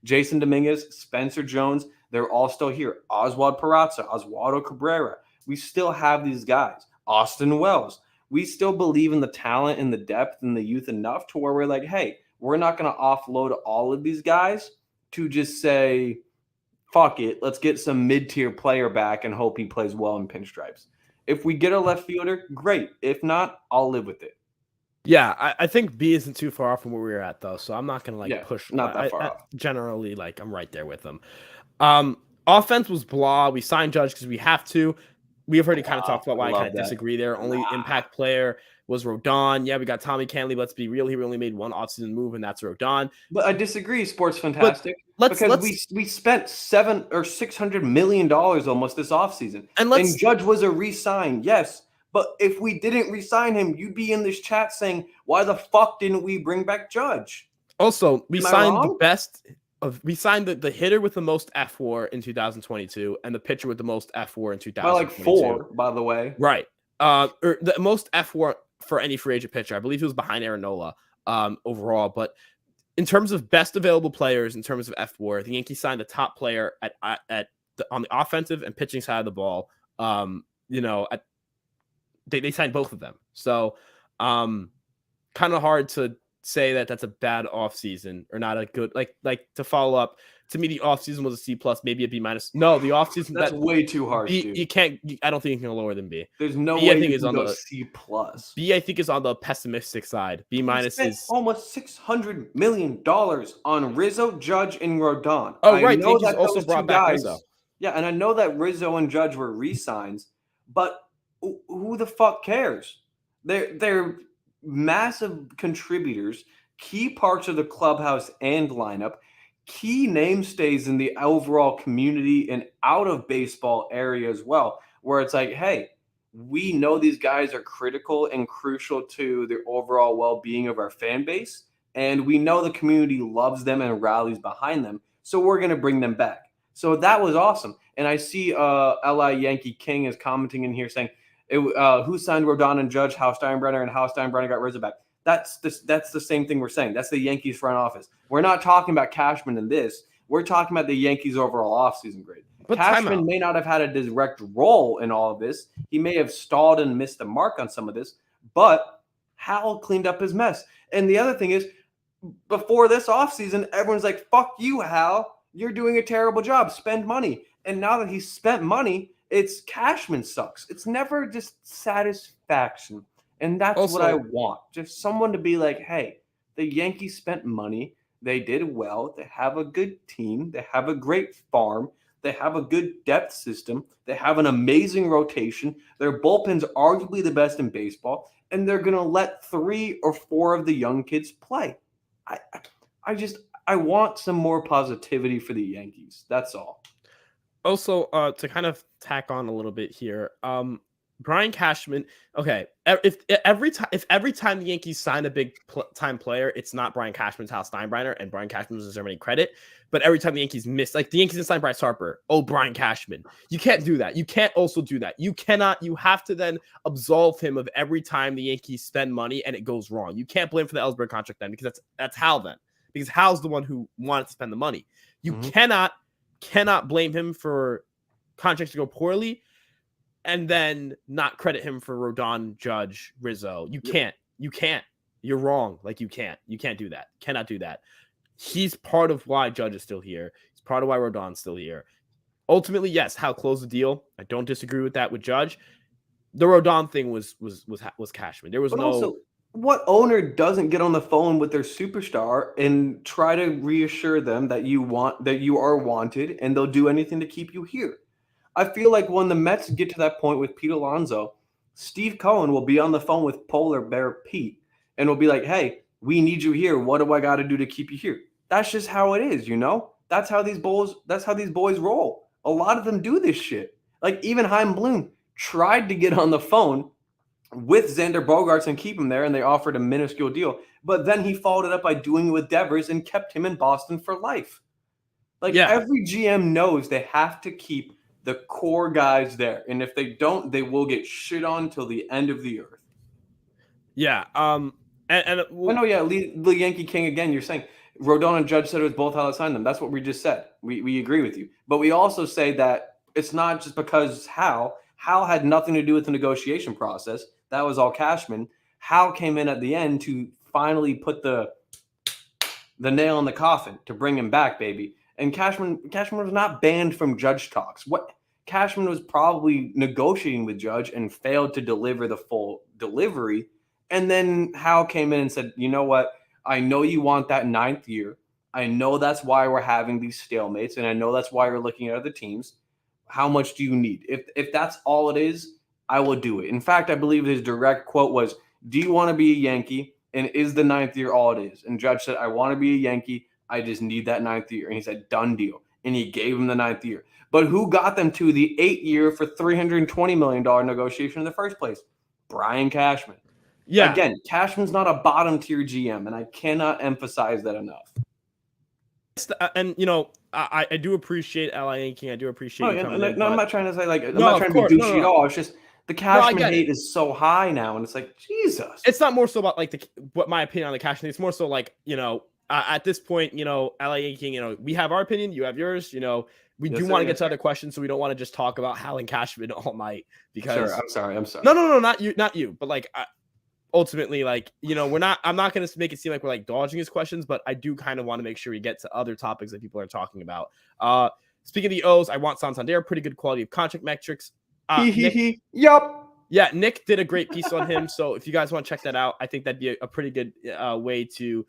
Jason Dominguez, Spencer Jones, they're all still here. Oswald Peraza, Oswaldo Cabrera. We still have these guys. Austin Wells. We still believe in the talent and the depth and the youth enough to where we're like, hey, we're not going to offload all of these guys to just say, fuck it, let's get some mid-tier player back and hope he plays well in pinstripes. If we get a left fielder, great. If not, I'll live with it. Yeah, I think B isn't too far off from where we were at, though, so I'm not going to push. Not that far off. Generally, I'm right there with them. Offense was blah. We signed Judge because we have to. We have already kind of talked about why I kind of disagree there. Only impact player was Rodon. Yeah, we got Tommy Canley. Let's be real. He only made one offseason move, and that's Rodon. But I disagree, Sports Fantastic. Because we spent $700 or $600 million almost this offseason. And Judge was a re-sign, yes. But if we didn't re-sign him, you'd be in this chat saying, why the fuck didn't we bring back Judge? Also, we signed the best – we signed the hitter with the most F4 in 2022 and the pitcher with the most F4 in 2022. By like 4, by the way. Right. Or the most F4 for any free agent pitcher. I believe he was behind Aaron Nola overall. But in terms of best available players, in terms of F4, the Yankees signed the top player on the offensive and pitching side of the ball. They signed both of them. So kind of hard to say that that's a bad offseason or not a good like to follow up. To me, the offseason was a C+, maybe a B-. No, the offseason that's way too harsh. B, you can't. I don't think you can lower than B. There's no B, way I think you is can on go the C+. B, I think is on the pessimistic side. B- is almost $600 million on Rizzo, Judge, and Rodon. Oh, right. The Yankees also brought back Rizzo. Yeah, and I know that Rizzo and Judge were re-signs, but who the fuck cares? They're massive contributors, key parts of the clubhouse and lineup, key namestays in the overall community and out of baseball area as well, where it's like, hey, we know these guys are critical and crucial to the overall well-being of our fan base, and we know the community loves them and rallies behind them, so we're going to bring them back. So that was awesome. And I see L.I. Yankee King is commenting in here saying, who signed Rodon and Judge, how Steinbrenner, and how Steinbrenner got Rizzo back. That's the same thing we're saying. That's the Yankees front office. We're not talking about Cashman in this. We're talking about the Yankees overall offseason grade. But Cashman may not have had a direct role in all of this. He may have stalled and missed the mark on some of this, but Hal cleaned up his mess. And the other thing is, before this offseason, everyone's like, fuck you, Hal. You're doing a terrible job. Spend money. And now that he's spent money, it's Cashman sucks. It's never just satisfaction. And that's also what I want. Just someone to be like, hey, the Yankees spent money. They did well. They have a good team. They have a great farm. They have a good depth system. They have an amazing rotation. Their bullpen's arguably the best in baseball. And they're going to let 3 or 4 of the young kids play. I want some more positivity for the Yankees. That's all. Also, to kind of tack on a little bit here, Brian Cashman. Okay, if every time the Yankees sign a big time player, it's not Brian Cashman's Hal Steinbrenner, and Brian Cashman doesn't deserve any credit. But every time the Yankees miss, like the Yankees didn't sign Bryce Harper, Brian Cashman. You can't do that. You can't also do that. You cannot. You have to then absolve him of every time the Yankees spend money and it goes wrong. You can't blame for the Ellsbury contract then, because that's Hal then, because Hal's the one who wanted to spend the money. You cannot blame him for contracts to go poorly and then not credit him for Rodon, Judge, Rizzo. You can't. You're wrong. You can't do that. Cannot do that. He's part of why Judge is still here. He's part of why Rodon's still here. Ultimately, yes, Hal closed the deal. I don't disagree with that with Judge. The Rodon thing was Cashman. There was what owner doesn't get on the phone with their superstar and try to reassure them that you are wanted and they'll do anything to keep you here? I feel like when the Mets get to that point with Pete Alonso Steve Cohen will be on the phone with Polar Bear Pete and will be like, hey, we need you here. What do I got to do to keep you here? That's just how it is, you know? That's how these boys roll. A lot of them do this shit. Like even Chaim Bloom tried to get on the phone with Xander Bogaerts and keep him there, and they offered a minuscule deal. But then he followed it up by doing it with Devers and kept him in Boston for life. Like every GM knows they have to keep the core guys there, and if they don't, they will get shit on till the end of the earth. Yeah. The Yankee King again. You're saying Rodon and Judge said it was both how to sign them. That's what we just said. We agree with you, but we also say that it's not just because Hal had nothing to do with the negotiation process. That was all Cashman. Hal came in at the end to finally put the nail in the coffin to bring him back, baby. And Cashman was not banned from Judge talks. What Cashman was probably negotiating with Judge and failed to deliver the full delivery. And then Hal came in and said, you know what? I know you want that 9th year. I know that's why we're having these stalemates, and I know that's why you're looking at other teams. How much do you need? If that's all it is, I will do it. In fact, I believe his direct quote was, do you want to be a Yankee? And is the 9th year all it is? And Judge said, I want to be a Yankee. I just need that 9th year. And he said, done deal. And he gave him the 9th year. But who got them to the 8th year for $320 million negotiation in the first place? Brian Cashman. Yeah. Again, Cashman's not a bottom tier GM, and I cannot emphasize that enough. And I do appreciate LA Yanking. I do appreciate. I'm not trying to say I'm not trying to be douchey at all. It's just the Cashman hate is so high now, and it's like Jesus. It's not more so about what my opinion on the Cashman. It's more so at this point, LA Yanking. We have our opinion. You have yours. We do want to get to other questions, so we don't want to just talk about Hal and Cashman all night. Because I'm sorry. No, not you. But ultimately, I'm not going to make it seem like we're dodging his questions, but I do kind of want to make sure we get to other topics that people are talking about. Speaking of the O's, I want Santander, pretty good quality of contract metrics. Yup. Yeah, Nick did a great piece on him. So if you guys want to check that out, I think that'd be a pretty good way to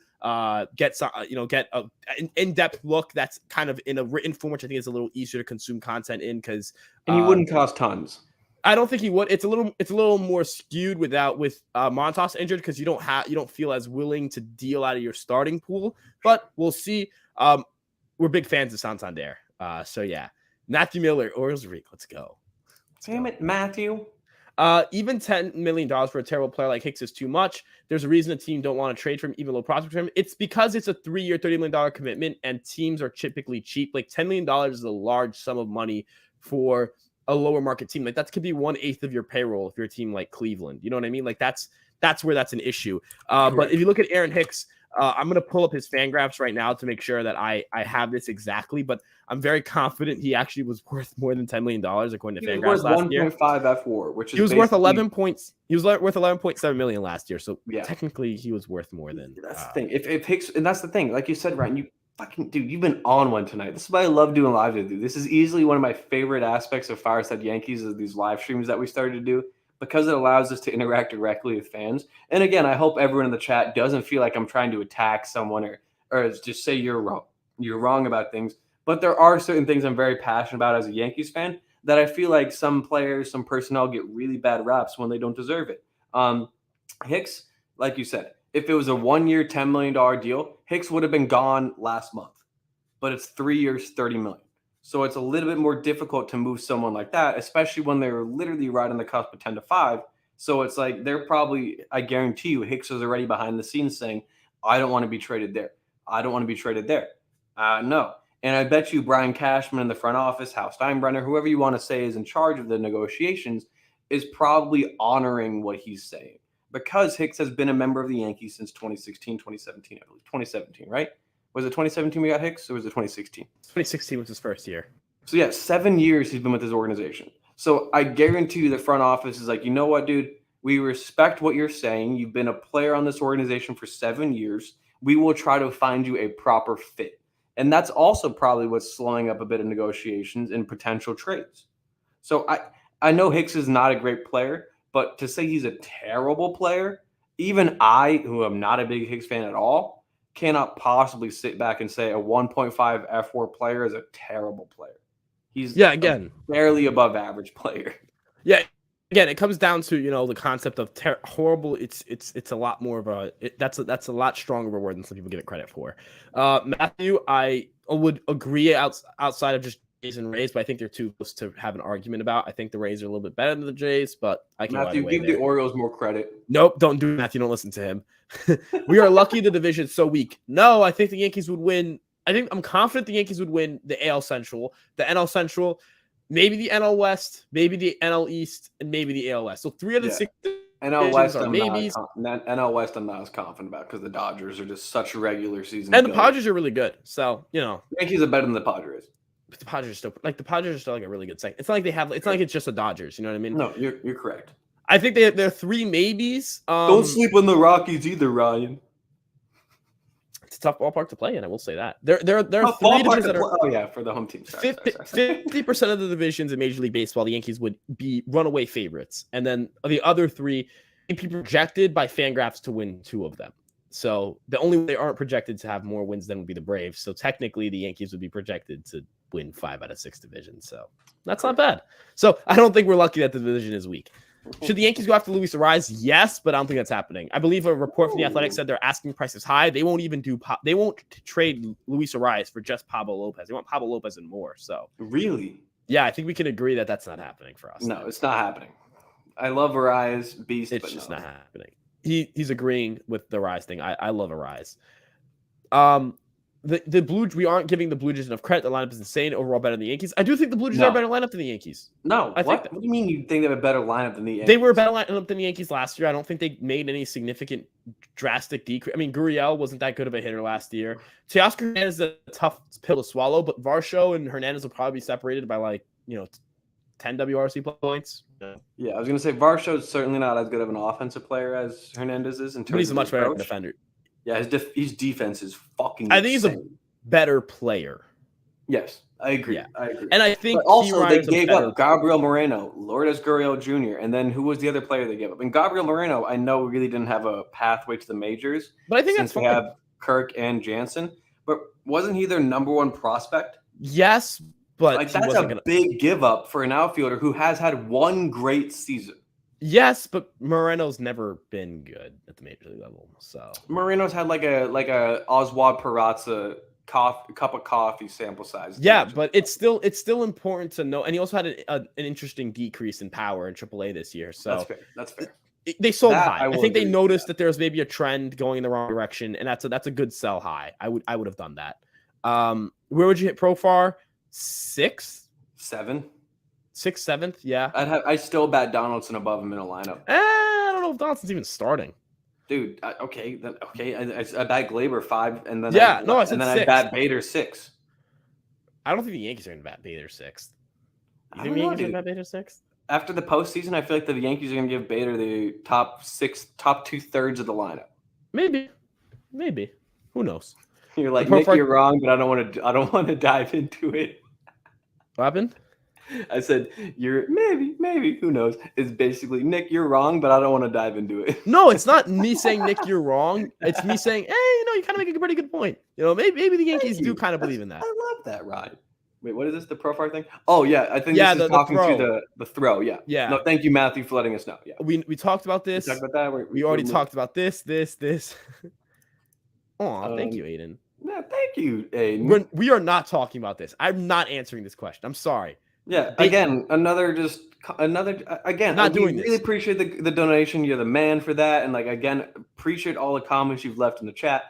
get an in-depth look that's kind of in a written form, which I think is a little easier to consume content in because he wouldn't cost tons. I don't think he would. It's a little more skewed with Montas injured because you don't feel as willing to deal out of your starting pool. But we'll see. We're big fans of Santander. So yeah, Matthew Miller, Orioles Reek. Let's go. Damn it, Matthew. Even $10 million for a terrible player like Hicks is too much. There's a reason a team don't want to trade for him, even low prospect for him. It's because it's a 3-year, $30 million commitment, and teams are typically cheap. $10 million is a large sum of money for a lower market team. That could be 1/8 of your payroll if you're a team like Cleveland. You know what I mean? That's where that's an issue. But if you look at Aaron Hicks, I'm going to pull up his fan graphs right now to make sure that I have this exactly, but I'm very confident he actually was worth more than $10 million according to fan graphs last year. 1.5 F4, which is he was worth 11 points. He was worth 11.7 million last year. So technically he was worth more than. That's the thing. If Hicks, and that's the thing, like you said, Ryan, you fucking dude, you've been on one tonight. This is why I love doing live with you. This is easily one of my favorite aspects of Fireside Yankees is these live streams that we started to do, because it allows us to interact directly with fans. And again, I hope everyone in the chat doesn't feel like I'm trying to attack someone or just say you're wrong. You're wrong about things. But there are certain things I'm very passionate about as a Yankees fan that I feel like some players, some personnel get really bad raps when they don't deserve it. Hicks, like you said, if it was a 1-year, $10 million deal, Hicks would have been gone last month. But it's 3 years, $30 million. So it's a little bit more difficult to move someone like that, especially when they're literally right on the cusp of 10-5. So it's like they're probably, I guarantee you, Hicks is already behind the scenes saying, I don't want to be traded there. I don't want to be traded there. No. And I bet you Brian Cashman in the front office, Hal Steinbrenner, whoever you want to say is in charge of the negotiations, is probably honoring what he's saying. Because Hicks has been a member of the Yankees since 2016, 2017, I believe. 2017, right? Was it 2017 we got Hicks, or was it 2016? 2016 was his first year. So, yeah, 7 years he's been with his organization. So I guarantee you the front office is like, you know what, dude? We respect what you're saying. You've been a player on this organization for 7 years. We will try to find you a proper fit. And that's also probably what's slowing up a bit of negotiations and potential trades. So I know Hicks is not a great player, but to say he's a terrible player, even I, who am not a big Hicks fan at all, cannot possibly sit back and say a 1.5 F4 player is a terrible player. He's again a barely above average player. Yeah, again, it comes down to the concept of horrible. It's a lot more of that's a lot stronger of a word than some people give it credit for. Matthew, I would agree outside of just Jays and Rays, but I think they're too close to have an argument about. I think the Rays are a little bit better than the Jays, but I can Matthew, go either way give there. the Orioles more credit. Nope, don't do Matthew. Don't listen to him. We are lucky the division's so weak. No, I think the Yankees would win. I'm confident the Yankees would win the AL Central, the NL Central, maybe the NL West, maybe the NL East, and maybe the AL West. So 3 of the 6 NL West are maybes. NL West I'm not as confident about because the Dodgers are just such a regular season. And the Padres are really good. So, the Yankees are better than the Padres. But the Padres are still like a really good second. It's not like it's just the Dodgers, you know what I mean? No, you're correct. I think they're 3 maybes. Don't sleep on the Rockies either, Ryan. It's a tough ballpark to play in. I will say that there are 3 divisions that are. Oh yeah, for the home team. 50% of the divisions in Major League Baseball, the Yankees would be runaway favorites, and then the other 3 be projected by Fangraphs to win 2 of them. So the only way they aren't projected to have more wins than would be the Braves. So technically, the Yankees would be projected to win 5 out of 6 divisions. So that's not bad. So I don't think we're lucky that the division is weak. Should the Yankees go after Luis Ariz? Yes, but I don't think that's happening. I believe a report from The Athletic said their asking price is high. They won't trade Luis Ariz for just Pablo Lopez. They want Pablo Lopez and more. So really, yeah, I think we can agree that that's not happening for us. No, it's not happening. I love Ariz, beast. It's just not happening. He's agreeing with the Ariz thing. I love Ariz. We aren't giving the Blue Jays enough credit. The lineup is insane. Overall, better than the Yankees. I do think the Blue Jays are a better lineup than the Yankees. No, what do you mean you think they have a better lineup than the Yankees? They were a better lineup than the Yankees last year. I don't think they made any significant, drastic decrease. I mean, Gurriel wasn't that good of a hitter last year. Teoscar Hernandez is a tough pill to swallow, but Varsho and Hernandez will probably be separated by 10 WRC points. Yeah, I was going to say Varsho's certainly not as good of an offensive player as Hernandez is. But he's a much better defender. Yeah, his defense is fucking I think he's a better player. Yes, I agree. Yeah. I agree. And I think but also they gave up Gabriel Moreno, Lourdes Gurriel Jr., and then who was the other player they gave up? And Gabriel Moreno, I know really didn't have a pathway to the majors. But I think since we have Kirk and Jansen. But wasn't he their number 1 prospect? Yes, but that's a big give up for an outfielder who has had 1 great season. Yes, but Moreno's never been good at the major league level. So Moreno's had like a Oswald Peraza cup of coffee sample size. Yeah, but it's still important to know. And he also had an interesting decrease in power in AAA this year. So that's fair. They sold high. I think they noticed that there's maybe a trend going in the wrong direction, and that's a good sell high. I would have done that. Where would you hit Profar? 6th? 7th? 6th, 7th? Yeah. I still bat Donaldson above him in a lineup. I don't know if Donaldson's even starting. Dude, I bat Glaber 5, and then I bat Bader 6. I don't think the Yankees are going to bat Bader 6th. You think the Yankees are going to bat Bader 6th? After the postseason, I feel like the Yankees are going to give Bader the top 2/3 of the lineup. Maybe. Who knows? You're like, Nick, you're wrong, but I don't want to dive into it. What happened? I said, you're maybe, who knows? It's basically, Nick, you're wrong, but I don't want to dive into it. No, it's not me saying, Nick, you're wrong. It's me saying, hey, you kind of make a pretty good point. Maybe the Yankees do kind of believe in that. I love that, Ryan. Wait, what is this? The Profar thing? Oh, yeah. I think this is talking to the throw. Yeah. Yeah. No, thank you, Matthew, for letting us know. Yeah. We talked about this. We talked about that. We already talked about this. Oh, thank you, Aiden. Yeah, thank you, Aiden. We are not talking about this. I'm not answering this question. I'm sorry. Yeah, another. Not doing this. Really appreciate the donation. You're the man for that, and appreciate all the comments you've left in the chat.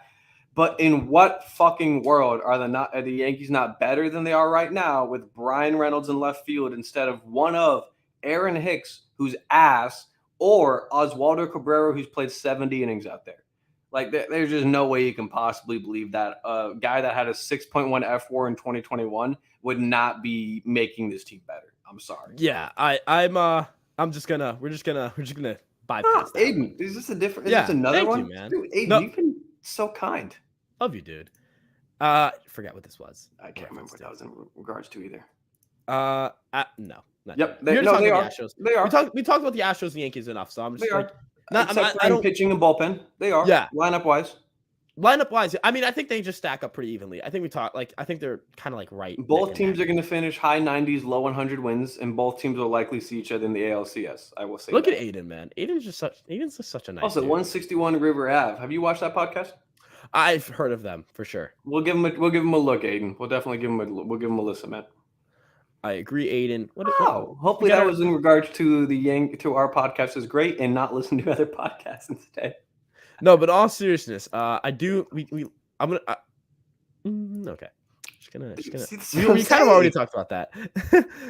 But in what fucking world are the Yankees not better than they are right now with Brian Reynolds in left field instead of one of Aaron Hicks, who's ass, or Oswaldo Cabrera, who's played 70 innings out there? There's just no way you can possibly believe that a guy that had a 6.1 F4 in 2021 would not be making this team better. I'm sorry. Yeah, we're just gonna bypass that. Aiden, is this a different? Is this another one? You, man. Dude, Aiden, you've been so kind. Love you, dude. Forget what this was. I can't remember what that was in regards to either. No. Yep. They are. They are. We talked about the Astros and Yankees enough, so I'm just Except for pitching and bullpen. They are. Yeah. Lineup wise. Lineup wise, I mean, I think they just stack up pretty evenly. I think I think they're kind of like right. Both neck teams and are going to finish high 90s, low 100 wins, and both teams will likely see each other in the ALCS. I will say Look that. at Aiden, man. Aiden's just such a nice Also, dude. 161 River Ave. Have you watched that podcast? I've heard of them for sure. We'll give him a look, Aiden. We'll definitely give him a listen, man. I agree, Aiden. Hopefully that was in regards to to our podcast is great and not listen to other podcasts instead. No, but all seriousness, I'm gonna okay. We kind of already talked about that.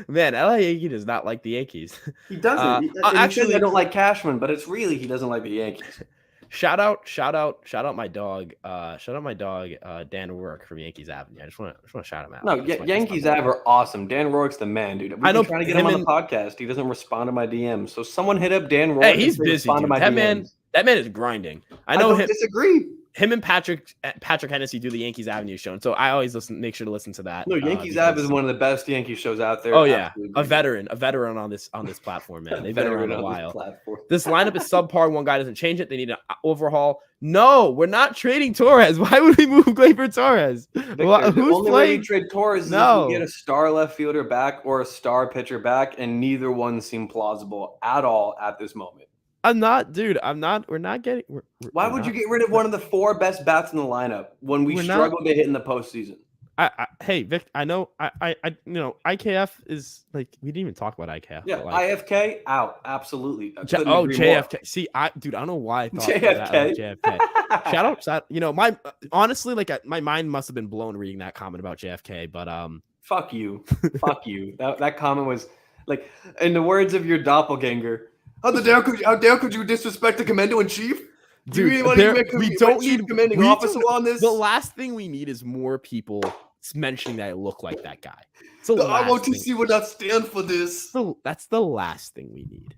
Man, LA Yankee does not like the Yankees. He doesn't. Actually, he says I don't like Cashman, but it's really he doesn't like the Yankees. Shout out my dog. Dan Rourke from Yankees Avenue. I just want to shout him out. No, Yankees Ave are awesome. Dan Rourke's the man, dude. I know. Trying to get him on the podcast. He doesn't respond to my DMs. So someone hit up Dan Rourke. Hey, he's busy. Dude. That man is grinding. I know him. Disagree. Him and Patrick Hennessy do the Yankees Avenue show, and so I always make sure to listen to that. No, Yankees Ave is one of the best Yankee shows out there. Oh yeah, a veteran on this platform, man. They've been around a while. This lineup is subpar. One guy doesn't change it. They need an overhaul. No, we're not trading Torres. Why would we move Gleyber Torres? Victor, who's the only way we trade Torres is if we get a star left fielder back or a star pitcher back, and neither one seem plausible at all at this moment. We're not getting. Why would you get rid of one of the 4 best bats in the lineup when we struggle to hit in the postseason? Hey, Vic, I know. IKF is like we didn't even talk about IKF. Yeah, IFK out absolutely. JFK. More. See, I don't know why I thought JFK. Shout out. Honestly, like my mind must have been blown reading that comment about JFK. But fuck you. That comment was like, in the words of your doppelganger. How dare could you disrespect the commander-in-chief? Dude, we don't need commanding officer on this. The last thing we need is more people mentioning that I look like that guy. I want to see what that stand for this. That's the last thing we need.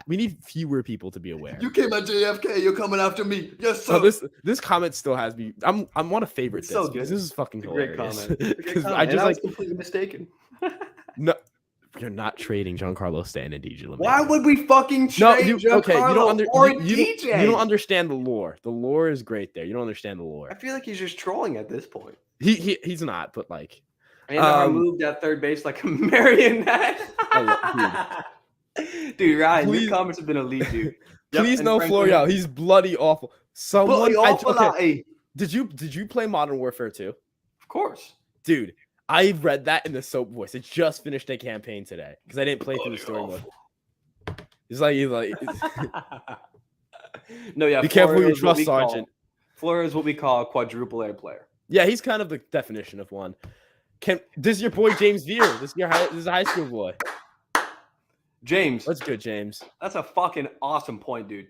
We need fewer people to be aware. You came at JFK. You're coming after me. Yes, sir. This comment still has me. I'm want to favorite this. So this is fucking hilarious. Because I was completely mistaken. No. You're not trading Giancarlo Stanton and DJ LeMahieu. Why would we fucking trade Giancarlo or DJ? You don't understand the lore. The lore is great there. You don't understand the lore. I feel like he's just trolling at this point. He's not, but like. And I moved at third base like a marionette. Dude, Ryan, your comments have been elite, dude. Please no Florial. He's bloody awful. Did you play Modern Warfare 2? Of course. Dude. I read that in the soap voice. It just finished a campaign today because I didn't play through the story mode. It's like no, yeah. Be careful who you trust, Sergeant. Flora is what we call a quadruple A player. Yeah, he's kind of the definition of one. This is your boy James Veer. This is a high school boy. James, what's good, James? That's a fucking awesome point, dude.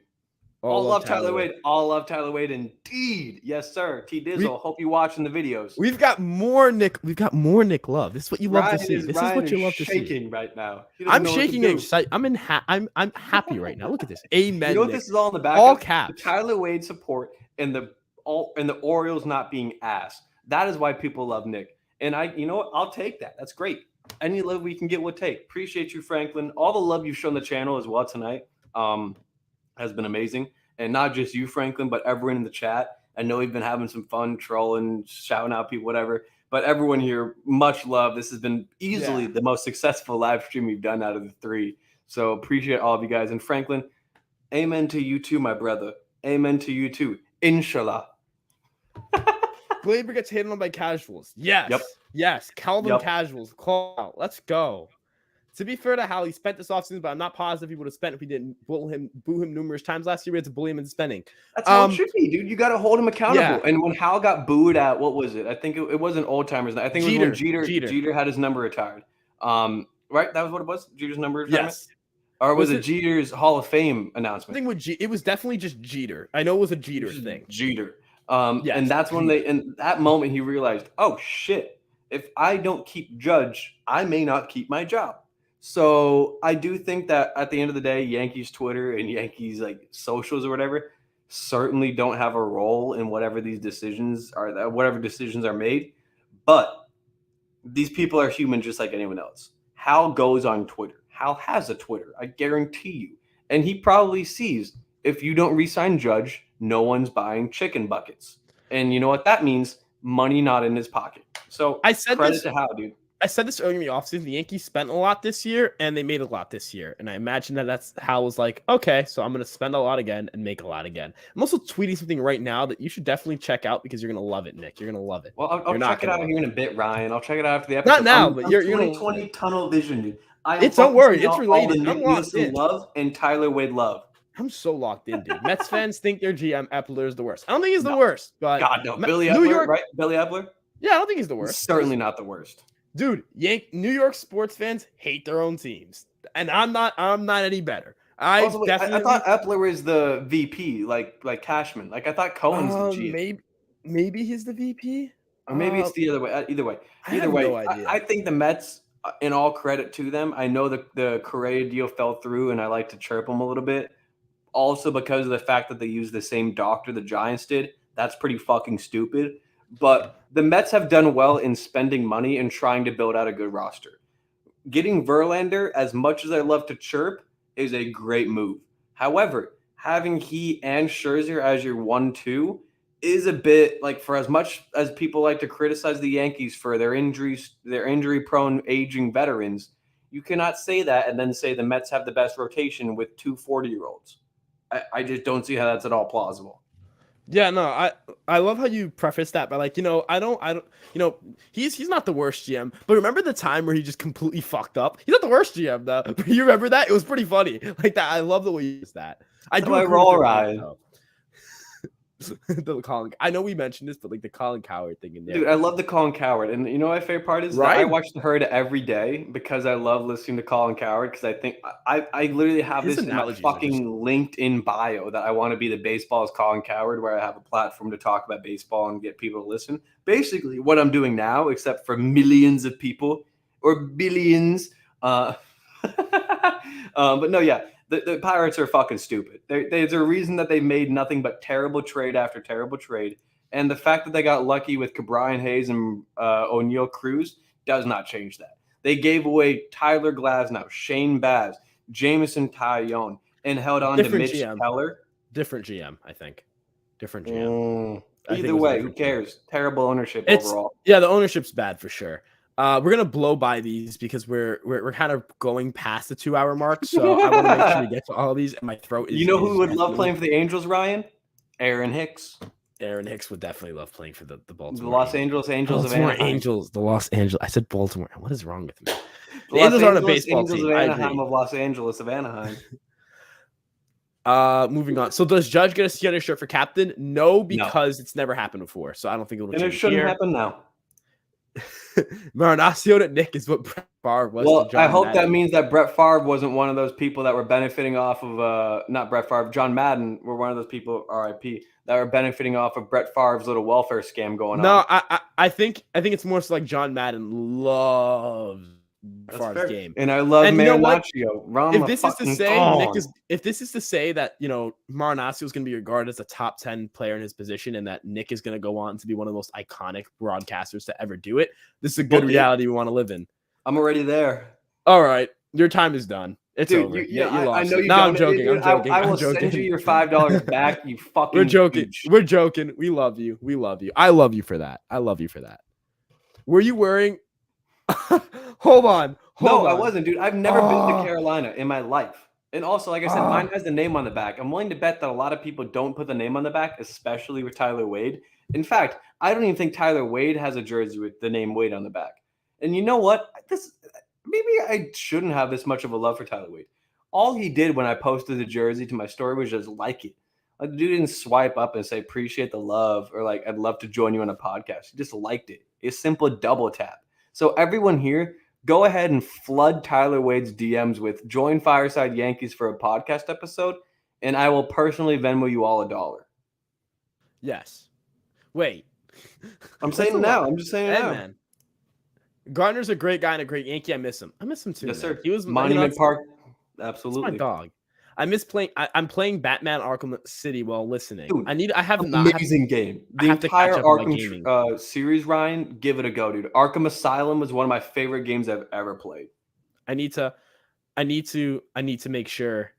All love Tyler Wade. All love Tyler Wade indeed. Yes, sir. T Dizzle. Hope you watching the videos. We've got more Nick Love. This is what you love to see. This is what you love to see. Shaking right now. I'm shaking and excited. I'm happy right now. Look at this. Amen. You know what this is all in the back? All caps. The Tyler Wade support and the Orioles not being asked. That is why people love Nick. And you know what? I'll take that. That's great. Any love we can get, we'll take. Appreciate you, Franklin. All the love you've shown the channel as well tonight. Has been amazing. And not just you, Franklin, but everyone in the chat. I know we've been having some fun trolling, shouting out people, whatever. But everyone here, much love. This has been easily the most successful live stream we've done out of the 3. So appreciate all of you guys. And Franklin, amen to you too, my brother. Amen to you too. Inshallah. Gleyber gets hated on by casuals. Yes. Yep. Yes. Calvin casuals. Call out. Let's go. To be fair to Hal, he spent this offseason, but I'm not positive he would have spent if we didn't boo him numerous times last year. We had to bully him into spending. That's how it should be, dude. You got to hold him accountable. Yeah. And when Hal got booed at, what was it? I think it wasn't old timers. I think it was when Jeter had his number retired. Right? That was what it was? Jeter's number retirement? Yes. Or was it Jeter's Hall of Fame announcement? I think it was definitely just Jeter. I know it was a Jeter thing. Jeter. And that's when in that moment he realized, oh shit, if I don't keep Judge, I may not keep my job. So I do think that at the end of the day, Yankees Twitter and Yankees like socials or whatever certainly don't have a role in whatever these decisions are, whatever decisions are made. But these people are human just like anyone else. Hal goes on Twitter. Hal has a Twitter, I guarantee you. And he probably sees if you don't re-sign Judge, no one's buying chicken buckets. And you know what that means? Money not in his pocket. So I said credit this. to Hal, dude. I said this earlier in the offseason. The Yankees spent a lot this year, and they made a lot this year. And I imagine that's Hal was like, okay, so I'm going to spend a lot again and make a lot again. I'm also tweeting something right now that you should definitely check out because you're going to love it, Nick. You're going to love it. Well, I'll check it out here in a bit, Ryan. I'll check it out after the episode. Not now, but you're 2020 tunnel vision, dude. I am don't worry, focusing it's on all the related. I'm Nick locked Nielsen in. love and Tyler Wade love. I'm so locked in, dude. Mets fans think their GM Epler is the worst. I don't think he's the worst, but God, no. Billy New Epler, York, right? Billy Epler? Yeah, I don't think he's the worst. Certainly not the worst. Dude, New York sports fans hate their own teams, and I'm not any better. I thought Epler was the VP, like Cashman. Like I thought Cohen's the GM. Maybe he's the VP, or maybe it's the other way. Either way, no idea. I think the Mets, in all credit to them, I know the Correa deal fell through, and I like to chirp them a little bit. Also, because of the fact that they used the same doctor the Giants did, that's pretty fucking stupid. But the Mets have done well in spending money and trying to build out a good roster. Getting Verlander, as much as I love to chirp, is a great move. However, having he and Scherzer as your 1-2 is a bit like, for as much as people like to criticize the Yankees for their injuries, their injury-prone aging veterans, you cannot say that and then say the Mets have the best rotation with two 40-year-olds. I just don't see how that's at all plausible. Yeah, no, I love how you preface that by like, I don't, he's not the worst GM, but remember the time where he just completely fucked up? He's not the worst GM though. You remember that? It was pretty funny. Like that. I love the way you use that. I do roll, Ryan. The Colin, I know we mentioned this, but like the Colin Cowherd thing in there. Dude, I love the Colin Cowherd. And you know my favorite part is that I watch the Herd every day because I love listening to Colin Cowherd because I think I literally have this in my fucking LinkedIn bio that I want to be the baseball's Colin Cowherd, where I have a platform to talk about baseball and get people to listen. Basically what I'm doing now, except for millions of people or billions. But no, yeah. The Pirates are fucking stupid. There's a reason that they made nothing but terrible trade after terrible trade. And the fact that they got lucky with Brian Hayes and O'Neal Cruz does not change that. They gave away Tyler Glasnow, Shane Baz, Jameson Taillon, and held on to Mitch Keller. Different GM, I think. Different GM. Either way, who cares? Terrible ownership overall. Yeah, the ownership's bad for sure. We're gonna blow by these because we're kind of going past the 2-hour mark, so I want to make sure we get to all of these. And my throat is. You know who would love playing for the Angels, Ryan? Aaron Hicks. Aaron Hicks would definitely love playing for the Baltimore. The Los Angeles Angels of Anaheim. Angels, the Los Angeles. I said Baltimore. What is wrong with me? The Angels aren't a baseball Angels team. Of Anaheim of Los Angeles of Anaheim. Moving on. So does Judge get a Seattle shirt for captain? No, because it's never happened before. So I don't think it will change. And it shouldn't happen now. Maranacio to Nick is what Brett Favre was. Well, I hope that means that Brett Favre wasn't one of those people that were benefiting off of not Brett Favre, John Madden were one of those people, RIP, that were benefiting off of Brett Favre's little welfare scam going on. No, I think it's more so like John Madden loves Favre's game. And I love Maranacio. If this is to say that, Maranacio is going to be regarded as a top 10 player in his position and that Nick is going to go on to be one of the most iconic broadcasters to ever do it, this is a good reality we want to live in. I'm already there. All right. Your time is done. It's over. You lost. I know you. No, I'm joking. I'm joking. I will send you your $5 back. You fucking. We're joking. Bitch. We're joking. We love you. I love you for that. Were you wearing? Hold on. I wasn't, dude. I've never been to Carolina in my life. And also, like I said, mine has the name on the back. I'm willing to bet that a lot of people don't put the name on the back, especially with Tyler Wade. In fact, I don't even think Tyler Wade has a jersey with the name Wade on the back. And you know what? Maybe I shouldn't have this much of a love for Tyler Wade. All he did when I posted the jersey to my story was just like it. Like, the dude didn't swipe up and say, appreciate the love, or like, I'd love to join you on a podcast. He just liked it. It's simple double tap. So everyone here, go ahead and flood Tyler Wade's DMs with join Fireside Yankees for a podcast episode, and I will personally Venmo you all $1. Yes. Wait. I'm saying it now. I'm just saying it now. Man. Gardner's a great guy and a great Yankee. I miss him. I miss him too. Yes, sir. He was Monument Park. Absolutely. My dog. I miss playing. I'm playing Batman Arkham City while listening. Dude, amazing game. The entire Arkham series, Ryan, give it a go, dude. Arkham Asylum was one of my favorite games I've ever played. I need to make sure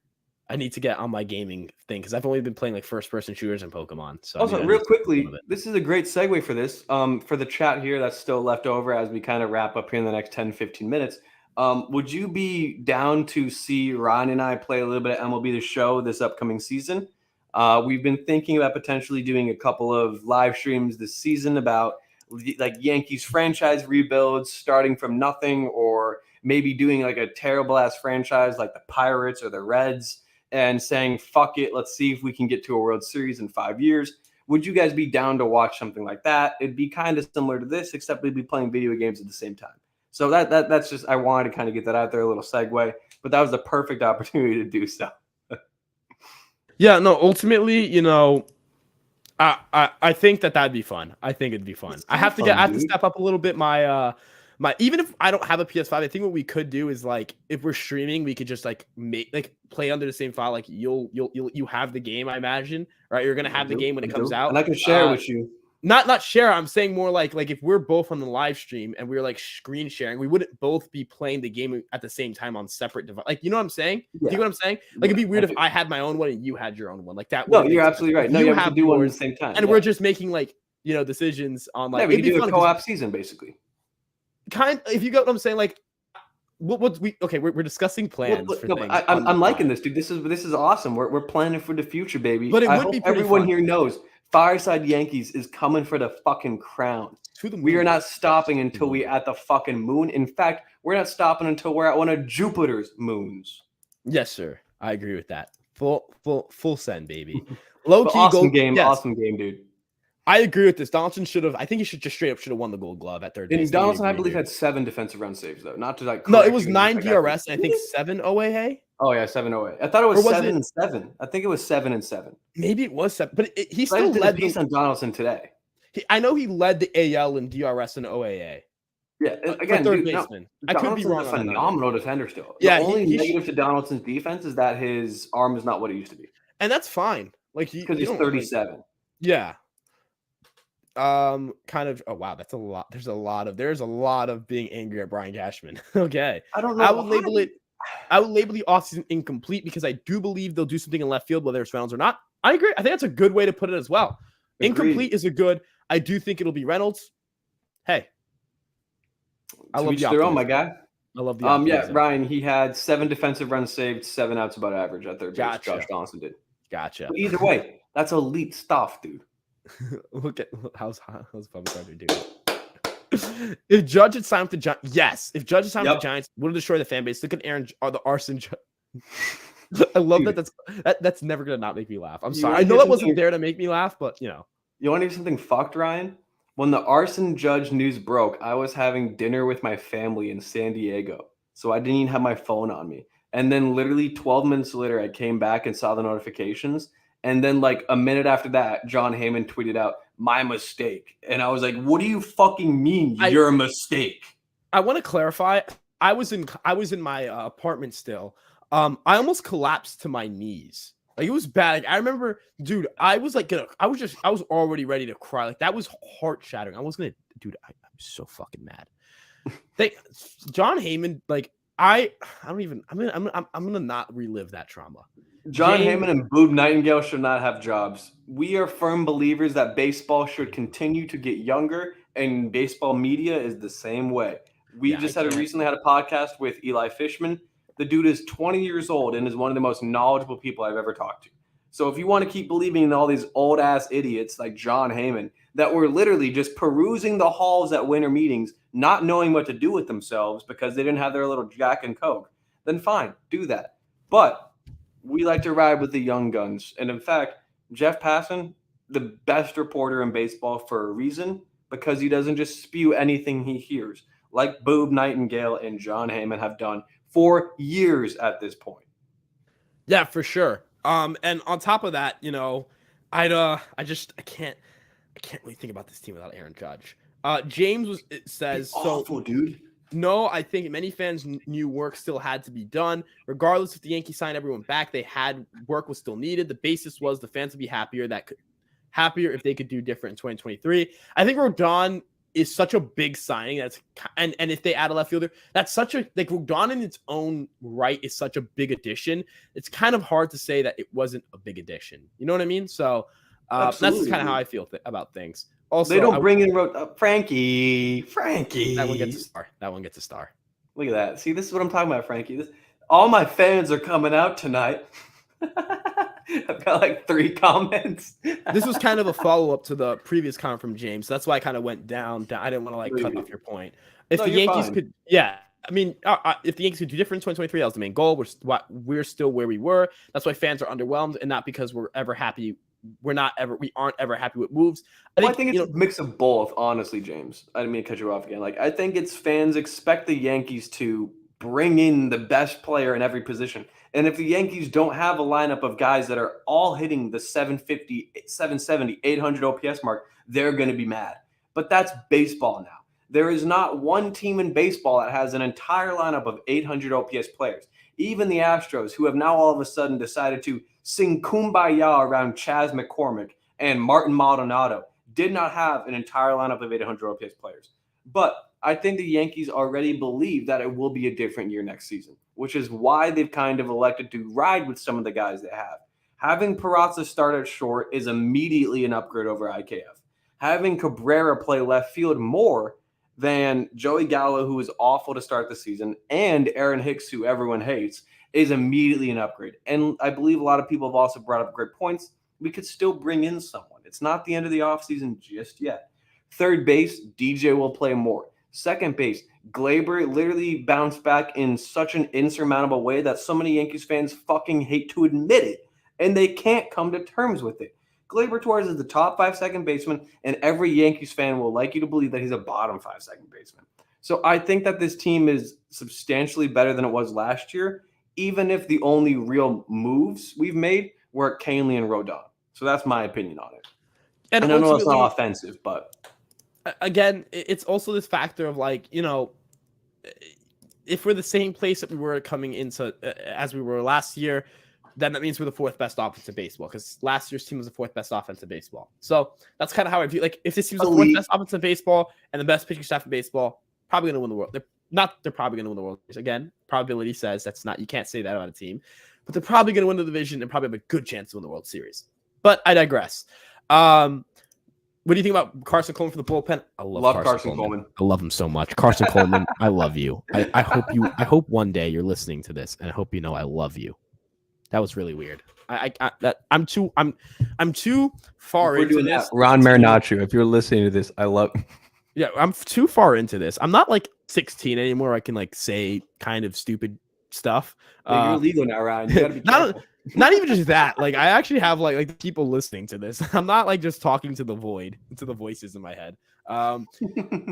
I need to get on my gaming thing because I've only been playing like first-person shooters and Pokemon. So Also, I real need to get one of quickly, it. this is a great segue for this. For the chat here that's still left over as we kind of wrap up here in the next 10, 15 minutes. Would you be down to see Ryan and I play a little bit of MLB The Show this upcoming season? We've been thinking about potentially doing a couple of live streams this season about like Yankees franchise rebuilds, starting from nothing, or maybe doing like a terrible ass franchise like the Pirates or the Reds and saying, fuck it, let's see if we can get to a World Series in 5 years. Would you guys be down to watch something like that? It'd be kind of similar to this, except we'd be playing video games at the same time. So that's just, I wanted to kind of get that out there, a little segue, but that was the perfect opportunity to do so. Yeah, no, ultimately, I think that'd be fun. I think it'd be fun. I have to step up a little bit my even if I don't have a PS5, I think what we could do is like if we're streaming, we could just like play under the same file. Like you have the game, I imagine, right? You're gonna have the game when it comes out. And I can share with you. Not share. I'm saying more like if we're both on the live stream and we're like screen sharing, we wouldn't both be playing the game at the same time on separate device. Like, you know what I'm saying? Yeah. You know what I'm saying? Like, it'd be weird if I had my own one and you had your own one. Like that. No, you're absolutely right. No, you have to do one at the same time. And we're just making like decisions on like. Yeah, we can do a co-op season basically. If you get what I'm saying, like. We're discussing plans. I'm liking this, dude. This is awesome. We're planning for the future, baby. But it would be everyone fun. Here knows Fireside Yankees is coming for the fucking crown. To the moon. We are not stopping until we're at the fucking moon. In fact, we're not stopping until we're at one of Jupiter's moons. Yes, sir. I agree with that. Full send, baby. Low key awesome game, yes. Awesome game, dude. I agree with this. Donaldson I think he should just straight up won the Gold Glove at third base. And Donaldson, I believe, had 7 defensive run saves though, not to like. No, it was 9 DRS and I think 7 OAA. Oh yeah, 7 OAA. I thought it was 7 and 7. I think it was 7 and 7. Maybe it was 7, but he still led the piece on Donaldson today. I know he led the AL in DRS and OAA. Yeah, again, third baseman. I could be wrong. A phenomenal defender still. The only negative to Donaldson's defense is that his arm is not what it used to be, and that's fine. Like because he's 37. Yeah. Kind of. Oh wow, that's a lot. There's a lot of being angry at Brian Cashman. Okay, I don't know. I would label the offseason incomplete because I do believe they'll do something in left field, whether it's Reynolds or not. I agree. I think that's a good way to put it as well. Agreed. Incomplete is a good. I do think it'll be Reynolds. Hey, I love their own, my guy. I love the yeah, Ryan. He had 7 defensive runs saved, 7 outs above average at third base. Josh Donaldson did. Gotcha. But either way, that's elite stuff, dude. Look at how's Bumgarner doing. If Judge had signed with the Giants, yes. If Judge had signed with the Giants, would have destroyed the fan base. Look at Aaron or the arson. I love that's never gonna not make me laugh. I'm sorry. I know that wasn't there to make me laugh, but You want to hear something fucked, Ryan? When the arson Judge news broke, I was having dinner with my family in San Diego, so I didn't even have my phone on me. And then literally 12 minutes later, I came back and saw the notifications. And then like a minute after that, John Heyman tweeted out, "My mistake." And I was like, what do you fucking mean you're a mistake? I want to clarify. I was in my apartment still. I almost collapsed to my knees. Like it was bad. Like, I remember, dude, I was already ready to cry. Like that was heart shattering. I was gonna, dude, I'm so fucking mad. John Heyman, like I'm gonna not relive that trauma. John Heyman and Boob Nightingale should not have jobs. We are firm believers that baseball should continue to get younger, and baseball media is the same way. We recently had a podcast with Eli Fishman. The dude is 20 years old and is one of the most knowledgeable people I've ever talked to. So if you want to keep believing in all these old-ass idiots like John Heyman that were literally just perusing the halls at winter meetings, not knowing what to do with themselves because they didn't have their little Jack and Coke, then fine, do that. But we like to ride with the young guns. And in fact, Jeff Passan, the best reporter in baseball for a reason, because he doesn't just spew anything he hears, like Boob Nightingale and John Heyman have done for years at this point. Yeah, for sure. And on top of that, I can't really think about this team without Aaron Judge. James says awful, dude. No, I think many fans knew work still had to be done. Regardless if the Yankees signed everyone back, work was still needed. The basis was the fans would be happier if they could do different in 2023. I think Rodon is such a big signing. And if they add a left fielder, that's such a like Rodon in its own right is such a big addition. It's kind of hard to say that it wasn't a big addition. You know what I mean? So that's just kind of how I feel about things. Also, they don't bring in Frankie. That one gets a star. That one gets a star. Look at that. See, this is what I'm talking about, Frankie. All my fans are coming out tonight. I've got like 3 comments. This was kind of a follow-up to the previous comment from James. That's why I kind of went down. I didn't want to like cut off your point. If the Yankees could, I mean, if the Yankees could do different in 2023, that was the main goal. We're still where we were. That's why fans are underwhelmed, and not because we aren't ever happy with moves. I think it's a mix of both, honestly, James. I didn't mean to cut you off again. Like, I think it's fans expect the Yankees to bring in the best player in every position. And if the Yankees don't have a lineup of guys that are all hitting the 750, 770, 800 OPS mark, they're going to be mad. But that's baseball now. There is not one team in baseball that has an entire lineup of 800 OPS players. Even the Astros, who have now all of a sudden decided to sing Kumbaya around Chas McCormick and Martin Maldonado, did not have an entire lineup of 800 OPS players. But I think the Yankees already believe that it will be a different year next season, which is why they've kind of elected to ride with some of the guys they have. Having Peraza start at short is immediately an upgrade over IKF. Having Cabrera play left field more than Joey Gallo, who is awful to start the season, and Aaron Hicks, who everyone hates, is immediately an upgrade. And I believe a lot of people have also brought up great points. We could still bring in someone. It's not the end of the offseason just yet. Third base, DJ will play more. Second base, Glaber literally bounced back in such an insurmountable way that so many Yankees fans fucking hate to admit it, and they can't come to terms with it. Glaber Torres is the top 5 second baseman, and every Yankees fan will like you to believe that he's a bottom 5 second baseman. So I think that this team is substantially better than it was last year, even if the only real moves we've made were Canely and Rodon. So that's my opinion on it. And I know it's not offensive, but again, it's also this factor of like, you know, if we're the same place that we were coming into as we were last year, then that means we're the 4th best offense in baseball, because last year's team was the 4th best offense in baseball. So that's kind of how I view. Like, if this team's the 4th best offense in baseball and the best pitching staff in baseball, probably going to win the world. They're probably going to win the World Series. Again, probability says that's not, you can't say that about a team, but they're probably going to win the division and probably have a good chance to win the World Series. But I digress. What do you think about Carson Coleman for the bullpen? I love Carson Coleman. I love him so much. Carson Coleman, I love you. I hope one day you're listening to this, and I hope you know I love you. That was really weird. I'm too far into this. Ron Marinaccio, if you're listening to this, I love. Yeah, I'm too far into this. I'm not like 16 anymore. I can like say kind of stupid stuff. You're illegal now, Ryan. You gotta be careful. Not even just that. Like, I actually have like people listening to this. I'm not like just talking to the void, to the voices in my head.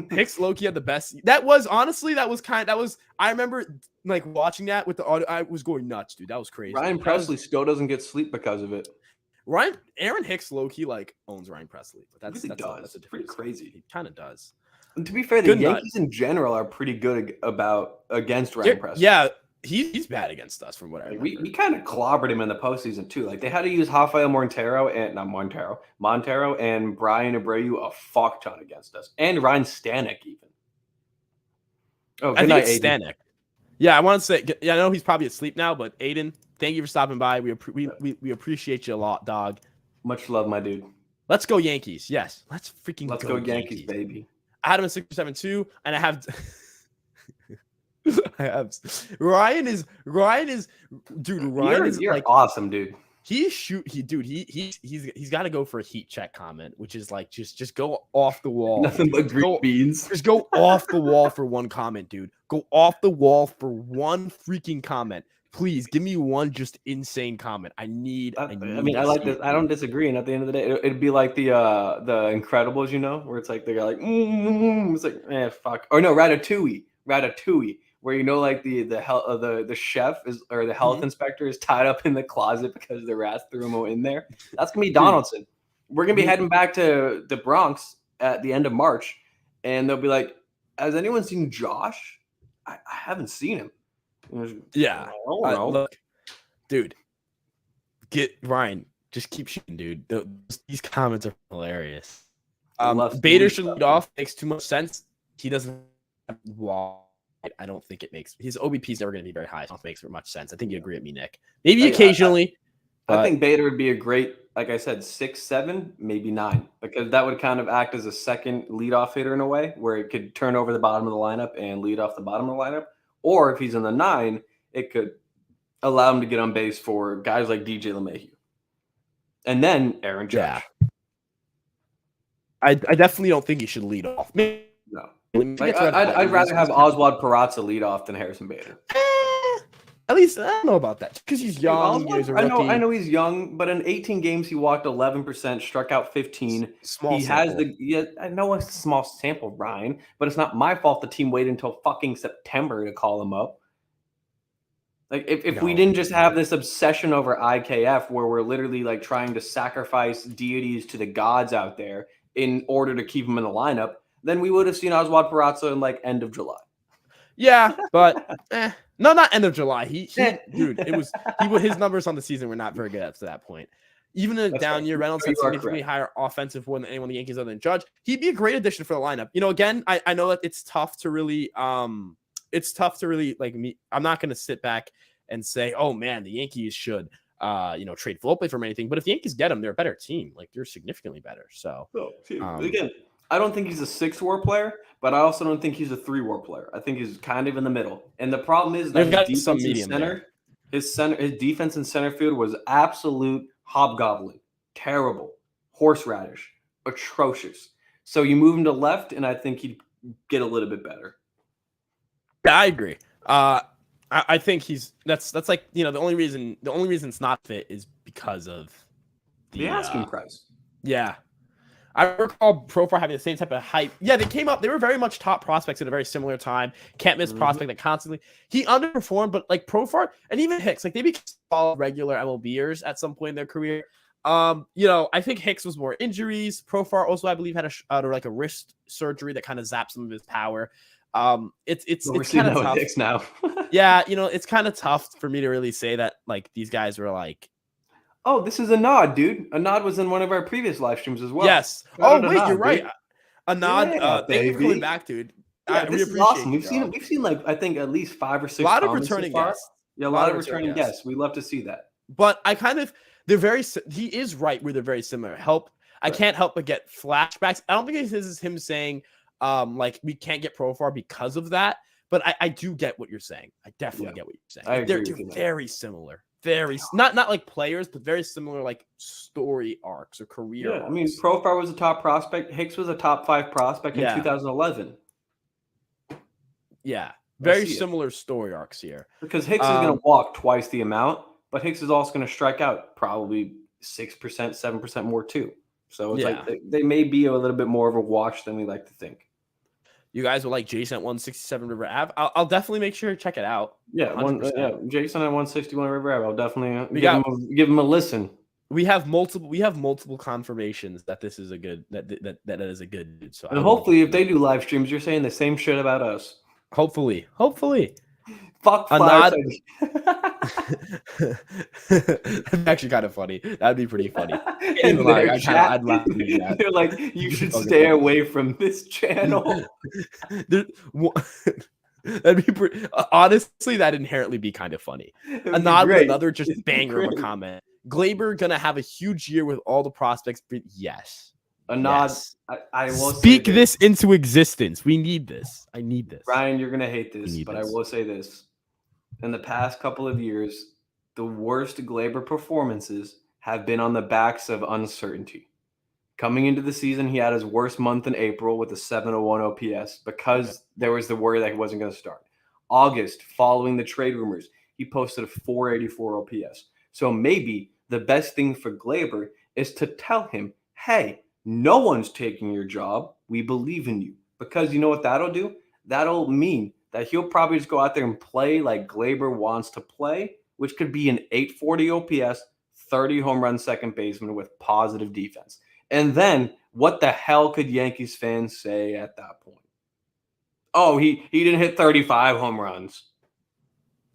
Hicks Loki had the best. I remember like watching that with the audio. I was going nuts, dude. That was crazy. Ryan Presley still doesn't get sleep because of it. Aaron Hicks Loki like owns Ryan Presley, but that's pretty crazy. He kind of does. And to be fair, the Yankees in general are pretty good against Ryan Presley. Yeah. He's bad against us from what I remember. We kind of clobbered him in the postseason too. Like, they had to use Rafael Montero and Brian Abreu a fuck ton against us, and Ryan Stanek even. Oh, good night, Stanek. Yeah, I want to say. Yeah, I know he's probably asleep now, but Aiden, thank you for stopping by. We appreciate you a lot, dog. Much love, my dude. Let's go Yankees. Yes, let's go Yankees, baby. I had him at 6-7-2, and I have. Ryan is like awesome, dude. He's got to go for a heat check comment, which is like just go off the wall. Nothing but green beans. Just go off the wall for one comment, dude. Go off the wall for one freaking comment. Please give me one just insane comment. I like this. I don't disagree. And at the end of the day, it'd be like the Incredibles, you know, where it's like the guy like it's like fuck. Or no, Ratatouille, where you know, like the chef is, or the health inspector is tied up in the closet because the rats threw him in there. That's gonna be Donaldson. We're gonna be heading back to the Bronx at the end of March, and they'll be like, "Has anyone seen Josh? I haven't seen him." Yeah. Look, dude, get Ryan. Just keep shooting, dude. These comments are hilarious. Bader should lead off. Makes too much sense. He doesn't. I don't think it makes his OBP is never going to be very high. I don't think it makes much sense. I think you agree with me, Nick. Maybe occasionally. I think Bader would be a great, like I said, 6, 7, maybe 9, because that would kind of act as a second leadoff hitter in a way where it could turn over the bottom of the lineup and lead off the bottom of the lineup. Or if he's in the 9, it could allow him to get on base for guys like DJ LeMahieu. And then Aaron Judge. Yeah. I definitely don't think he should lead off. No. Like, I'd rather have Oswald Peraza lead off than Harrison Bader. At least I don't know about that because he's young. I know he's young, but in 18 games he walked 11%, struck out 15. Small he sample. I know it's a small sample, Ryan, but it's not my fault the team waited until fucking September to call him up. Like if we didn't just have this obsession over IKF where we're literally like trying to sacrifice deities to the gods out there in order to keep him in the lineup, then we would have seen Oswald Peraza in like end of July. Yeah, but no, not end of July. Dude, his numbers on the season were not very good up to that point. Even in a down year, Reynolds had significantly higher offensive WAR than anyone in the Yankees other than Judge. He'd be a great addition for the lineup. You know, again, I know that it's tough to really like me. I'm not going to sit back and say, oh man, the Yankees should trade Volpe for anything. But if the Yankees get him, they're a better team. Like they're significantly better. So again, I don't think he's a 6 WAR player, but I also don't think he's a 3 WAR player. I think he's kind of in the middle. And the problem is that his defense in center field was absolute hobgoblin, terrible, horseradish, atrocious. So you move him to left, and I think he'd get a little bit better. Yeah, I agree. I think that's like the only reason it's not fit is because of the asking price. Yeah. I recall Profar having the same type of hype. Yeah, they came up. They were very much top prospects at a very similar time. Can't miss prospect that constantly. He underperformed, but like Profar and even Hicks, like they became all regular MLBers at some point in their career. I think Hicks was more injuries. Profar also, I believe, had a wrist surgery that kind of zapped some of his power. It's kind of tough. Hicks now. Yeah, it's kind of tough for me to really say that like these guys were like. Oh, this is Anad, dude. Anad was in one of our previous live streams as well. Yes. You're right. Anad, thank you for coming back, dude. Yeah, this is awesome. We've seen like I think at least 5 or 6. A lot of returning guests. Yeah, a lot of returning guests. We love to see that. But he is right where they're very similar. I can't help but get flashbacks. I don't think this is him saying like we can't get Profar because of that. But I do get what you're saying. I definitely get what you're saying. They're very similar. Not like players, but very similar like story arcs or career arcs. I mean, Profar was a top prospect. Hicks was a top 5 prospect in 2011. Yeah, very similar story arcs here. Because Hicks is going to walk twice the amount, but Hicks is also going to strike out probably 6%, 7% more too. So it's like they may be a little bit more of a wash than we like to think. You guys will like Jason at 167 River Ave. I'll definitely make sure to check it out. Yeah, Jason at 161 River Ave. I'll definitely give him a listen. We have multiple confirmations that this is a good that is a good dude. So and hopefully, if they do live streams, you're saying the same shit about us. Hopefully. Fuck Fireside. That's actually kind of funny. That'd be pretty funny. I'd laugh at that. They're like, you should stay away from this channel. That'd be pretty. Honestly, that'd inherently be kind of funny. Anad with another just banger of a comment. Glaber gonna have a huge year with all the prospects. But yes. Anad, yes. I will speak this into existence. We need this. I need this. Ryan, you're gonna hate this, but I will say this. In the past couple of years, the worst Glaber performances have been on the backs of uncertainty. Coming into the season, he had his worst month in April with a 701 OPS because there was the worry that he wasn't going to start. August, following the trade rumors, he posted a 484 OPS. So maybe the best thing for Glaber is to tell him, hey, no one's taking your job. We believe in you. Because you know what that'll do? That'll mean that he'll probably just go out there and play like Glaber wants to play, which could be an 840 OPS, 30 home run second baseman with positive defense. And then what the hell could Yankees fans say at that point? Oh, he didn't hit 35 home runs.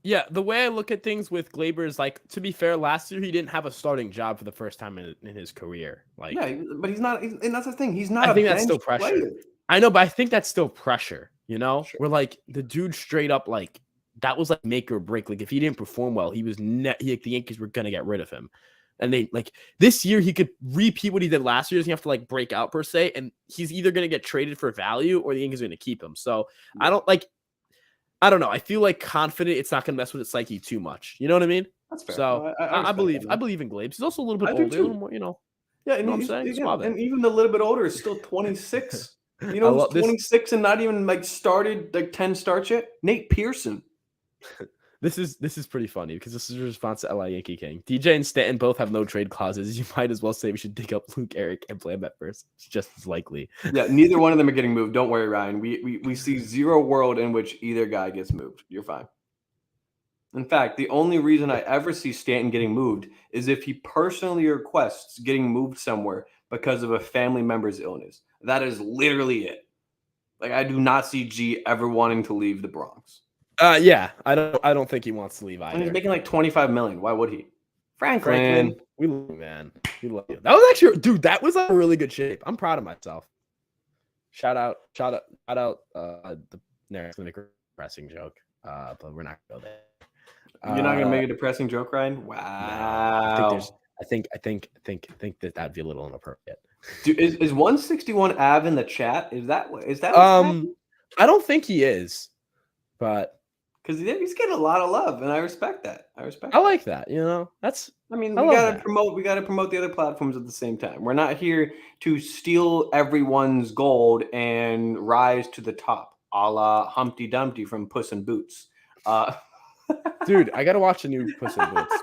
Yeah, the way I look at things with Glaber is like, to be fair, last year he didn't have a starting job for the first time in his career. Like, Yeah, but he's not, and that's the thing. He's not I a think that's bench still pressure. player. I know, but I think that's still pressure, you know? Sure. Where like the dude straight up like that was like make or break. Like if he didn't perform well, the Yankees were gonna get rid of him. And they like this year he could repeat what he did last year. He doesn't have to like break out per se, and he's either gonna get traded for value or the Yankees are gonna keep him. So Yeah, I don't know. I feel like confident it's not gonna mess with his psyche too much. You know what I mean? that's fair. So I I respect believe that, I man. believe in Glabes. He's also a little bit I do older, a little too. more, Yeah, you and know what I'm he's saying? again, Suave. and even the little bit older is still 26. You I know who's love this. 26 and not even like started like 10 starts yet? Nate Pearson. This is pretty funny because this is a response to LA Yankee King. DJ and Stanton both have no trade clauses. You might as well say we should dig up Luke Eric and play him at first. It's just as likely. Yeah, neither one of them are getting moved. Don't worry, Ryan. We see zero world in which either guy gets moved. You're fine. In fact, the only reason I ever see Stanton getting moved is if he personally requests getting moved somewhere because of a family member's illness. That is literally it. Like I do not see G ever wanting to leave the Bronx. Yeah, I don't think he wants to leave And he's either. making like 25 million. Why would he? Franklin, we love you, man. We love you. That was actually, dude, that was a really good shape. I'm proud of myself. Shout out. The next gonna make a depressing joke. But we're not gonna go there. You're not gonna make a depressing joke, Ryan? No, Wow. I think that that'd be a little inappropriate. Dude, is 161 Av in the chat? Is that what's happening? I don't think he is, but Because he's getting a lot of love, and I respect that. I like that. You know, that's. I mean, I we love gotta that. promote. We gotta promote the other platforms at the same time. We're not here to steal everyone's gold and rise to the top, a la Humpty Dumpty from Puss in Boots. Dude, I gotta watch the new Puss in Boots.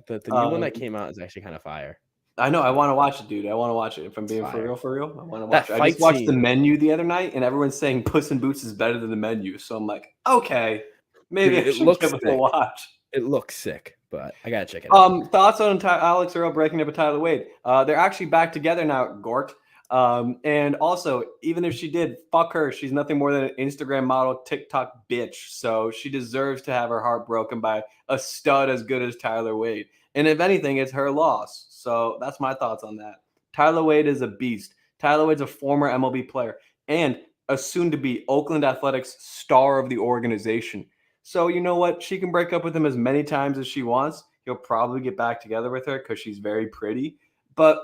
The new one that came out is actually kind of fire. I know. I want to watch it, dude. I want to watch it. If I'm being for real, I want to watch That it. I just watched the scene. menu the other night, and everyone's saying Puss in Boots is better than the menu. So I'm like, okay, maybe Dude, I it should looks give it a sick. watch. It looks sick, but I gotta check it out. Thoughts on Alex Earl breaking up with Tyler Wade? They're actually back together now, Gort. And also, even if she did, fuck her. She's nothing more than an Instagram model, TikTok bitch. So she deserves to have her heart broken by a stud as good as Tyler Wade. And if anything, it's her loss. So that's my thoughts on that. Tyler Wade is a beast. Tyler Wade's a former MLB player and a soon-to-be Oakland Athletics star of the organization. So you know what? She can break up with him as many times as she wants. He'll probably get back together with her because she's very pretty. But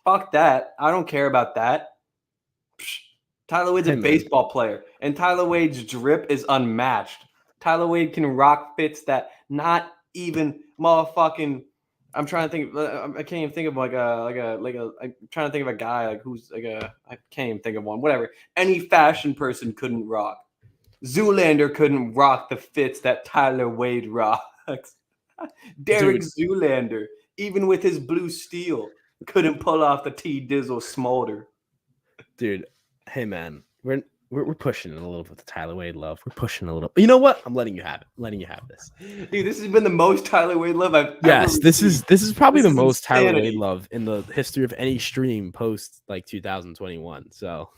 fuck that. I don't care about that. Psh, Tyler Wade's a baseball player, and Tyler Wade's drip is unmatched. Tyler Wade can rock fits that not even motherfucking. I'm trying to think. I can't even think of I'm trying to think of a guy like who's like a. I can't even think of one. Whatever. Any fashion person couldn't rock. Zoolander couldn't rock the fits that Tyler Wade rocks. Derek Zoolander, even with his blue steel, couldn't pull off the T Dizzle smolder. Dude, hey man, we're pushing it a little bit with the Tyler Wade love. We're pushing a little. You know what? I'm letting you have it. I'm letting you have this. Dude, this has been the most Tyler Wade love I've yes, ever this received. is probably This the is most Tyler insanity. Wade love in the history of any stream post like 2021. So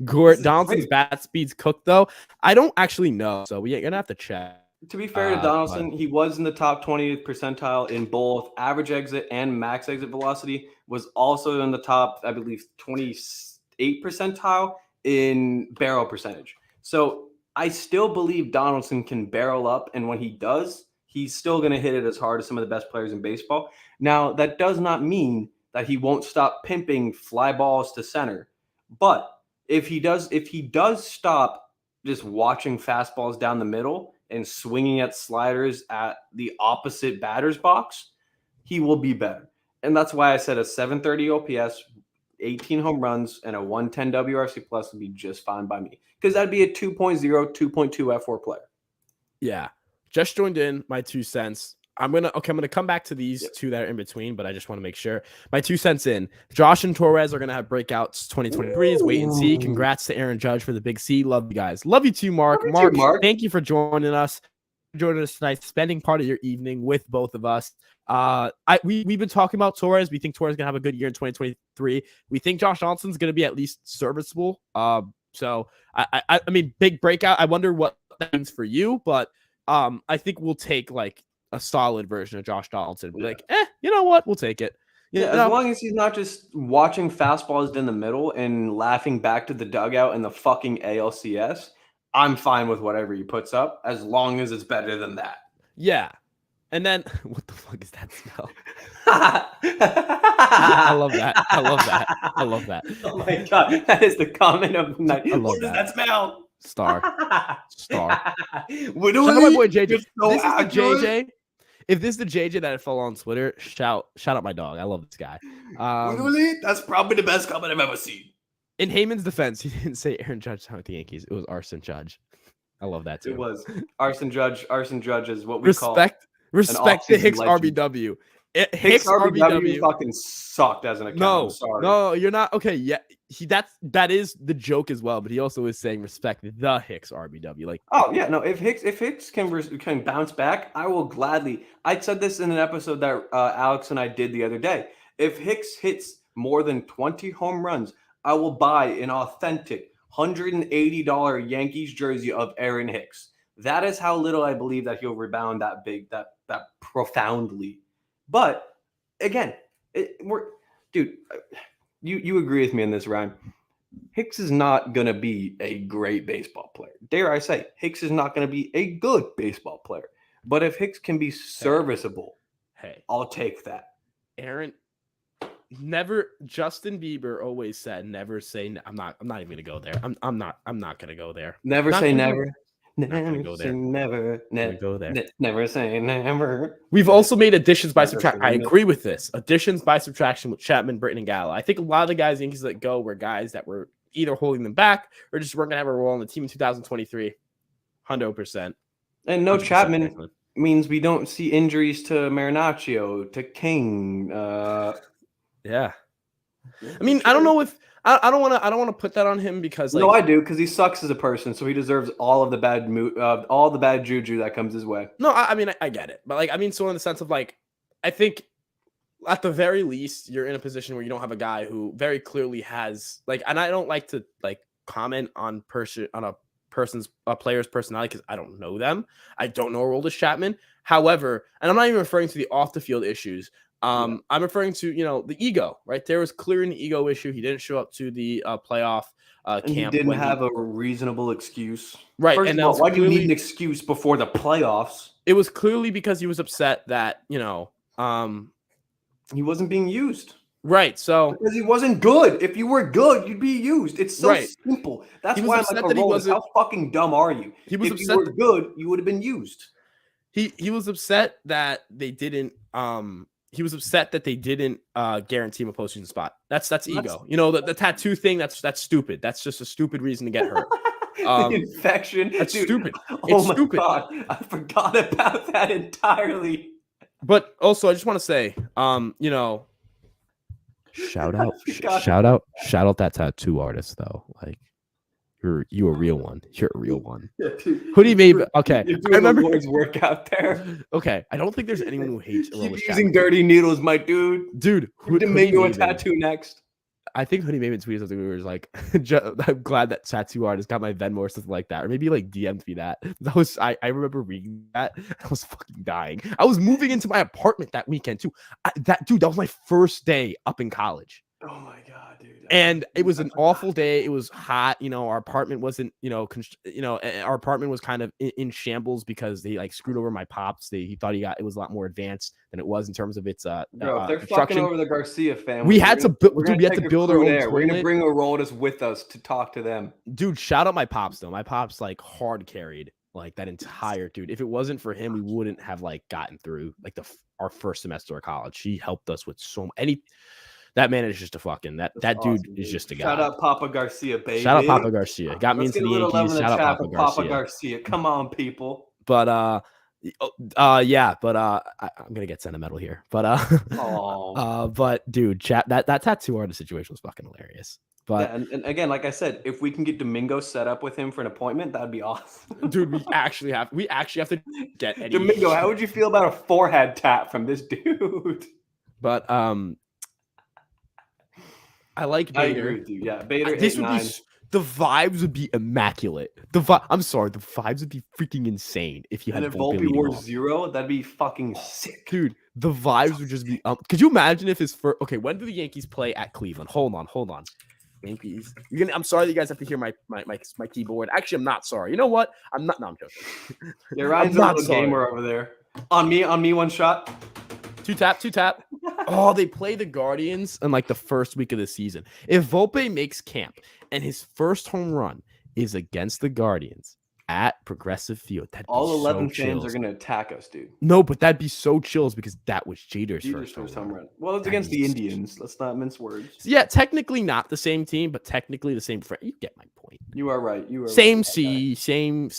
Gort Donaldson's bat speed's cooked though. I don't actually know, so we're gonna have to check. To be fair to Donaldson, he was in the top 20th percentile in both average exit and max exit velocity. Was also in the top, I believe, 28 percentile in barrel percentage. So I still believe Donaldson can barrel up, and when he does, he's still going to hit it as hard as some of the best players in baseball. Now, that does not mean that he won't stop pimping fly balls to center, but if he does stop just watching fastballs down the middle and swinging at sliders at the opposite batter's box, he will be better. And that's why I said a 730 OPS, 18 home runs, and a 110 WRC plus would be just fine by me. Because that'd be a 2.0, 2.2 F4 player. Yeah. Just joined in my 2 cents. I'm gonna come back to these two that are in between, but I just want to make sure. My 2 cents in. Josh and Torres are gonna have breakouts 2023s. Wait and see. Congrats to Aaron Judge for the big C. Love you guys. Love you too, Mark. Mark, thank you for joining us. Tonight, spending part of your evening with both of us. We've been talking about Torres. We think Torres is gonna have a good year in 2023. We think Josh Johnson's gonna be at least serviceable. So I mean, big breakout. I wonder what that means for you, but I think we'll take like a solid version of Josh Donaldson. Be like, you know what? We'll take it. You Yeah, as know? long as he's not just watching fastballs in the middle and laughing back to the dugout in the fucking ALCS, I'm fine with whatever he puts up as long as it's better than that. Yeah. And then what the fuck is that smell? I love that. I love that. I love that. Oh my god, that is the comment of the night. I love What does that. that smell? Star. Shout out Literally, my boy JJ. just so This is the accurate. JJ. If this is the JJ that I follow on Twitter, shout out my dog. I love this guy. Literally, that's probably the best comment I've ever seen. In Heyman's defense, he didn't say Aaron Judge signed with the Yankees. It was Arson Judge. I love that too. It was Arson Judge. Arson Judge is what we call respect the Hicks legend. RBW. Hicks RBW fucking sucked as an account. No, I'm sorry. no, you're not. Okay, yeah, that is the joke as well. But he also is saying respect the Hicks RBW. Like, oh yeah, no. If Hicks can bounce back, I will gladly. I said this in an episode that Alex and I did the other day. If Hicks hits more than 20 home runs, I will buy an authentic $180 Yankees jersey of Aaron Hicks. That is how little I believe that he'll rebound that big, that profoundly. But again, dude, you agree with me in this, Ryan. Hicks is not going to be a great baseball player. Dare I say, Hicks is not going to be a good baseball player. But if Hicks can be serviceable, I'll take that. Aaron, Justin Bieber always said, never say, I'm not even going to go there. I'm not going to go there. Never say never. Never go there. Never say never. We've also made additions by subtraction. I agree with this. Additions by subtraction with Chapman, Britton, and Gallo. I think a lot of the guys Yankees that go were guys that were either holding them back or just weren't going to have a role on the team in 2023. 100%. And no Chapman means we don't see injuries to Marinaccio, to King. Yeah. I mean, I don't know if I don't want to put that on him because no, I do, because he sucks as a person, so he deserves all of the bad juju that comes his way. No, I mean I get it, but like I mean, so in the sense of like, I think at the very least you're in a position where you don't have a guy who very clearly has like, and I don't like to like comment on a player's personality because I don't know them. I don't know Aroldis Chapman. However, and I'm not even referring to the off the field issues. I'm referring to, the ego, right? There was clearly an ego issue. He didn't show up to the playoff camp. He didn't have a reasonable excuse. Right. First and of all, why do you need an excuse before the playoffs? It was clearly because he was upset that, he wasn't being used. Right. So because he wasn't good. If you were good, you'd be used. It's so simple. That's why I'm like, how fucking dumb are you? If you were good, you would have been used. He was upset that they didn't he was upset that they didn't guarantee him a postseason spot. That's ego. The tattoo thing, that's stupid. That's just a stupid reason to get hurt. The infection. That's stupid. Oh my God. I forgot about that entirely. But also I just want to say, shout out that tattoo artist though. Like you a real one. You're a real one. Yeah, Hoodie maybe okay. I remember Lord's work out there. Okay, I don't think there's anyone who hates Keep using dirty needles, my dude. Dude, Domingo a tattoo next. I think Hoodie Maven tweeted something where it was like, I'm glad that tattoo artist got my Venmo or something like that. Or maybe like DM'd me that. I remember reading that. I was fucking dying. I was moving into my apartment that weekend too. That was my first day up in college. Oh my God, dude. And it was an awful day. It was hot. Our apartment wasn't, our apartment was kind of in shambles because they like screwed over my pops. He thought it was a lot more advanced than it was in terms of its Bro, if they're fucking over the Garcia family. We had to build our own toilet. We're gonna bring Aroldis with us to talk to them. Dude, shout out my pops though. My pops like hard carried like that entire dude. If it wasn't for him, we wouldn't have like gotten through like our first semester of college. He helped us with so many. That man is just a fucking that dude is just a guy. Shout out Papa Garcia, baby. Shout out Papa Garcia. Got me into the Yankees. Shout out Papa Garcia. Come on, people. But I'm gonna get sentimental here. But but dude, that tattoo artist situation was fucking hilarious. But and again, like I said, if we can get Domingo set up with him for an appointment, that'd be awesome. Dude, we actually have to get Eddie. Domingo, how would you feel about a forehead tap from this dude? But I like Bader. I agree with you. Yeah, Bader. The vibes would be immaculate. I'm sorry, the vibes would be freaking insane if you had And if Volpe Volpe leading wore off. 0, that'd be fucking sick. Dude, the vibes would just be could you imagine if his first when do the Yankees play at Cleveland? Hold on. Yankees. I'm sorry that you guys have to hear my keyboard. Actually, I'm not sorry. You know what? I'm not. No, I'm joking. Yeah, Ryan's a little gamer over there. On me, one shot. Two tap. Oh, they play the Guardians in like the first week of the season. If Volpe makes camp and his first home run is against the Guardians at Progressive Field, all 11 so fans are gonna attack us, dude. No, but that'd be so chills because that was Jeter's first home run. Well, it's against the Indians. Let's not mince words. Yeah, technically not the same team, but technically the same friend. You get my point. You are right. Same same.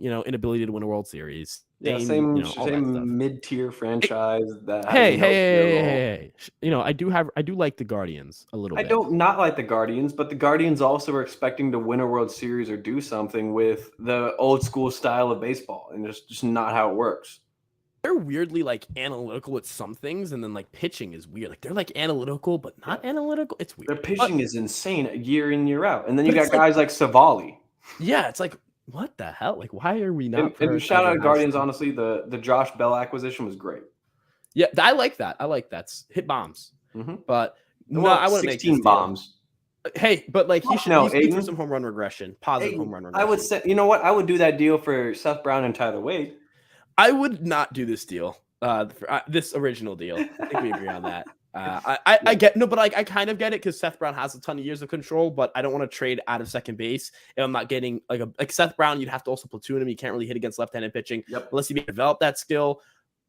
Inability to win a World Series. Same mid-tier franchise. That hey. I do like the Guardians a little bit. I don't not like the Guardians, but the Guardians also are expecting to win a World Series or do something with the old school style of baseball, and just not how it works. They're weirdly like analytical with some things, and then like pitching is weird. Like they're like analytical, but not analytical. It's weird. Their pitching is insane year in, year out. And then you got guys like Savali. Yeah, it's like, what the hell? Like, why are we not? And shout out to Guardians, honestly. The Josh Bell acquisition was great. Yeah, I like that. Hit bombs. Mm-hmm. But no, I wouldn't make 16 bombs. Hey, but like he's for some home run regression, positive home run regression. I would say, you know what? I would do that deal for Seth Brown and Tyler Wade. I would not do this deal. This original deal. I think we agree on that. I get but like I kind of get it because Seth Brown has a ton of years of control, but I don't want to trade out of second base if I'm not getting like Seth Brown. You'd have to also platoon him. You can't really hit against left-handed pitching unless you develop that skill.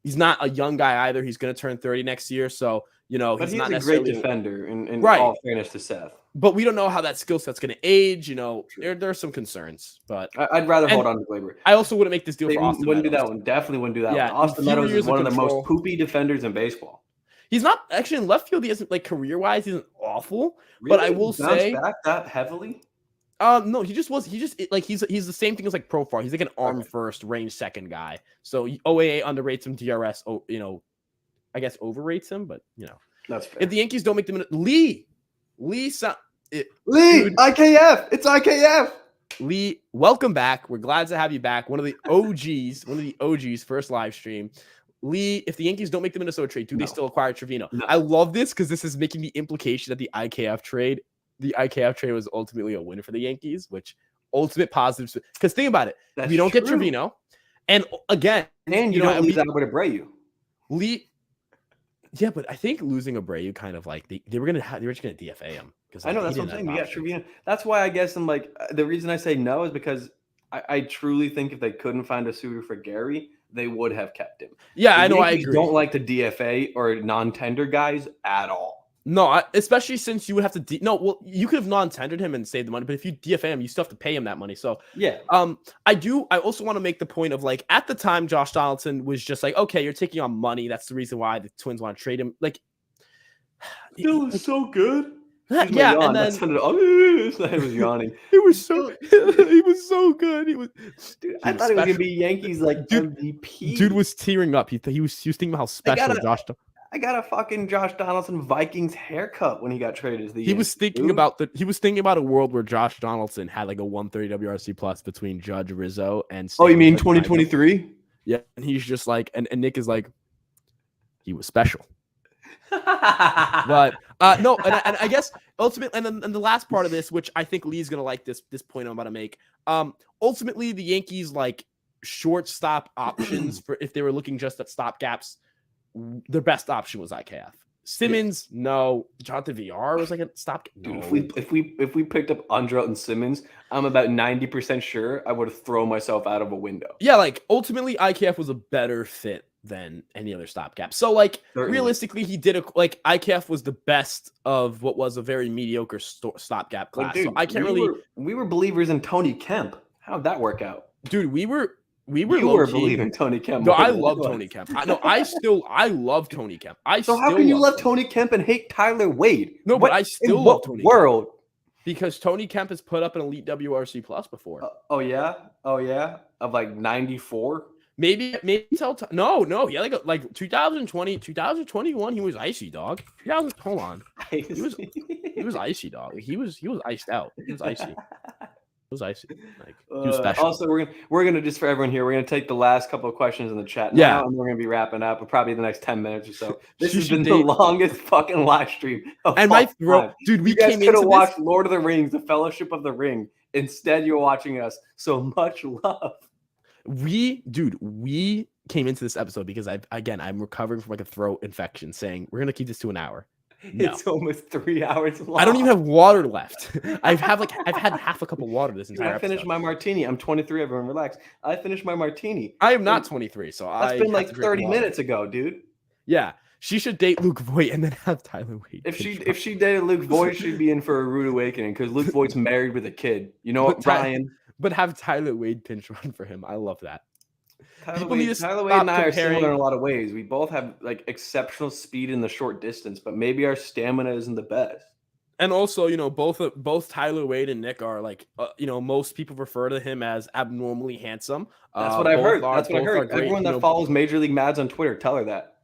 He's not a young guy either. He's going to turn 30 next year, so but he's not a great defender. In right. All fairness to Seth, but we don't know how that skill set's going to age. There are some concerns, but I'd rather hold on to Glaber. I also wouldn't make this deal for Austin. Wouldn't do that one. Definitely wouldn't do that one. Austin Meadows is one of the most poopy defenders in baseball. He's not actually in left field. He isn't like career-wise. He isn't awful, really? But I will say back that heavily. No, he just he's the same thing as like Profar. He's like an arm first, range second guy. So OAA underrates him. DRS, I guess overrates him, but that's fair. If the Yankees don't make them, Lee, IKF, it's IKF. Lee, welcome back. We're glad to have you back. One of the OGs, first live stream. Lee, if the Yankees don't make the Minnesota trade, do they still acquire Trevino? No. I love this because this is making the implication that the IKF trade was ultimately a win for the Yankees, which ultimate positives. Because think about it, we don't get Trevino, and again, you don't lose Albert Abreu. Lee, yeah, but I think losing Abreu kind of like they were just gonna DFA him because I know that's what I'm saying. We got Trevino. That's why I guess I'm like the reason I say no is because I truly think if they couldn't find a suitor for Gary, they would have kept him. Yeah, I know. I agree. Don't like the DFA or non-tender guys at all. No, especially since you would have to you could have non-tendered him and saved the money, but if you DFA him, you still have to pay him that money. So yeah, I also want to make the point of like at the time, Josh Donaldson was just like, okay, you're taking on money. That's the reason why the Twins want to trade him. Like, still was so good. Yeah, and then I was yawning. He was so good. I thought it was gonna be Yankees like MVP. Dude was tearing up. He was thinking about how special Josh. I got a fucking Josh Donaldson Vikings haircut when he got traded to the Yankees. He was thinking about a world where Josh Donaldson had like a 130 WRC plus between Judge, Rizzo, and you mean 2023? Yeah, and he's just like, and Nick is like, he was special. But no, and I guess ultimately, and the last part of this, which I think Lee's gonna like this point I'm about to make. Ultimately, the Yankees like shortstop options for if they were looking just at stopgaps, their best option was IKF. Simmons, no. Jonathan VR was like a stopgap. No. Dude, if we picked up Andrelton Simmons, I'm about 90% sure I would have thrown myself out of a window. Yeah, like ultimately IKF was a better fit than any other stopgap. So like realistically, he did IKF was the best of what was a very mediocre stopgap class. Dude, so I can't we were believers in Tony Kemp. How'd that work out? Dude, we were believing Tony Kemp. No, I love Tony Kemp. I love Tony Kemp. So how can you love Tony Kemp and hate Tyler Wade? No, but I still love Tony world. Kemp. Because Tony Kemp has put up an elite WRC plus before. Oh yeah, of like 94. Maybe no. He had like 2020, 2021. He was icy, dog. Hold on. He was icy, dog. He was iced out. He was icy. was icy. Like he was special. Also, we're gonna just for everyone here, we're gonna take the last couple of questions in the chat now, Yeah. and we're gonna be wrapping up in probably the next 10 minutes or so. This You has should been the date- longest fucking live stream of And all my throat, time. dude. We You guys came could have into watched this. Lord of the Rings, The Fellowship of the Ring. Instead, you're watching us. So much love. We came into this episode because I'm recovering from like a throat infection, saying we're gonna keep this to an hour. No. It's almost 3 hours long. I don't even have water left. I've had half a cup of water this entire I finished episode. my martini. I'm 23. Everyone, relax. I finished my martini. I am not 23, so That's been like 30 minutes ago, dude. Yeah, she should date Luke Voigt and then have Tyler Wade. If she dated Luke Voigt, she'd be in for a rude awakening because Luke Voigt's married with a kid. You know what, Ryan? But have Tyler Wade pinch run for him. I love that. Tyler Wade and I are similar in a lot of ways. We both have like exceptional speed in the short distance, but maybe our stamina isn't the best. And also, both Tyler Wade and Nick are like, most people refer to him as abnormally handsome. That's what I've heard. That's what I heard. Everyone that follows Major League Mads on Twitter, tell her that.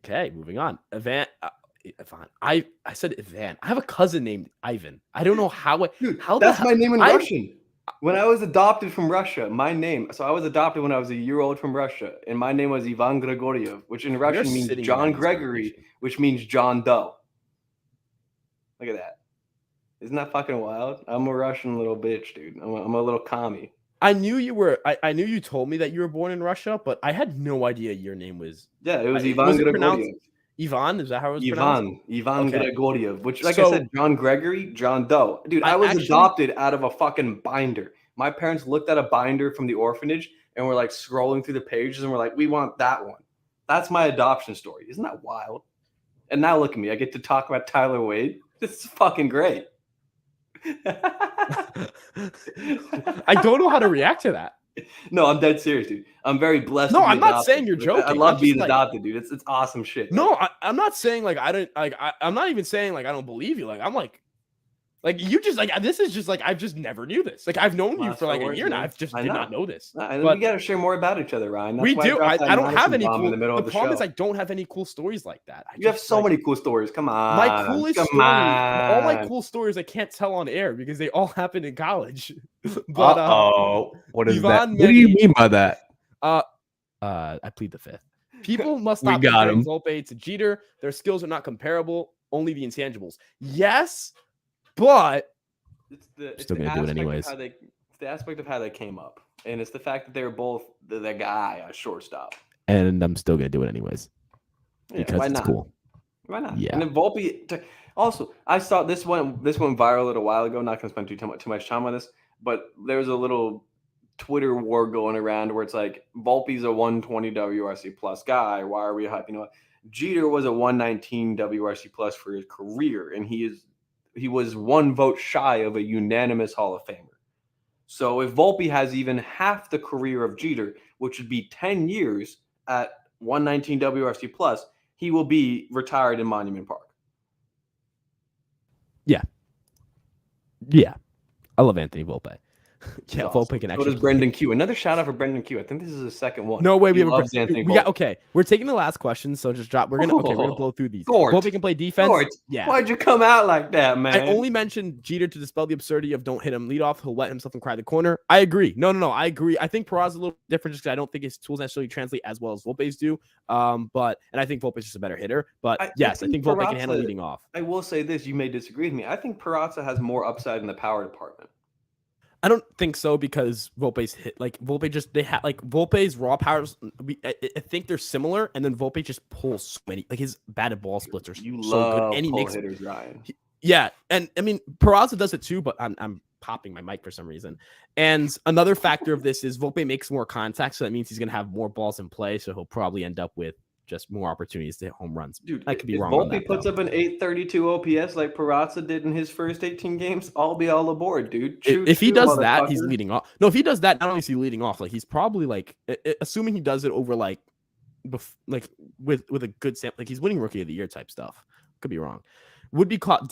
Okay, moving on. Ivan. I said Ivan. I have a cousin named Ivan. I don't know how. That's my name in Russian. When I was adopted from Russia, my name. So I was adopted when I was a year old from Russia, and my name was Ivan Grigoriev, which in Russian means John Gregory, which means John Doe. Look at that. Isn't that fucking wild? I'm a Russian little bitch, dude. I'm a little commie. I knew you were. I knew you told me that you were born in Russia, but I had no idea your name was. Yeah, it was Ivan Grigoriev. Ivan, is that how it was pronounced? Ivan Grigoriev, which, like I said, John Gregory, John Doe. Dude, I was adopted out of a fucking binder. My parents looked at a binder from the orphanage and were like scrolling through the pages and were like, we want that one. That's my adoption story. Isn't that wild? And now look at me. I get to talk about Tyler Wade. This is fucking great. I don't know how to react to that. No, I'm dead serious, dude. I'm very blessed. No, I'm not saying you're joking. I love being adopted, dude. It's awesome shit. No, I'm not saying like I don't like. I'm not even saying like I don't believe you. Like I'm like you just like this is just like I've just never knew this. Like I've known you for like a year now. I've just did not know this. But we got to share more about each other, Ryan. We do. I don't have any cool. The problem is I don't have any cool stories like that. You have so many cool stories. Come on. My coolest story. All my cool stories I can't tell on air because they all happened in college. But what is that? What do you mean by that? I plead the fifth. People must not comparing Volpe to Jeter. Their skills are not comparable. Only the intangibles. Yes, but it's still gonna do it anyways. It's the aspect of how they came up, and it's the fact that they were both the guy on shortstop. And I'm still gonna do it anyways because it's cool. Why not? Yeah. And then Volpe. Also, I saw this went viral a little while ago. Not gonna spend too much time on this, but there was a little Twitter war going around where it's like Volpe's a 120 WRC plus guy. Why are we hyping up? Jeter was a 119 WRC plus for his career, and he was one vote shy of a unanimous Hall of Famer. So if Volpe has even half the career of Jeter, which would be 10 years at 119 WRC plus, he will be retired in Monument Park. Yeah. I love Anthony Volpe. Yeah, awesome. Volpe can actually. So does Brendan Q. Another shout out for Brendan Q. I think this is his second one. No way, we have Anthony. Okay, we're taking the last question, so just drop. We're gonna blow through these. Volpe can play defense. Yeah. Why'd you come out like that, man? I only mentioned Jeter to dispel the absurdity of don't hit him lead off. He'll let himself and cry the corner. I agree. No, I agree. I think Peraza's a little different just because I don't think his tools necessarily translate as well as Volpe's do. And I think Volpe's just a better hitter. But I think Volpe can handle leading off. I will say this: you may disagree with me. I think Peraza has more upside in the power department. I don't think so because Volpe's hit Volpe's raw powers. I think they're similar, and then Volpe just pulls so many. Like his batted ball splits are so good, and he makes hitters, Ryan. And I mean Peraza does it too, but I'm popping my mic for some reason. And another factor of this is Volpe makes more contact, so that means he's gonna have more balls in play, so he'll probably end up with just more opportunities to hit home runs. Dude, I could be wrong. Volpe puts up an 832 OPS like Peraza did in his first 18 games. I'll be all aboard, dude. If he does that, he's leading off. No, if he does that, not only is he leading off, like he's probably like, assuming he does it over like with a good sample, like he's winning Rookie of the Year type stuff. Could be wrong. Would it be caught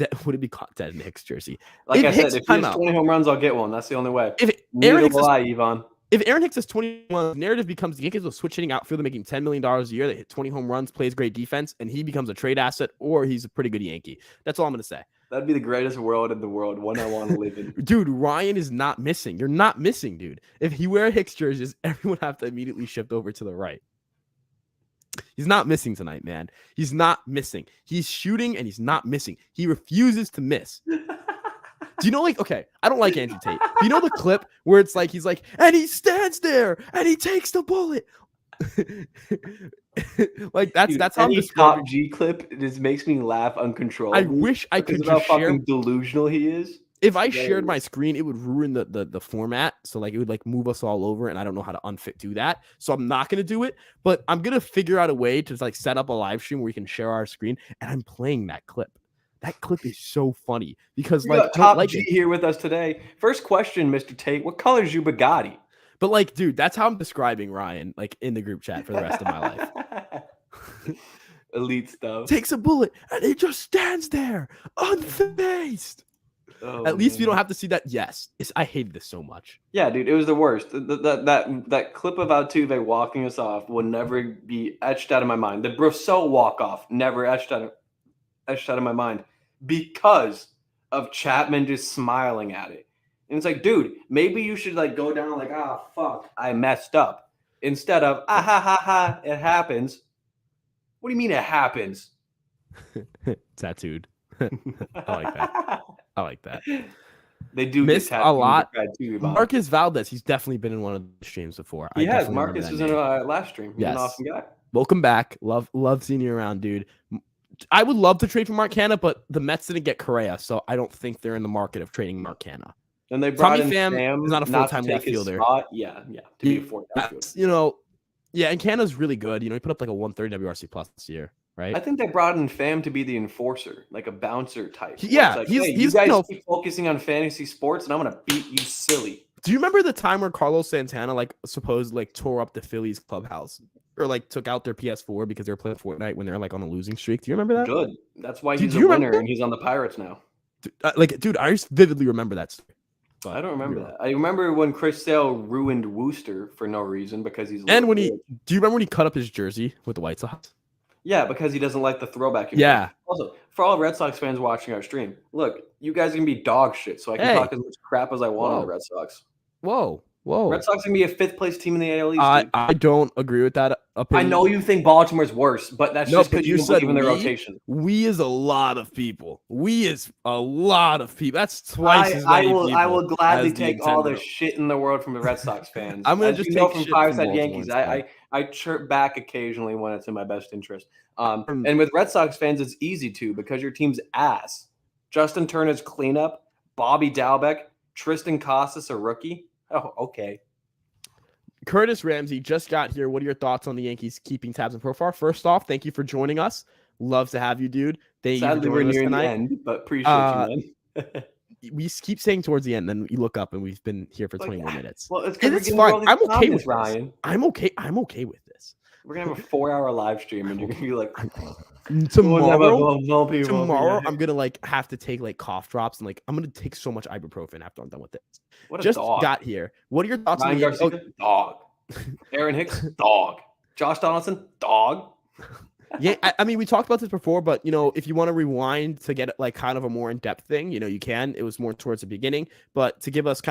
dead in Hicks jersey? Like I said, if he has 20 home runs, I'll get one. That's the only way. If Neither will I, Ivan. if Aaron Hicks has 21, narrative becomes the Yankees will switch hitting outfielder making $10 million a year. They hit 20 home runs, plays great defense, and he becomes a trade asset, or he's a pretty good Yankee. That's all I'm going to say. That'd be the greatest world in the world, one I want to live in. Dude, Ryan is not missing. You're not missing, dude. If he wear Hicks jerseys, everyone have to immediately shift over to the right. He's not missing tonight, man. He's not missing. He's shooting and he's not missing. He refuses to miss. Do you know, like, okay, I don't like Andrew Tate. Do you know the clip where it's like, he's like, and he stands there and he takes the bullet. Like that's how I'm describing. Top G clip. It just makes me laugh uncontrollably. I wish I could just share. Fucking delusional he is. If I shared my screen, it would ruin the format. So like it would like move us all over, and I don't know how to do that. So I'm not gonna do it. But I'm gonna figure out a way to like set up a live stream where we can share our screen, and I'm playing that clip. That clip is so funny because we like Top G here with us today. First question, Mr. Tate. What color is your Bugatti? But like, dude, that's how I'm describing Ryan, like in the group chat for the rest of my life. Elite stuff. Takes a bullet and he just stands there unfazed. Oh, At least we don't have to see that. Yes, I hated this so much. Yeah, dude, it was the worst. That clip of Altuve walking us off will never be etched out of my mind. The Brousseau walk off never etched out of my mind because of Chapman just smiling at it. And it's like, dude, maybe you should like go down like, fuck, I messed up. Instead of, ha ha ha, it happens. What do you mean it happens? Tattooed. I like that. I like that. They do missed a lot. Too, Marcus Valdez, he's definitely been in one of the streams before. He has. Marcus was in a last stream. He's an awesome guy. Welcome back. Love seeing you around, dude. I would love to trade for Mark Canha, but the Mets didn't get Correa, so I don't think they're in the market of trading Mark Canha. And they brought Tommy in Pham is not a full-time left fielder. Yeah, to be a fourth outfielder. You know, yeah, and Canha's really good. You know, he put up like a 130 WRC plus this year, right? I think they brought in Pham to be the enforcer, like a bouncer type. Yeah, like, he's you guys keep focusing on fantasy sports, and I'm gonna beat you silly. Do you remember the time where Carlos Santana tore up the Phillies clubhouse or like took out their PS4 because they were playing Fortnite when they're like on a losing streak? Do you remember that? Good. That's why he's a winner and he's on the Pirates now. Dude, I just vividly remember that story. But I don't remember that. I remember when Chris Sale ruined Wooster for no reason because he's. And do you remember when he cut up his jersey with the White Sox? Yeah, because he doesn't like the throwback. Yeah. Also, for all Red Sox fans watching our stream, look, you guys can be dog shit, so I can talk as much crap as I want on the Red Sox. Whoa. Red Sox can be a fifth place team in the AL East. I don't agree with that opinion. I know you think Baltimore's worse, but that's just because you don't believe in their rotation. We is a lot of people. That's twice as many people. I will gladly take all the shit in the world from the Red Sox fans. I'm gonna just take from shit Fireside Yankees. I chirp back occasionally when it's in my best interest. And with Red Sox fans, it's easy to because your team's ass. Justin Turner's cleanup, Bobby Dalbec, Tristan Casas, a rookie. Oh, okay. Curtis Ramsey just got here. What are your thoughts on the Yankees keeping tabs on Profar? First off, thank you for joining us. Love to have you, dude. Sadly, we're near the end, but appreciate you, man. We keep saying towards the end, then you look up and we've been here for 21 minutes. Well, it's fine. I'm okay with Ryan. This. I'm okay with this. We're gonna have a 4-hour live stream, and you're gonna be like, tomorrow I'm gonna have to take cough drops and I'm gonna take so much ibuprofen after I'm done with this. What a just dog. Got here. What are your thoughts Ryan on Garcia? Dog. Aaron Hicks? Dog. Josh Donaldson? Dog. Yeah, I mean, we talked about this before, but if you want to rewind to get kind of a more in-depth thing, you can. It was more towards the beginning, but to give us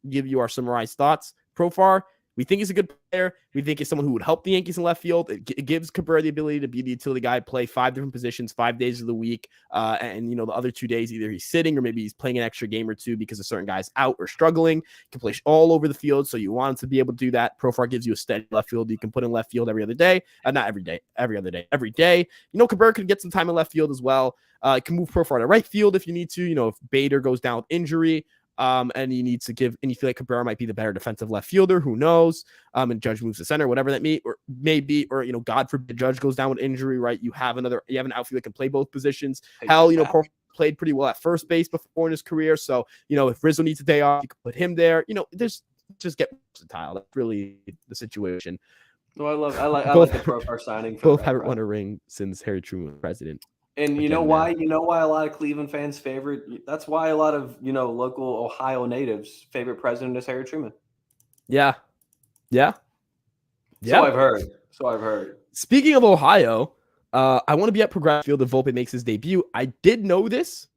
give you our summarized thoughts. Profar, we think he's a good player. We think he's someone who would help the Yankees in left field. It gives Cabrera the ability to be the utility guy, play 5 different positions, 5 days of the week. And the other 2 days, either he's sitting or maybe he's playing an extra game or two because a certain guy's out or struggling. He can play all over the field. So you want him to be able to do that. Profar gives you a steady left field. You can put in left field every other day. Not every day, every other day, every day. Cabrera can get some time in left field as well. Can move Profar to right field if you need to. If Bader goes down with injury. And you need to give, and you feel like Cabrera might be the better defensive left fielder, who knows? And Judge moves to center, whatever that may be, or God forbid Judge goes down with injury, right? You have an outfield that can play both positions. Profar played pretty well at first base before in his career, so if Rizzo needs a day off, you can put him there. There's just get versatile. That's really the situation. No, I like the Profar signing. Both haven't won a ring since Harry Truman was president. And you know why a lot of Cleveland fans favorite. That's why a lot of local Ohio natives favorite president is Harry Truman. Yeah, Yeah. So I've heard. Speaking of Ohio, I want to be at Progressive Field if Volpe makes his debut. I did know this.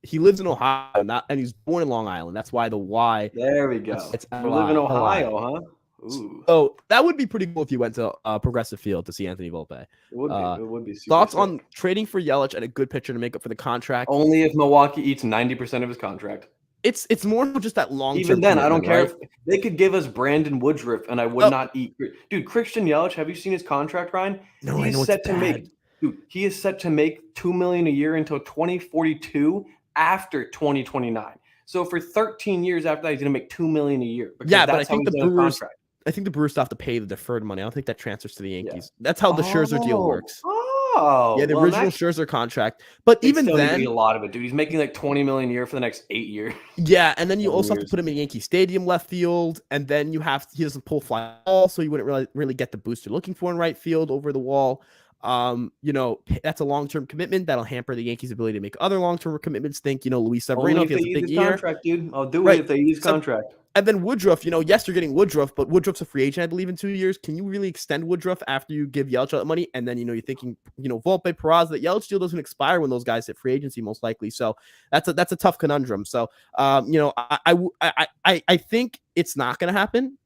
He lives in Ohio, and he's born in Long Island. That's why the Y. There we go. It's you live in Ohio, huh? Ooh. So that would be pretty cool if you went to Progressive Field to see Anthony Volpe. It would be super thoughts sick. on trading for Yelich and a good pitcher to make up for the contract? Only if Milwaukee eats 90% of his contract. It's more just that long term. Even then, I don't care if they could give us Brandon Woodruff, and I would not eat. Dude, Christian Yelich, have you seen his contract, Ryan? No, He's set to make. Dude, he is set to make $2 million a year until 2042 after 2029. So for 13 years after that, he's going to make $2 million a year. Yeah, but I think the Brewers. I think the Brewers still have to pay the deferred money. I don't think that transfers to the Yankees. Yeah. That's how the Scherzer deal works. Yeah, the original Scherzer contract. But even then, a lot of it, dude. He's making like $20 million a year for the next 8 years. Yeah, and then you also have to put him in Yankee Stadium left field, and then he doesn't pull fly ball, so you wouldn't really get the boost you're looking for in right field over the wall. That's a long-term commitment that'll hamper the Yankees' ability to make other long-term commitments. Think, Luis Severino, if he has a big year. Contract, dude. I'll do it if they use contract. And then Woodruff, yes, you're getting Woodruff, but Woodruff's a free agent, I believe, in 2 years. Can you really extend Woodruff after you give Yelich that money? And then, you're thinking, Volpe, Peraza, that Yelich deal doesn't expire when those guys hit free agency, most likely. So that's a tough conundrum. So, I think it's not going to happen.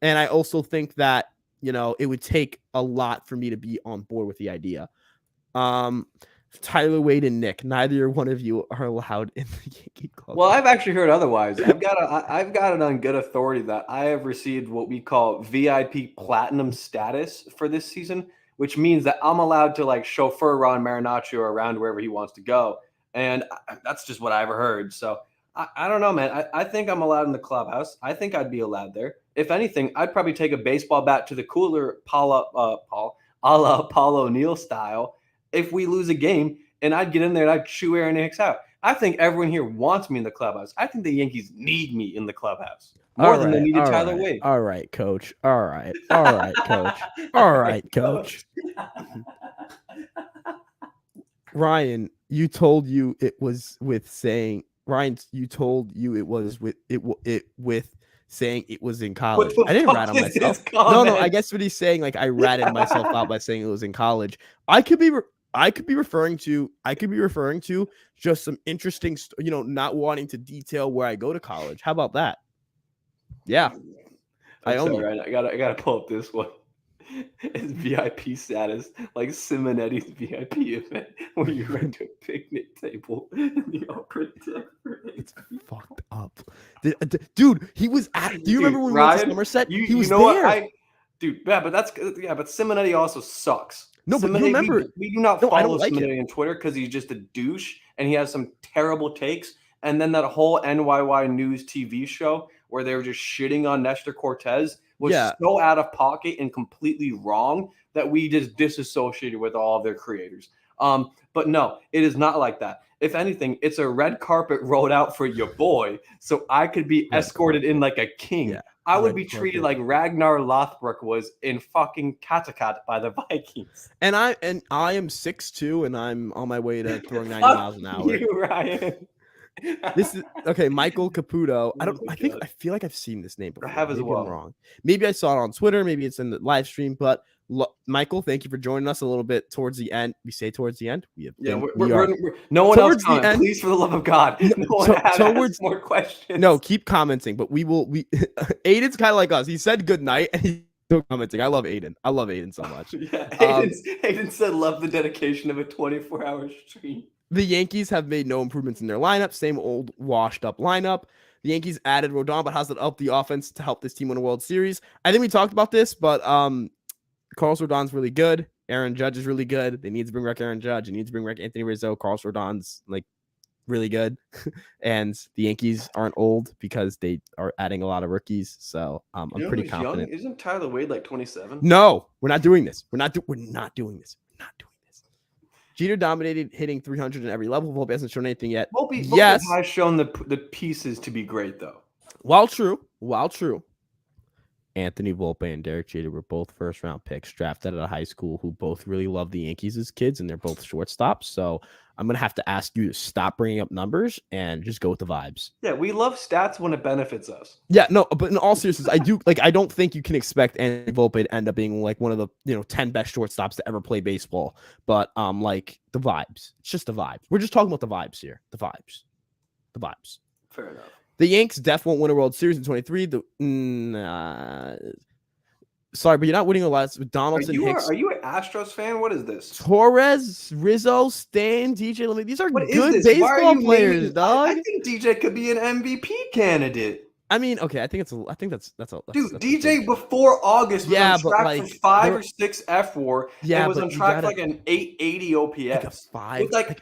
And I also think that, it would take a lot for me to be on board with the idea. Tyler Wade and Nick, neither one of you are allowed in the Yankee club. Well, I've actually heard otherwise. I've got it on good authority that I have received what we call VIP platinum status for this season, which means that I'm allowed to chauffeur Ron Marinaccio around wherever he wants to go. And that's just what I ever heard. So I don't know, man. I think I'm allowed in the clubhouse. I think I'd be allowed there. If anything, I'd probably take a baseball bat to the cooler a la Paul O'Neill style if we lose a game, and I'd get in there and I'd chew Aaron Hicks out. I think everyone here wants me in the clubhouse. I think the Yankees need me in the clubhouse more than they needed Tyler Wade. All right, coach. All right, coach. All right, coach. Ryan, you told you it was with saying saying it was in college. I didn't rat on myself. No, I guess what he's saying, I ratted myself out by saying it was in college. I could be referring to just some interesting, not wanting to detail where I go to college. How about that? Yeah. I gotta pull up this one. It's VIP status, like Simonetti's VIP event, where you rent a picnic table in the upper deck. It's fucked up, dude. He was at. Do you remember when we went to Somerset? He was there. But Simonetti also sucks. No, but you remember, we do not follow Simonetti on Twitter because he's just a douche and he has some terrible takes. And then that whole NYY News TV show where they were just shitting on Nestor Cortez was so out of pocket and completely wrong that we just disassociated with all of their creators. But no, it is not like that. If anything, it's a red carpet rolled out for your boy, so I could be escorted in like a king. Yeah. I would be treated like Ragnar Lothbrok was in fucking Kattegat by the Vikings. And I am 6'2", and I'm on my way to throwing 90 miles an hour. You, Ryan. This is okay. Michael Caputo. I feel like I've seen this name before. I have as well. I'm wrong. Maybe I saw it on Twitter. Maybe it's in the live stream. But Michael, thank you for joining us a little bit towards the end. We say towards the end. We're no one else comment. Please, for the love of God, no one has more questions. No, keep commenting. But we will. Aiden's kind of like us. He said good night and he's still commenting. I love Aiden. I love Aiden so much. Yeah, Aiden said, "Love the dedication of a 24-hour stream." The Yankees have made no improvements in their lineup. Same old washed-up lineup. The Yankees added Rodon, but how's it up the offense to help this team win a World Series? I think we talked about this, but Carlos Rodon's really good. Aaron Judge is really good. They need to bring back Aaron Judge. They need to bring back Anthony Rizzo. Carlos Rodon's really good. And the Yankees aren't old because they are adding a lot of rookies. So I'm pretty confident. Young? Isn't Tyler Wade 27? No, we're not doing this. We're not doing this. Jeter dominated, hitting 300 in every level. Volpe hasn't shown anything yet. Volpe has shown the pieces to be great, though. While true, Anthony Volpe and Derek Jeter were both first-round picks drafted out of high school who both really love the Yankees as kids, and they're both shortstops. So I'm going to have to ask you to stop bringing up numbers and just go with the vibes. Yeah, we love stats when it benefits us. Yeah, no, but in all seriousness, I don't think you can expect Anthony Volpe to end up being like one of the 10 best shortstops to ever play baseball. But like the vibes, it's just the vibes. We're just talking about the vibes here. The vibes. Fair enough. The Yanks definitely won't win a World Series in 23. Sorry, but you're not winning a lot with Donaldson. Are you an Astros fan? What is this? Torres, Rizzo, Stan, DJ LeMay. These are What good is this? baseball players, dog. I think DJ could be an MVP candidate. I mean, okay, I think that's Dude, DJ before August was on track like, for 5 or 6 F4 yeah, and was on track for like an 880 OPS.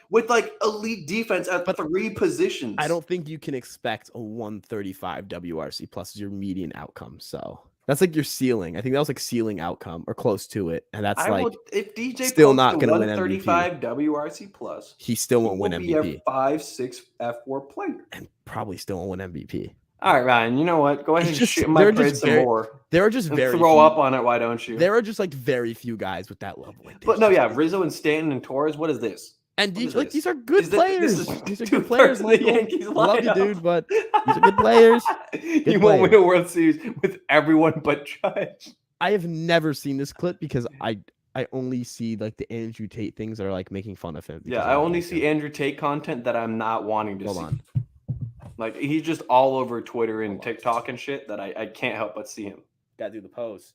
With elite defense at 3 positions. I don't think you can expect a 135 WRC plus your median outcome. So that's like your ceiling. I think that was like ceiling outcome or close to it. And that's if DJ still not going to win 135 MVP. WRC plus, he still won't win MVP. Be a 5-6 F4 player. And probably still won't win MVP. All right, Ryan, you know what? Go ahead and shoot my praise some more. There are just very throw up on it, why don't you? There are just like very few guys with that level. But no, yeah, Rizzo and Stanton and Torres, what is this? And these are good players. These are good players. The Yankees love you, dude, but these are good players. You won't win a World Series with everyone but Judge. I have never seen this clip because I only see like the Andrew Tate things that are like making fun of him. Yeah, I only see Andrew Tate content that I'm not wanting to see. Like, he's just all over Twitter and TikTok and shit that I can't help but see him. Gotta do the pose.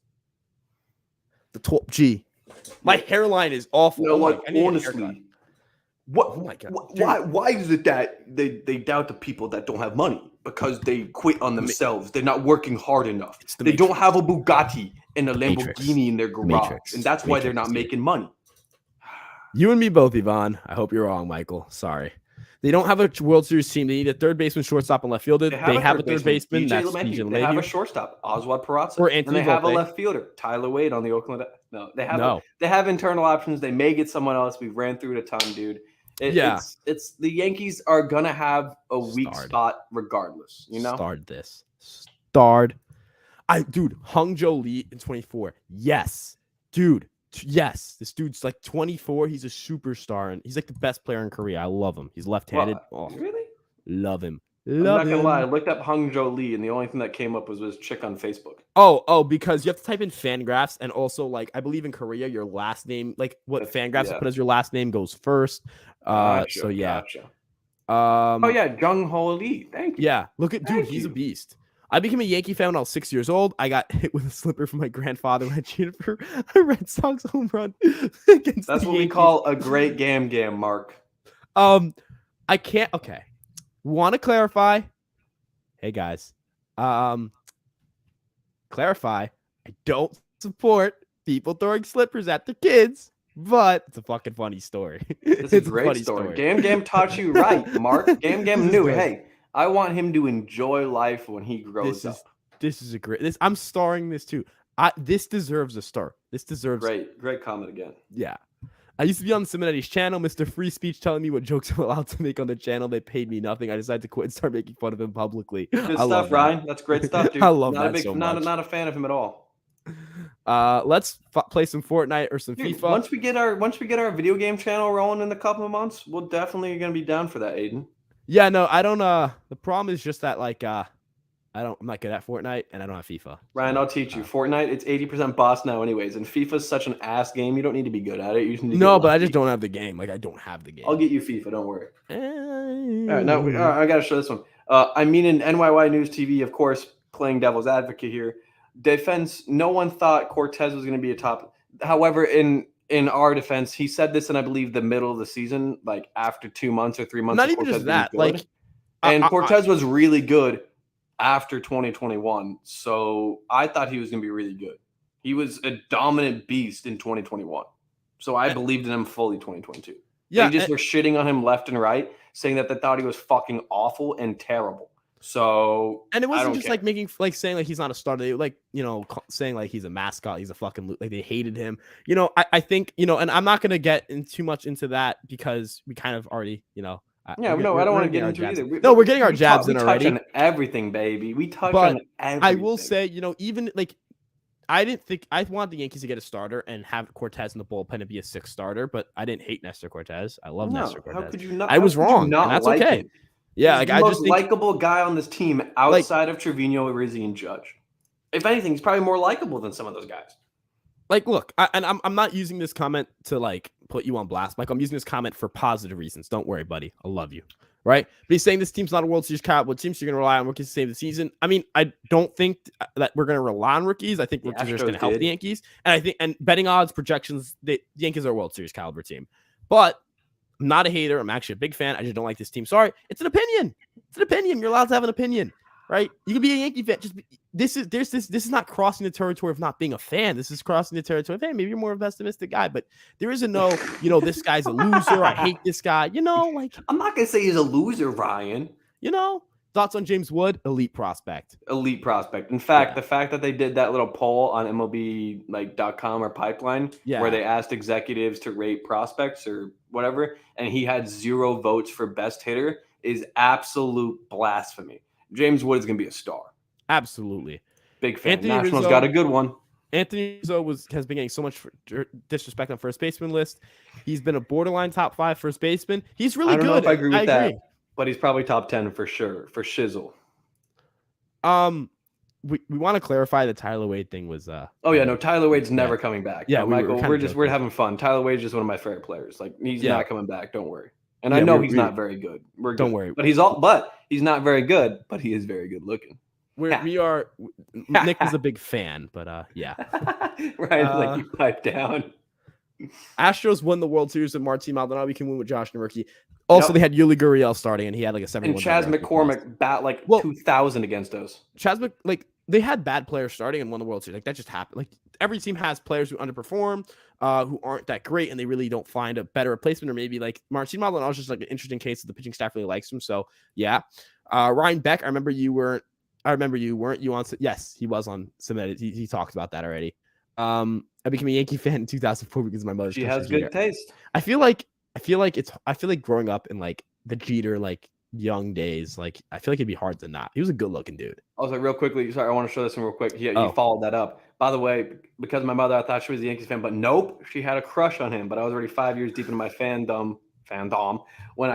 My hairline is awful. You know what? Honestly, what? Oh my God. Why is it that they doubt the people that don't have money? Because they quit on themselves. They're not working hard enough. They don't have a Bugatti and a Lamborghini in their garage. And that's why they're not making money. You and me both, Yvonne. I hope you're wrong, Michael. Sorry. They don't have a World Series team. They need a third baseman, shortstop, and left fielder. They have a third baseman. That's DJ LeMahieu. They have a shortstop, Oswald Peraza. Or Anthony and they have a left fielder, Tyler Wade on the Oakland. No, they have internal options. They may get someone else. We ran through it a ton, dude. It's the Yankees are gonna have a weak spot regardless. You know, dude, Hung-Jo Lee in 24. Yes, dude. Yes, this dude's like 24. He's a superstar, and he's like the best player in Korea. I love him. He's left-handed. Really? Love him. I'm not gonna lie. I looked up Hung-Jo Lee, and the only thing that came up was chick on Facebook. Oh, because you have to type in Fangraphs, and also like I believe in Korea, your last name, like what Fangraphs put as your last name, goes first. So yeah. Gotcha. Jung Ho Lee. Thank you. Yeah, look at dude. He's a beast. I became a Yankee fan when I was 6 years old. I got hit with a slipper from my grandfather when I cheated for a Red Sox home run against That's what we call a great gam, Mark. I can't. Okay. Want to clarify? Hey, guys. Clarify. I don't support people throwing slippers at their kids, but it's a fucking funny story. It's a great story. Gam taught you right, Mark. Gam knew. Hey. I want him to enjoy life when he grows up. This is a great. I'm starring this too. This deserves a star. This deserves great comment again. Yeah, I used to be on Simonetti's channel, Mr. Free Speech, telling me what jokes I'm allowed to make on the channel. They paid me nothing. I decided to quit and start making fun of him publicly. Good stuff, Ryan. That's great stuff, dude. I love that so much. Not a fan of him at all. Let's play some Fortnite or some FIFA. Once we get our video game channel rolling in a couple of months, we'll definitely gonna be down for that, Aiden. Yeah, no, I don't. The problem is just that, like, I'm not good at Fortnite, and I don't have FIFA. Ryan, I'll teach you. Fortnite, it's 80% boss now, anyways, and FIFA's such an ass game. You don't need to be good at it. You just need to but I just don't have the game. Like, I don't have the game. I'll get you FIFA. Don't worry. All right, now I gotta show this one. I mean, in NYY News TV, of course, playing devil's advocate here. Defense. No one thought Cortez was going to be a top. However, in our defense, he said this in, I believe, the middle of the season, like after 2 months or 3 months. Not even just that. Like, and Cortez was really good after 2021. So I thought he was going to be really good. He was a dominant beast in 2021. So I believed in him fully 2022. Yeah. They just were shitting on him left and right, saying that they thought he was fucking awful and terrible. So, and it wasn't just like making, like saying like he's not a starter. They like, saying like he's a mascot. He's a fucking, like they hated him. I think, and I'm not going to get in too much into that because we kind of already, I don't want to get into it either. We're getting our jabs in already. We touch on everything, baby. We touch on everything. I will say, even like I didn't think I wanted the Yankees to get a starter and have Cortez in the bullpen and be a 6th starter, but I didn't hate Nestor Cortez. I love Nestor Cortez. How could you not? I was wrong, and that's okay. Him? Yeah, he's like the I most just think likable guy on this team outside of Trevino, Rizzi, and Judge. If anything, he's probably more likable than some of those guys. Like, look, I'm not using this comment to like put you on blast, Mike. I'm using this comment for positive reasons. Don't worry, buddy. I love you. Right? But he's saying this team's not a World Series caliber team, so you're going to rely on rookies to save the season. I mean, I don't think that we're going to rely on rookies. I think rookies are just going to help the Yankees. And I think, and betting odds, projections, the Yankees are a World Series caliber team. But I'm not a hater. I'm actually a big fan. I just don't like this team. Sorry. It's an opinion. It's an opinion. You're allowed to have an opinion. Right? You can be a Yankee fan. This is not crossing the territory of not being a fan. This is crossing the territory of, hey, maybe you're more of a pessimistic guy, but there is a no, this guy's a loser. I hate this guy. Like I'm not gonna say he's a loser, Ryan. Thoughts on James Wood? Elite prospect. Elite prospect. In fact, the fact that they did that little poll on MLB.com or Pipeline, where they asked executives to rate prospects or whatever, and he had 0 votes for best hitter is absolute blasphemy. James Wood is going to be a star. Absolutely. Big fan. Anthony Nationals got a good one. Anthony Rizzo has been getting so much disrespect on first baseman list. He's been a borderline top 5 first baseman. He's really good. I don't know if I agree with that, but he's probably top 10 for sure, for shizzle. We want to clarify the Tyler Wade thing was Tyler Wade's never coming back. Yeah, Michael, we're having fun. Tyler Wade's just one of my favorite players. Like he's not coming back, don't worry. And I know he's not very good. Don't worry. But he's not very good, but he is very good looking. Nick is a big fan, but yeah. Right, like you pipe down. Astros won the World Series with Martin Maldonado. We can win with Josh Nomurki. Also, they had Yuli Gurriel starting, and he had like a 71. And Chas McCormick bat 2,000 against us. They had bad players starting and won the World Series. Like that just happened. Like every team has players who underperform, who aren't that great, and they really don't find a better replacement. Or maybe like Martin Maldonado is just like an interesting case that the pitching staff really likes him. So yeah, Ryan Beck. I remember you weren't you on? Yes, he was on Submitted. He talked about that already. I became a Yankee fan in 2004 because of my mother's. She has good taste. I feel like growing up in like the Jeter like young days, like I feel like it'd be hard to not. He was a good looking dude. Also, real quickly, sorry, I want to show this one real quick. He followed that up. By the way, because of my mother, I thought she was a Yankees fan, but nope, she had a crush on him. But I was already 5 years deep into my fandom when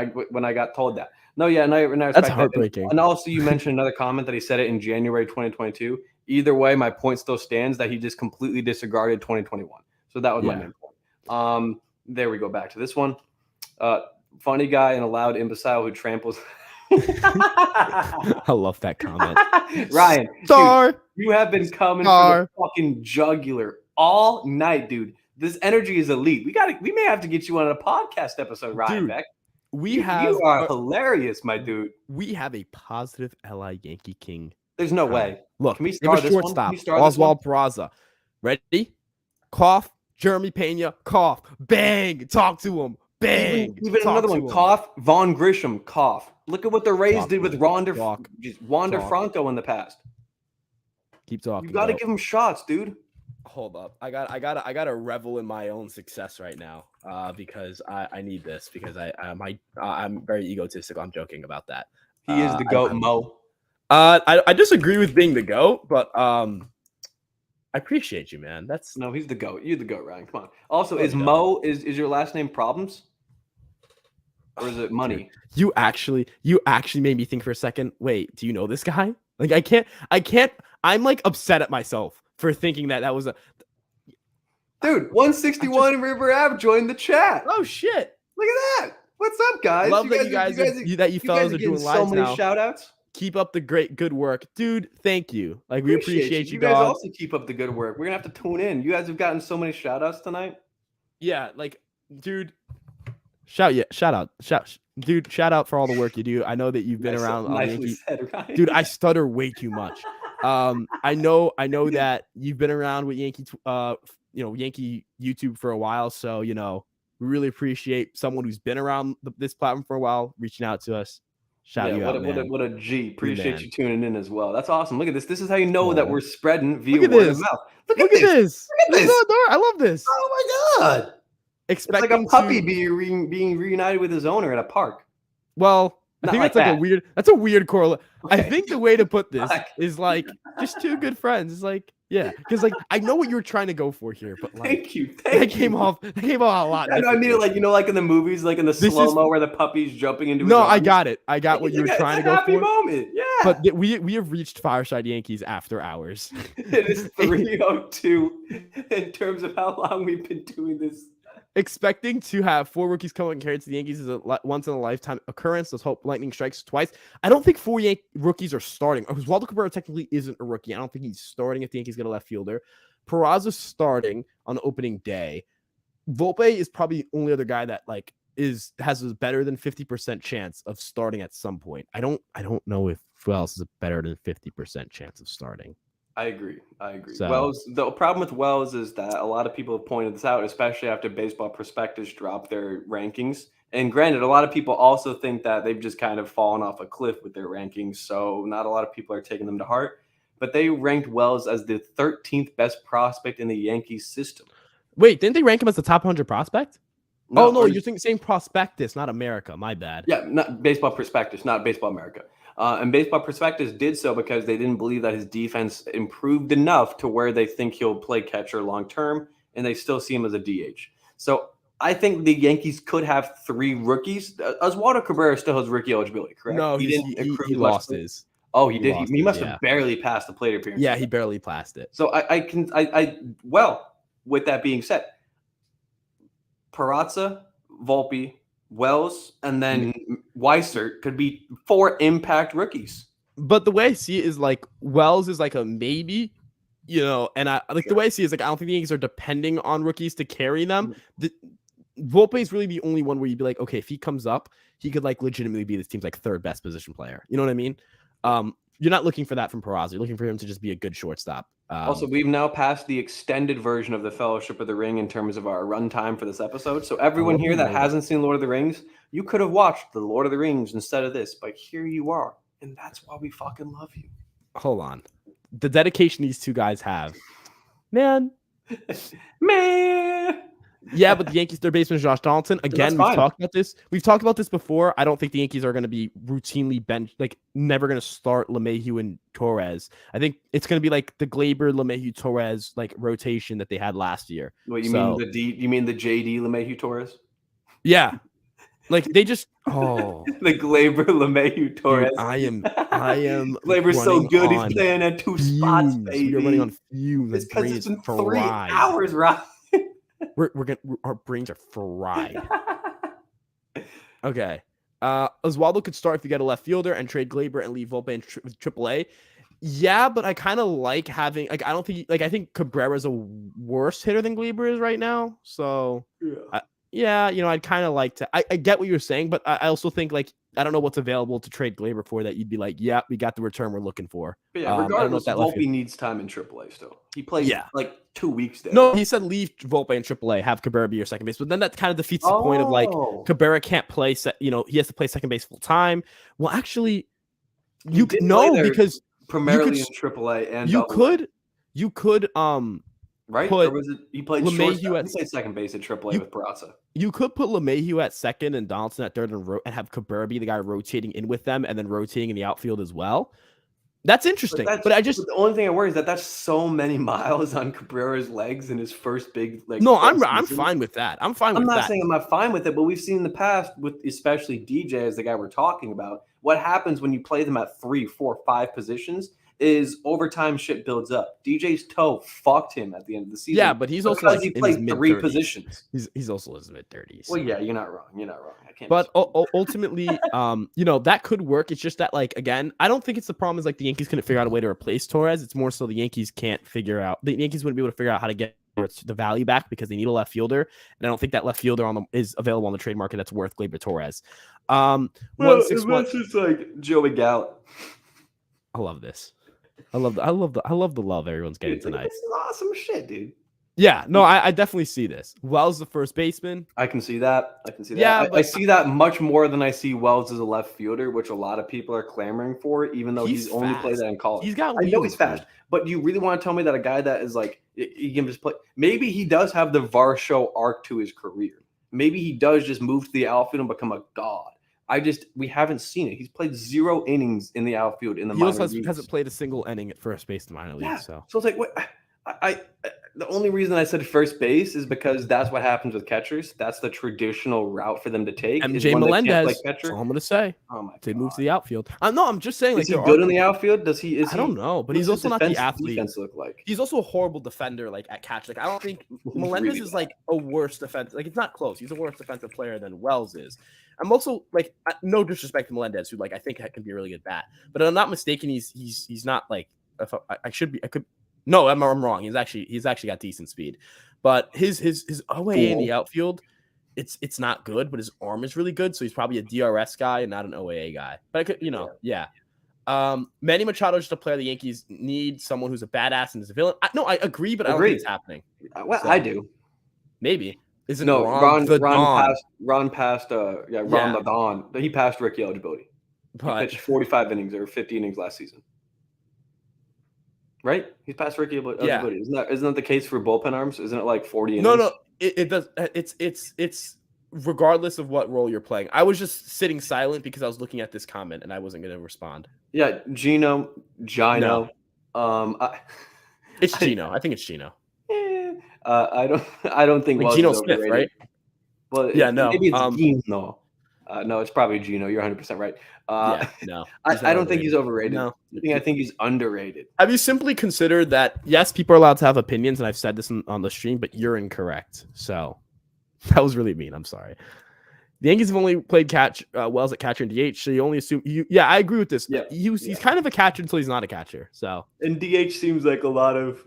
I got told that. No, yeah, no, that's heartbreaking. And also, you mentioned another comment that he said it in January 2022. Either way, my point still stands that he just completely disregarded 2021. So that was my main point. There we go. Back to this one. Funny guy and a loud imbecile who tramples. I love that comment. Ryan, Star, dude, you have been coming for the fucking jugular all night, dude. This energy is elite. We may have to get you on a podcast episode, Ryan dude, Beck. You are hilarious, my dude. We have a positive LI Yankee King. There's no way. Look, can we start this shortstop, Oswald Peraza. Ready? Cough. Jeremy Pena. Cough. Bang. Talk to him. Bang. Even another one. Cough. Vaughn Grisham. Cough. Look at what the Rays did with Wander Franco in the past. Keep talking. You got to give him shots, dude. Hold up. I got to revel in my own success right now because I need this because I'm very egotistical. I'm joking about that. He is the GOAT, Mo. I disagree with being the GOAT, but I appreciate you, man. No, he's the GOAT. You're the GOAT, Ryan. Come on. Also, is Mo is your last name Problems? Or is it Money? You actually made me think for a second. Wait, do you know this guy? Like I can't I'm like upset at myself for thinking that was a dude. 161 River Ave joined the chat. Oh shit! Look at that. What's up, guys? I love that you fellas are doing lives so many now. Shout outs. Keep up the good work, dude. Thank you. Like we appreciate you. You guys also keep up the good work. We're gonna have to tune in. You guys have gotten so many shout outs tonight. Yeah, like, dude. Shout out for all the work you do. I know that you've been around. Said, right? Dude, I stutter way too much. I know that you've been around with Yankee YouTube for a while. So, we really appreciate someone who's been around this platform for a while reaching out to us. Shout you out, man. What a G. Appreciate you tuning in as well. That's awesome. Look at this. This is how you know that we're spreading via word of mouth. Look at this. Look at this. I love this. Oh my God. It's like a puppy being reunited with his owner at a park. Well, I think that's a weird correlation. I think the way to put this is like just two good friends. It's like Yeah, because like I know what you were trying to go for here, but like Thank you. that came off a lot. I know. I mean, differently. like like in the movies, like in the This is slow-mo where the puppy's jumping into his no, arms. I got it. I got what you were It's trying a to go happy for. moment. Yeah. But we have reached Fireside Yankees after hours. It is 3:02 in terms of how long we've been doing this. Expecting to have 4 rookies come and carry to the Yankees is a once in a lifetime occurrence. Let's hope lightning strikes twice. I don't think 4 rookies are starting. Oswaldo Cabrera technically isn't a rookie. I don't think he's starting if the Yankees get a left fielder. Peraza's starting on opening day. Volpe is probably the only other guy that like has a better than 50% chance of starting at some point. I don't know if who else is a better than 50% chance of starting. I agree. So- Wells, the problem with Wells is that a lot of people have pointed this out, especially after Baseball Prospectus dropped their rankings. And granted, a lot of people also think that they've just kind of fallen off a cliff with their rankings, so not a lot of people are taking them to heart. But they ranked Wells as the 13th best prospect in the Yankees system. Wait, didn't they rank him as the top 100 prospect? No, no, you're saying Prospectus, not America. My bad. Yeah, not Baseball Prospectus, not Baseball America. And Baseball Prospectus did so because they didn't believe that his defense improved enough to where they think he'll play catcher long term, and they still see him as a DH. So I think the Yankees could have 3 rookies. Oswaldo Cabrera still has rookie eligibility, correct? No, he lost his. Oh, he did. He must have barely passed the plate appearance. Yeah, he barely passed it. So well, with that being said, Peraza, Volpe, Wells, and then Weissert could be 4 impact rookies. But the way I see it is like Wells is like a maybe, and I like the way I see it is like I don't think the Yankees are depending on rookies to carry them. Volpe is really the only one where you'd be like, okay, if he comes up, he could like legitimately be this team's like 3rd best position player. You know what I mean? You're not looking for that from Peraza. You're looking for him to just be a good shortstop. Also, we've now passed the extended version of the Fellowship of the Ring in terms of our runtime for this episode. So everyone here that hasn't seen Lord of the Rings, you could have watched the Lord of the Rings instead of this, but here you are, and that's why we fucking love you. Hold on, the dedication these 2 guys have, man. Yeah, but the Yankees, their baseman is Josh Donaldson. Again, we've talked about this. We've talked about this before. I don't think the Yankees are going to be routinely never going to start LeMahieu and Torres. I think it's going to be like the Gleyber, LeMahieu, Torres like rotation that they had last year. What you mean you mean the JD LeMahieu Torres? Yeah, like they just the Gleyber, LeMahieu, Torres. Dude, I am. Gleyber's so good. He's playing at 2 spots, baby. You're running on fumes. It's because it's been 3 hours, right? Our brains are fried. Okay. Oswaldo could start if you get a left fielder and trade Gleyber and leave Volpe in AAA. Yeah, but I kind of like having I don't think I think Cabrera's a worse hitter than Gleyber is right now. So I'd kind of like to. I get what you're saying, but I also think I don't know what's available to trade Gleyber for that you'd be like, yeah, we got the return we're looking for. But yeah, regardless, Volpe needs time in AAA still. He played like 2 weeks there. No, he said leave Volpe in AAA, have Cabrera be your second base. But then that kind of defeats the point of like Cabrera can't play. He has to play second base full time. Well, actually, because primarily in AAA and you could right? Or was it he played LeMahieu at second base at AAA with Peraza? You could put LeMahieu at second and Donaldson at third and have Cabrera be the guy rotating in with them and then rotating in the outfield as well. That's interesting. But the only thing I worry is that that's so many miles on Cabrera's legs in his first big No, I'm fine with that. I'm not saying I'm not fine with it, but we've seen in the past with especially DJ as the guy we're talking about. What happens when you play them at 3, 4, 5 positions is over time shit builds up. DJ's toe fucked him at the end of the season. Yeah, but he's also he played 3 positions. He's also in his mid-30s. Well, yeah, you're not wrong. I can't. But ultimately, that could work. It's just that, again, I don't think it's the problem is the Yankees couldn't figure out a way to replace Torres. It's more so the Yankees can't figure out. The Yankees wouldn't be able to figure out how to get the value back because they need a left fielder, and I don't think that left fielder is available on the trade market that's worth Gleyber Torres. It's just like Joey Gallup. I love this. I love the love everyone's getting tonight. This is awesome shit, dude. Yeah, no, I definitely see this. Wells, the first baseman. I can see that. Yeah, I see that much more than I see Wells as a left fielder, which a lot of people are clamoring for, even though he's only played that in college. I know he's fast, but you really want to tell me that a guy that is he can just play? Maybe he does have the Varsho arc to his career. Maybe he does just move to the outfield and become a god. We haven't seen it. He's played 0 innings in the outfield in the minor leagues. He hasn't played a single inning at first base in the minor leagues. So it's like what I the only reason I said first base is because that's what happens with catchers. That's the traditional route for them to take. MJ Melendez. That's all I'm gonna say. Oh my They God. move to the outfield. No, I'm just saying. Is he good in the outfield? I don't know, but he's also not the athlete. Defense look like? He's also a horrible defender, like at catch. Like I don't think Melendez really is like a worse defense. Like it's not close. He's a worse defensive player than Wells is. I'm also like no disrespect to Melendez, who like I think can be a really good bat. But if I'm not mistaken, he's not like I should be. I could. No, I'm wrong. He's actually got decent speed, but his OAA in the outfield, it's not good. But his arm is really good, so he's probably a DRS guy and not an OAA guy. But I could, yeah. Manny Machado is just a player the Yankees need, someone who's a badass and is a villain. I agree, but I don't think it's happening. Well, I do. Maybe. Is it Ron passed the Don. He passed rookie eligibility. He pitched 45 innings or 50 innings last season. Right? He's past rookie eligibility. Yeah. Isn't that the case for bullpen arms? Isn't it like 40 innings? No. It does. It's regardless of what role you're playing. I was just sitting silent because I was looking at this comment and I wasn't going to respond. Yeah, Gino. No. It's Gino. I think it's Gino. I don't think like Gino Smith, right? Well, yeah, no. Maybe it's Gino. No, it's probably Gino. You're 100% right. No. I don't think he's overrated. No. I think he's underrated. Have you simply considered that, yes, people are allowed to have opinions, and I've said this on the stream, but you're incorrect. So that was really mean. I'm sorry. The Yankees have only played Wells at catcher and DH, so you only assume yeah, I agree with this. Yeah. He's kind of a catcher until he's not a catcher. So and DH seems like a lot of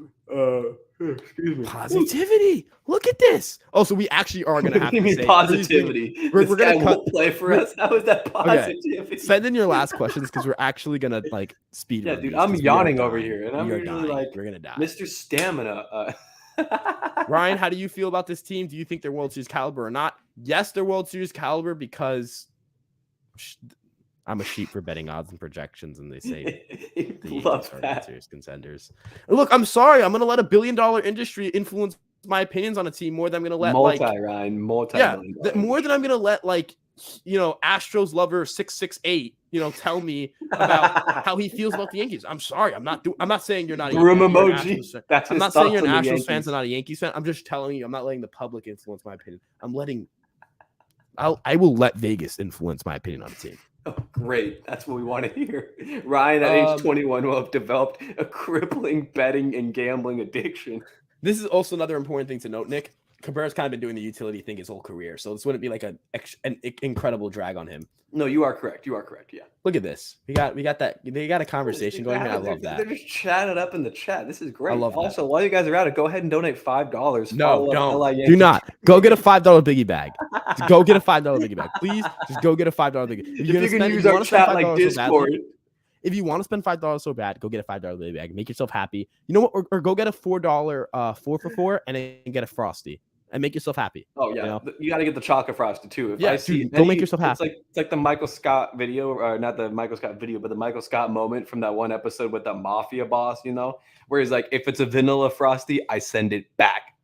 excuse me. Positivity. Look at this. Oh, so we actually are going to have to say positivity. We're going to play for us. How is that positivity? Okay. Send in your last questions because we're actually going to like speed. Yeah, dude, I'm yawning over here, and I'm usually like, "You're going to die, Mr. Stamina." Ryan, how do you feel about this team? Do you think they're World Series caliber or not? Yes, they're World Series caliber because I'm a sheep for betting odds and projections, and they say the Yankees are serious contenders. Look, I'm sorry. I'm going to let $1 billion industry influence my opinions on a team more than I'm going to let more than I'm going to let Astros lover 668 tell me about how he feels about the Yankees. I'm sorry. I'm not saying you're not a Yankees fan. I'm not saying you're an Astros fan and not a Yankees fan. I'm just telling you I'm not letting the public influence my opinion. I will let Vegas influence my opinion on a team. Oh, great. That's what we want to hear. Ryan at age 21 will have developed a crippling betting and gambling addiction. This is also another important thing to note, Nick. Cabrera's kind of been doing the utility thing his whole career, so this wouldn't be like an incredible drag on him. No, you are correct. Yeah. Look at this. We got that. They got a conversation going here. I love that. They're just chatting up in the chat. This is great. I love also, while you guys are at it, go ahead and donate $5. No, don't. Do not. Go get a $5 biggie bag. Go get a $5 biggie bag. Please, just go get a $5 biggie. If you can use our chat like Discord. If you want to spend $5 so bad, go get a $5 biggie bag. Make yourself happy. You know what? Or go get a $4 4 for $4 and then get a Frosty. And make yourself happy. Oh yeah, you got to get the chocolate frosted too. Go make yourself happy. It's like the Michael Scott video, or not the Michael Scott video, but the Michael Scott moment from that one episode with the mafia boss. Where he's like, if it's a vanilla frosty, I send it back.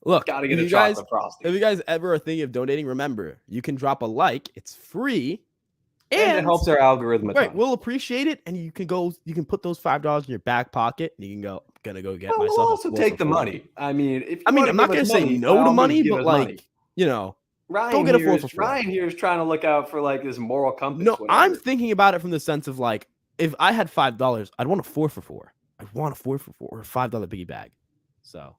Look, gotta get a chocolate frosty. If you guys ever are thinking of donating, remember you can drop a like. It's free. And it helps our algorithm. Right, we'll appreciate it, and you can put those $5 in your back pocket, and you can go. Gonna go get myself. We'll also take the money. I mean, I'm not gonna say no to money, but Ryan go get a 4 for $4. Ryan here is trying to look out for like this moral compass. No, I'm thinking about it from the sense of like, if I had $5, I'd want a 4 for $4. I'd want a 4 for $4 or a $5 biggie bag. So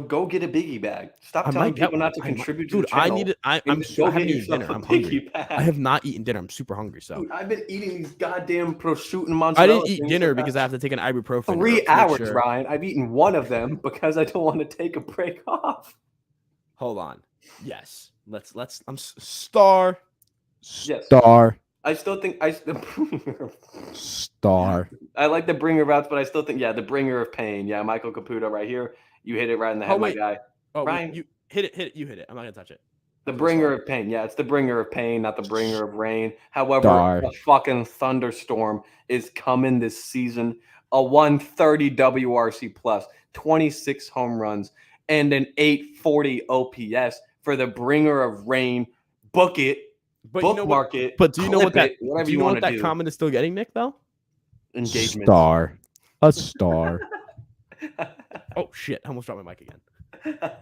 go get a biggie bag. Stop telling people not to contribute to the channel. I need it. I haven't eaten dinner. I'm hungry. I have not eaten dinner. I'm super hungry. So dude, I've been eating these goddamn prosciutto and mozzarella. I didn't eat dinner because I have to take an ibuprofen. 3 hours, Ryan. I've eaten one of them because I don't want to take a break off. Hold on. Yes. Let's. I'm star. Yes. Star. I still think star. I like the bringer routes, but I still think the bringer of pain. Yeah, Michael Caputo right here. You hit it right in the head, my guy. Oh, Ryan, you hit it. You hit it. I'm not gonna touch it. The bringer of pain. Yeah, it's the bringer of pain, not the bringer of rain. However, a fucking thunderstorm is coming this season. A 130 WRC plus, 26 home runs, and an 840 OPS for the bringer of rain. Book it. But you know what? Bookmark it. But do you know what that? Whatever Do you you know want what to that do. comment is still getting, Nick? Though. Engagement. A star. Oh shit! I almost dropped my mic again.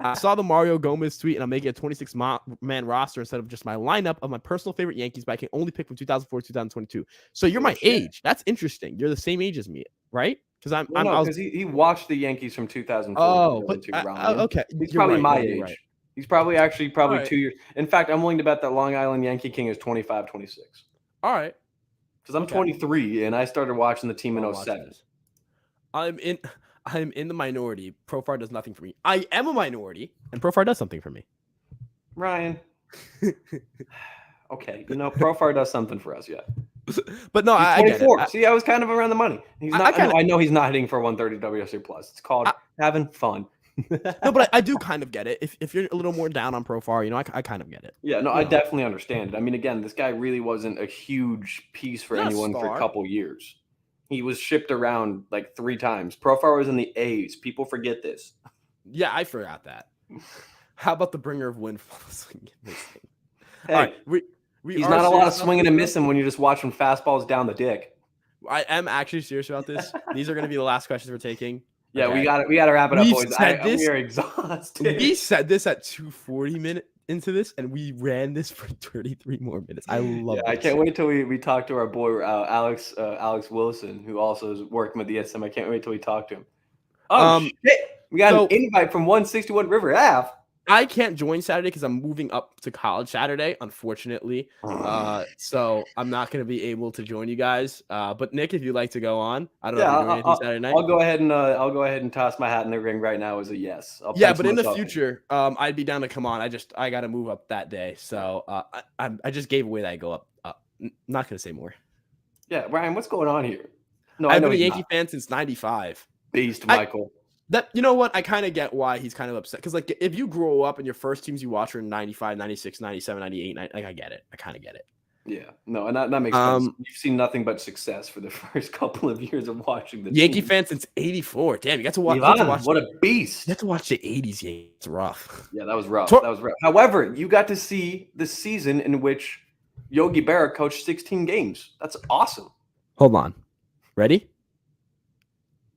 I saw the Mario Gomez tweet, and I'm making a 26-man roster instead of just my lineup of my personal favorite Yankees, but I can only pick from 2004 to 2022. So you're my age. That's interesting. You're the same age as me, right? Because because he watched the Yankees from 2004. Oh, but okay. He's You're probably right, my you're age. right. He's probably right. 2 years. In fact, I'm willing to bet that Long Island Yankee King is 25, 26. All right. Because I'm 23 and I started watching the team in 07. I'm in the minority. Profar does nothing for me. I am a minority, and Profar does something for me. Ryan. Okay, Profar does something for us, yeah. But no, I get it. See, I was kind of around the money. He's not. I know he's not hitting for 130 WRC plus. It's called having fun. No, but I do kind of get it. If you're a little more down on Profar, I kind of get it. Yeah, no, I definitely understand it. I mean, again, this guy really wasn't a huge piece for anyone for a couple years. He was shipped around like 3 times. Profar was in the A's. People forget this. Yeah, I forgot that. How about the bringer of windfalls? Hey, all right, he's not a lot of swinging and missing when you're just watching fastballs down the dick. I am actually serious about this. These are going to be the last questions we're taking. Yeah, okay. we got to wrap it up, boys. We are exhausted. We said this at 2:40 minutes into this, and we ran this for 33 more minutes. I love it. I can't wait till we talk to our boy Alex Wilson, who also is working with the ESM. I can't wait till we talk to him. Oh shit! We got an invite from 161 River Ave. I can't join Saturday because I'm moving up to college Saturday, unfortunately. So I'm not going to be able to join you guys. But Nick, if you'd like to go on, I don't know if you're doing anything Saturday night. I'll go ahead and toss my hat in the ring right now as a yes. But in the future, I'd be down to come on. I got to move up that day, so I just gave away that I go up. Not going to say more. Yeah, Ryan, what's going on here? No, I've been a Yankee fan since '95. Beast, Michael. You know what? I kind of get why he's kind of upset. Because, like, if you grow up and your first teams you watch are in 95, 96, 97, 98, I get it. I kind of get it. Yeah. No, and that makes sense. You've seen nothing but success for the first couple of years of watching the Yankee fan since 84. Damn, you got to watch. What a beast. You have to watch the 80s Yankees. It's rough. Yeah, that was rough. However, you got to see the season in which Yogi Berra coached 16 games. That's awesome. Hold on. Ready?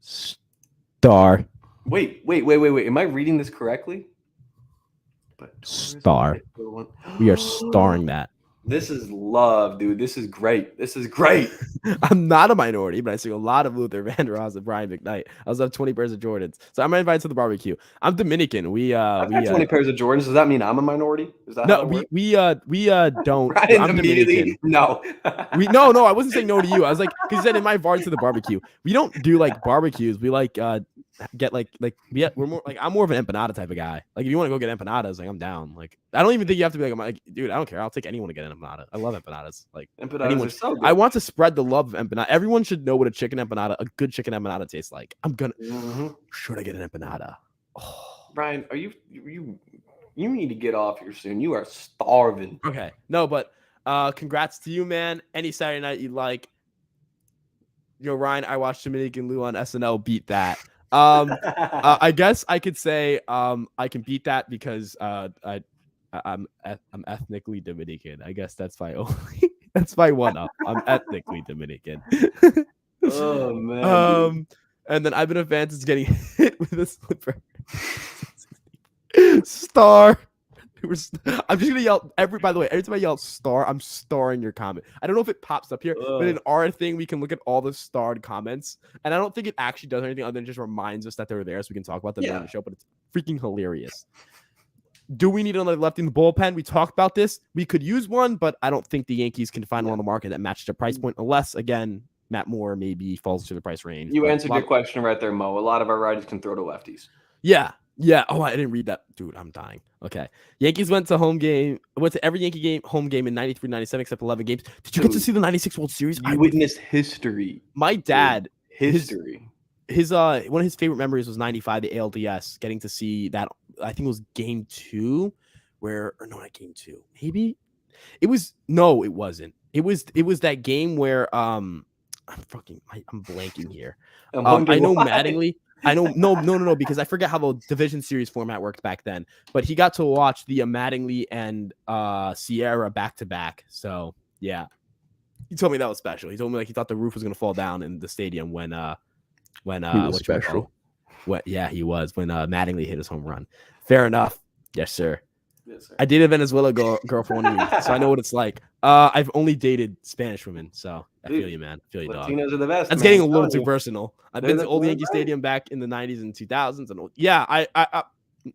Star. Wait. Am I reading this correctly? Star. We are starring that. This is love, dude. This is great. I'm not a minority, but I see a lot of Luther Vandross and Brian McKnight. I also have 20 pairs of Jordans. So I'm invited to the barbecue. I'm Dominican. I've got 20 pairs of Jordans. Does that mean I'm a minority? Is that no? We don't. Brian I'm Dominican. No. No. I wasn't saying no to you. I was like, because you said invite Vard to the barbecue. We don't do like barbecues. We like get we're more like I'm more of an empanada type of guy. Like if you want to go get empanadas, like I'm down. Like I don't even think you have to be like, I'm like, dude, I don't care. I'll take anyone to get an empanada. I love empanadas. Like empanadas are so good. I want to spread the love of empanada. Everyone should know what a good chicken empanada tastes like. I'm gonna. Should I get an empanada? Oh. Brian, are you need to get off here soon. You are starving. Okay, no, but congrats to you, man. Any Saturday night you like. Yo, Ryan, I watched Dominican Lou on SNL beat that. I guess I could say I can beat that because I'm ethnically Dominican. I guess that's my only that's my one up. I'm ethnically Dominican. Oh man. And then I've been a fan since getting hit with a slipper. Star. I'm just gonna yell by the way, every time I yell star, I'm starring your comment. I don't know if it pops up here, but in our thing, we can look at all the starred comments, and I don't think it actually does anything other than just reminds us that they're there so we can talk about them during the show, but it's freaking hilarious. Do we need another lefty in the bullpen? We talked about this. We could use one, but I don't think the Yankees can find one on the market that matches their price point, unless, again, Matt Moore maybe falls to the price range. You answered your question right there, Mo. A lot of our righties can throw to lefties. Yeah. Oh, I didn't read that. Dude, I'm dying. Okay. Yankees went to every Yankee game, home game in 93, 97, except 11 games. Did you get to see the 96 World Series? I witnessed history. My dad, history. His one of his favorite memories was 95, the ALDS, getting to see that. I think it was game 2 not game 2. Maybe it wasn't. It was that game where I'm blanking here. I know I know, no, because I forget how the division series format worked back then. But he got to watch the Mattingly and Sierra back to back. So yeah, he told me that was special. He told me like he thought the roof was gonna fall down in the stadium when he was what special. Yeah, he was when Mattingly hit his home run. Fair enough. Yes, sir. Yes, sir. I dated a Venezuela girl for 1 week, so I know what it's like. I've only dated Spanish women, so I feel you, man. I feel you, dog. Latinos are the best. That's man. getting a little too personal. I've been to Old Yankee right. Stadium back in the 90s and 2000s, and I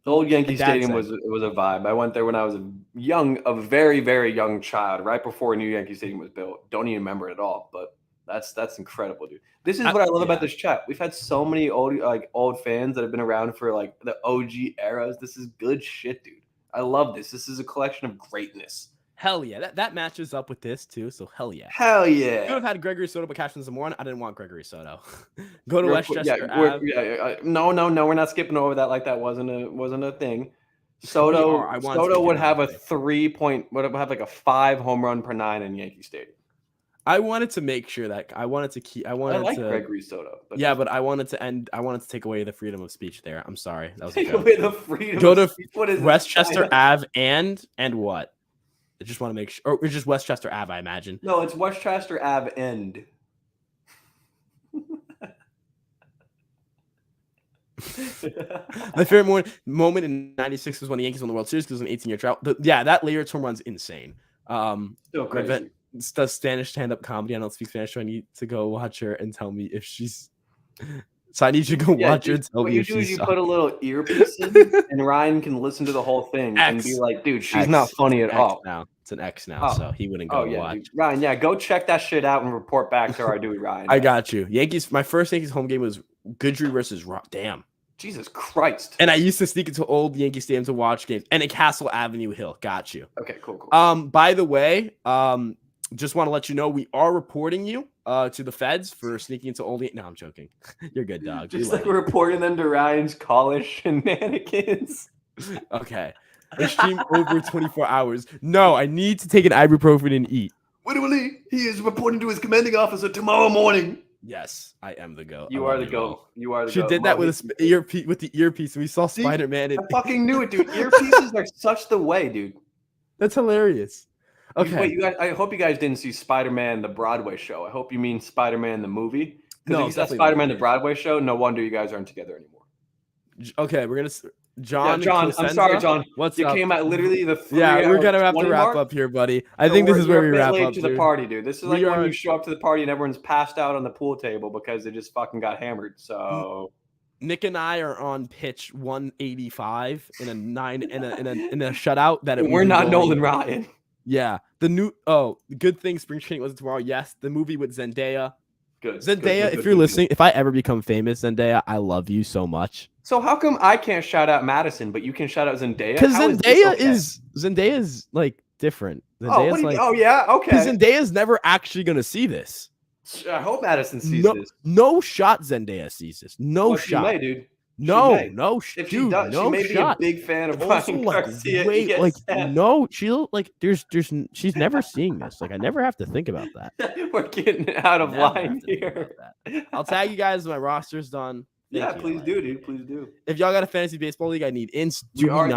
The Old Yankee Dad Stadium said. was a vibe. I went there when I was a very, very young child, right before New Yankee Stadium was built. Don't even remember it at all, but that's incredible, dude. This is what I love about this chat. We've had so many old fans that have been around for like the OG eras. This is good shit, dude. I love this. This is a collection of greatness. Hell yeah. That matches up with this too, so hell yeah. Hell yeah. You could have had Gregory Soto but Cashman Zamora. I didn't want Gregory Soto. Go to Westchester Ave. No, we're not skipping over that like that wasn't a thing. Soto would have a 5 home run per 9 in Yankee Stadium. I wanted to make sure that I like Gregory Soto. But I wanted to take away the freedom of speech there. I'm sorry. That was take away the freedom. Go to Westchester Ave and what? I just want to make sure. Or it's just Westchester Ave, I imagine. No, it's Westchester Ave end. My favorite moment in '96 was when the Yankees won the World Series because it was an 18-year drought. That later home run's insane. Still crazy. Does Spanish stand-up comedy. I don't speak Spanish, so I need to go watch her and tell me if she's. So I need you to go watch her and tell me if she's. What you do is you put a little earpiece in, and Ryan can listen to the whole thing and be like, "Dude, she's not funny at all." Now it's an X now, so he wouldn't go watch. Dude. Ryan, go check that shit out and report back to our dude Ryan. I got you. Yankees. My first Yankees home game was Goodry versus Rock. Damn. Jesus Christ. And I used to sneak into Old Yankee Stadium to watch games, and at Castle Avenue Hill. Got you. Okay, cool. By the way, just want to let you know we are reporting you to the feds for sneaking into Old Yankee. No, I'm joking. You're good, dog. Just like we're reporting them to Ryan's college shenanigans. Okay. Extreme over 24 hours. No, I need to take an ibuprofen and eat. Literally, he is reporting to his commanding officer tomorrow morning. Yes, I am the GOAT. You are the GOAT. You are the GOAT. She did that with the earpiece, and we saw Spider-Man. I fucking knew it, dude. Earpieces are such the way, dude. That's hilarious. Okay. Wait, you guys. I hope you guys didn't see Spider-Man the Broadway show. I hope you mean Spider-Man the movie. Because if you saw Spider-Man the Broadway show, no wonder you guys aren't together anymore. Okay, we're gonna. John, I'm sorry, John. What's you up? came out literally the 3 we're gonna have to wrap up here, buddy. I think this is where we wrap up to the party, dude. This is like when you show up to the party and everyone's passed out on the pool table because they just fucking got hammered. So Nick and I are on pitch 185 in a shutout that we're not Nolan Ryan. Yeah, good thing spring training wasn't tomorrow. Yes, the movie with Zendaya. Good. Zendaya, if you're listening, if I ever become famous, Zendaya, I love you so much. So how come I can't shout out Madison, but you can shout out Zendaya? Because Zendaya is like different. Okay. Because Zendaya's never actually gonna see this. I hope Madison sees this. No shot. Zendaya sees this. No shot, she may, dude. No, if dude, she does, no she may shot. be a big fan of Ryan Garcia. She's never seeing this. Like I never have to think about that. We're getting out of line here. I'll tag you guys when my roster's done. Please do, dude. Please do. If y'all got a fantasy baseball league, I need ins. We are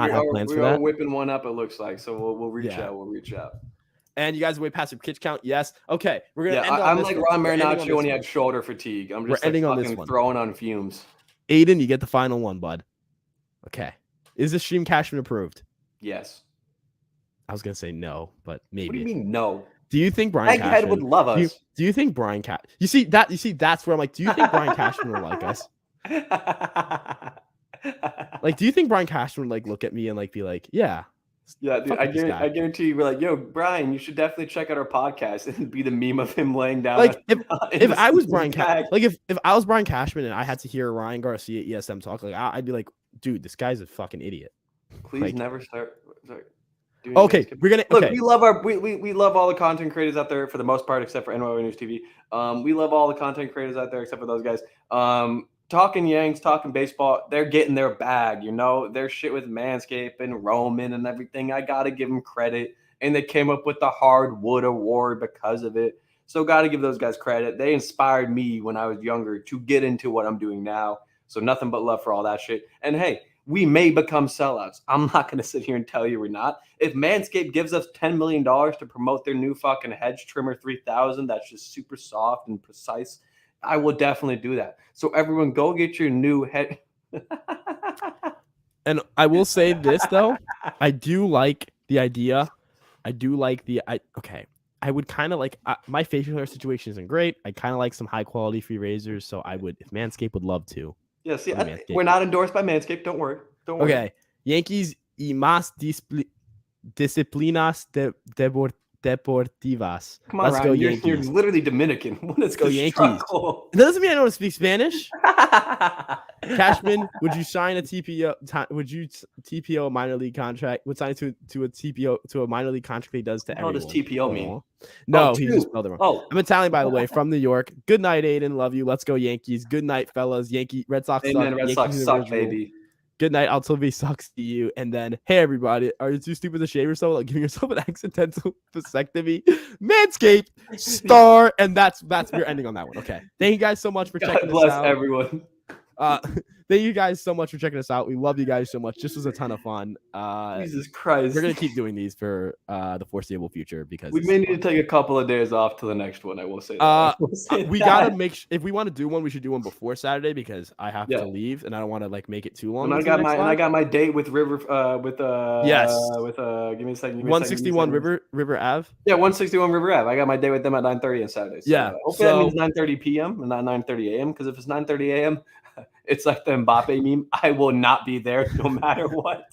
whipping one up. It looks like so. We'll reach out. We'll reach out. And you guys away passive pitch count? Yes. Okay, we're gonna. I'm like Ron Marinaccio when he had shoulder fatigue. I'm just fucking throwing on fumes. Aiden, you get the final one, bud. Okay. Is the stream Cashman approved? Yes. I was gonna say no, but maybe. What do you mean no? Do you think Brian Cashman would love us? Do you think Brian Cashman? You see that's where I'm like, do you think Brian Cashman would like us? Like, do you think Brian Cashman would like look at me and like be like, yeah? Yeah, dude, I guarantee you, we're like, yo, Brian, you should definitely check out our podcast and be the meme of him laying down. Like, if I was Brian Cashman, like if I was Brian Cashman and I had to hear Ryan Garcia ESM talk, like I'd be like, dude, this guy's a fucking idiot. Please never start. Okay, we're gonna look. We love we love all the content creators out there for the most part, except for NYO News TV. We love all the content creators out there except for those guys. Talking Yanks, talking baseball, they're getting their bag, their shit with Manscaped and Roman and everything. I got to give them credit. And they came up with the Hardwood Award because of it. So got to give those guys credit. They inspired me when I was younger to get into what I'm doing now. So nothing but love for all that shit. And hey, we may become sellouts. I'm not going to sit here and tell you we're not. If Manscaped gives us $10 million to promote their new fucking hedge trimmer 3000 that's just super soft and precise, I will definitely do that. So everyone go get your new head. And I will say this, though. I do like the idea. I would kind of like my facial hair situation isn't great. I kind of like some high quality free razors. So I would, if Manscaped would love to. Yeah, see, we're not endorsed by Manscaped. Don't worry. Okay. Yankees y más disciplinas deportivas. Come on, Let's Ryan. go Yankees. You're literally Dominican. Let's go Yankees. It doesn't mean I know how to speak Spanish. Cashman, would you sign a TPO? Would you TPO a minor league contract? Would sign to a TPO to a minor league contract he does to everyone? What does TPO mean? No, he just spelled it wrong. I'm Italian, by the way, from New York. Good night, Aiden. Love you. Let's go Yankees. Good night, fellas. Red Sox Amen. suck. Red Sox suck, baby. Good night. Altuve sucks to you. And then, hey, everybody, are you too stupid to shave yourself? Like giving yourself an accidental vasectomy? Manscaped star. And that's we're ending on that one. Okay. Thank you guys so much for checking us out. God bless everyone. Thank you guys so much for checking us out. We love you guys so much. This was a ton of fun. Jesus Christ. We're gonna keep doing these for the foreseeable future because we may need to take a couple of days off to the next one. I will say that. We gotta make if we want to do one, we should do one before Saturday because I have to leave and I don't want to like make it too long. And I got my date with River with give me a second. 161 River Ave. Yeah, 161 River Ave. I got my date with them at 9:30 on Saturdays. So hopefully that means 9:30 p.m. and not 9:30 a.m. Because if it's 9:30 a.m. it's like the Mbappe meme. I will not be there no matter what.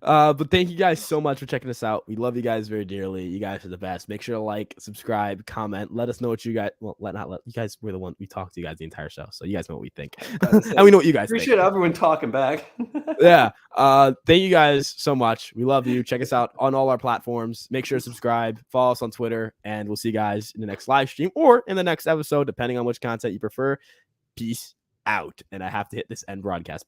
But thank you guys so much for checking us out. We love you guys very dearly. You guys are the best. Make sure to like, subscribe, comment. Let us know what you guys. Well, you guys were the one we talked to you guys the entire show, so you guys know what we think, and we know what you guys appreciate think. everyone talking back. Yeah. Thank you guys so much. We love you. Check us out on all our platforms. Make sure to subscribe, follow us on Twitter, and we'll see you guys in the next live stream or in the next episode, depending on which content you prefer. Peace out. And I have to hit this end broadcast.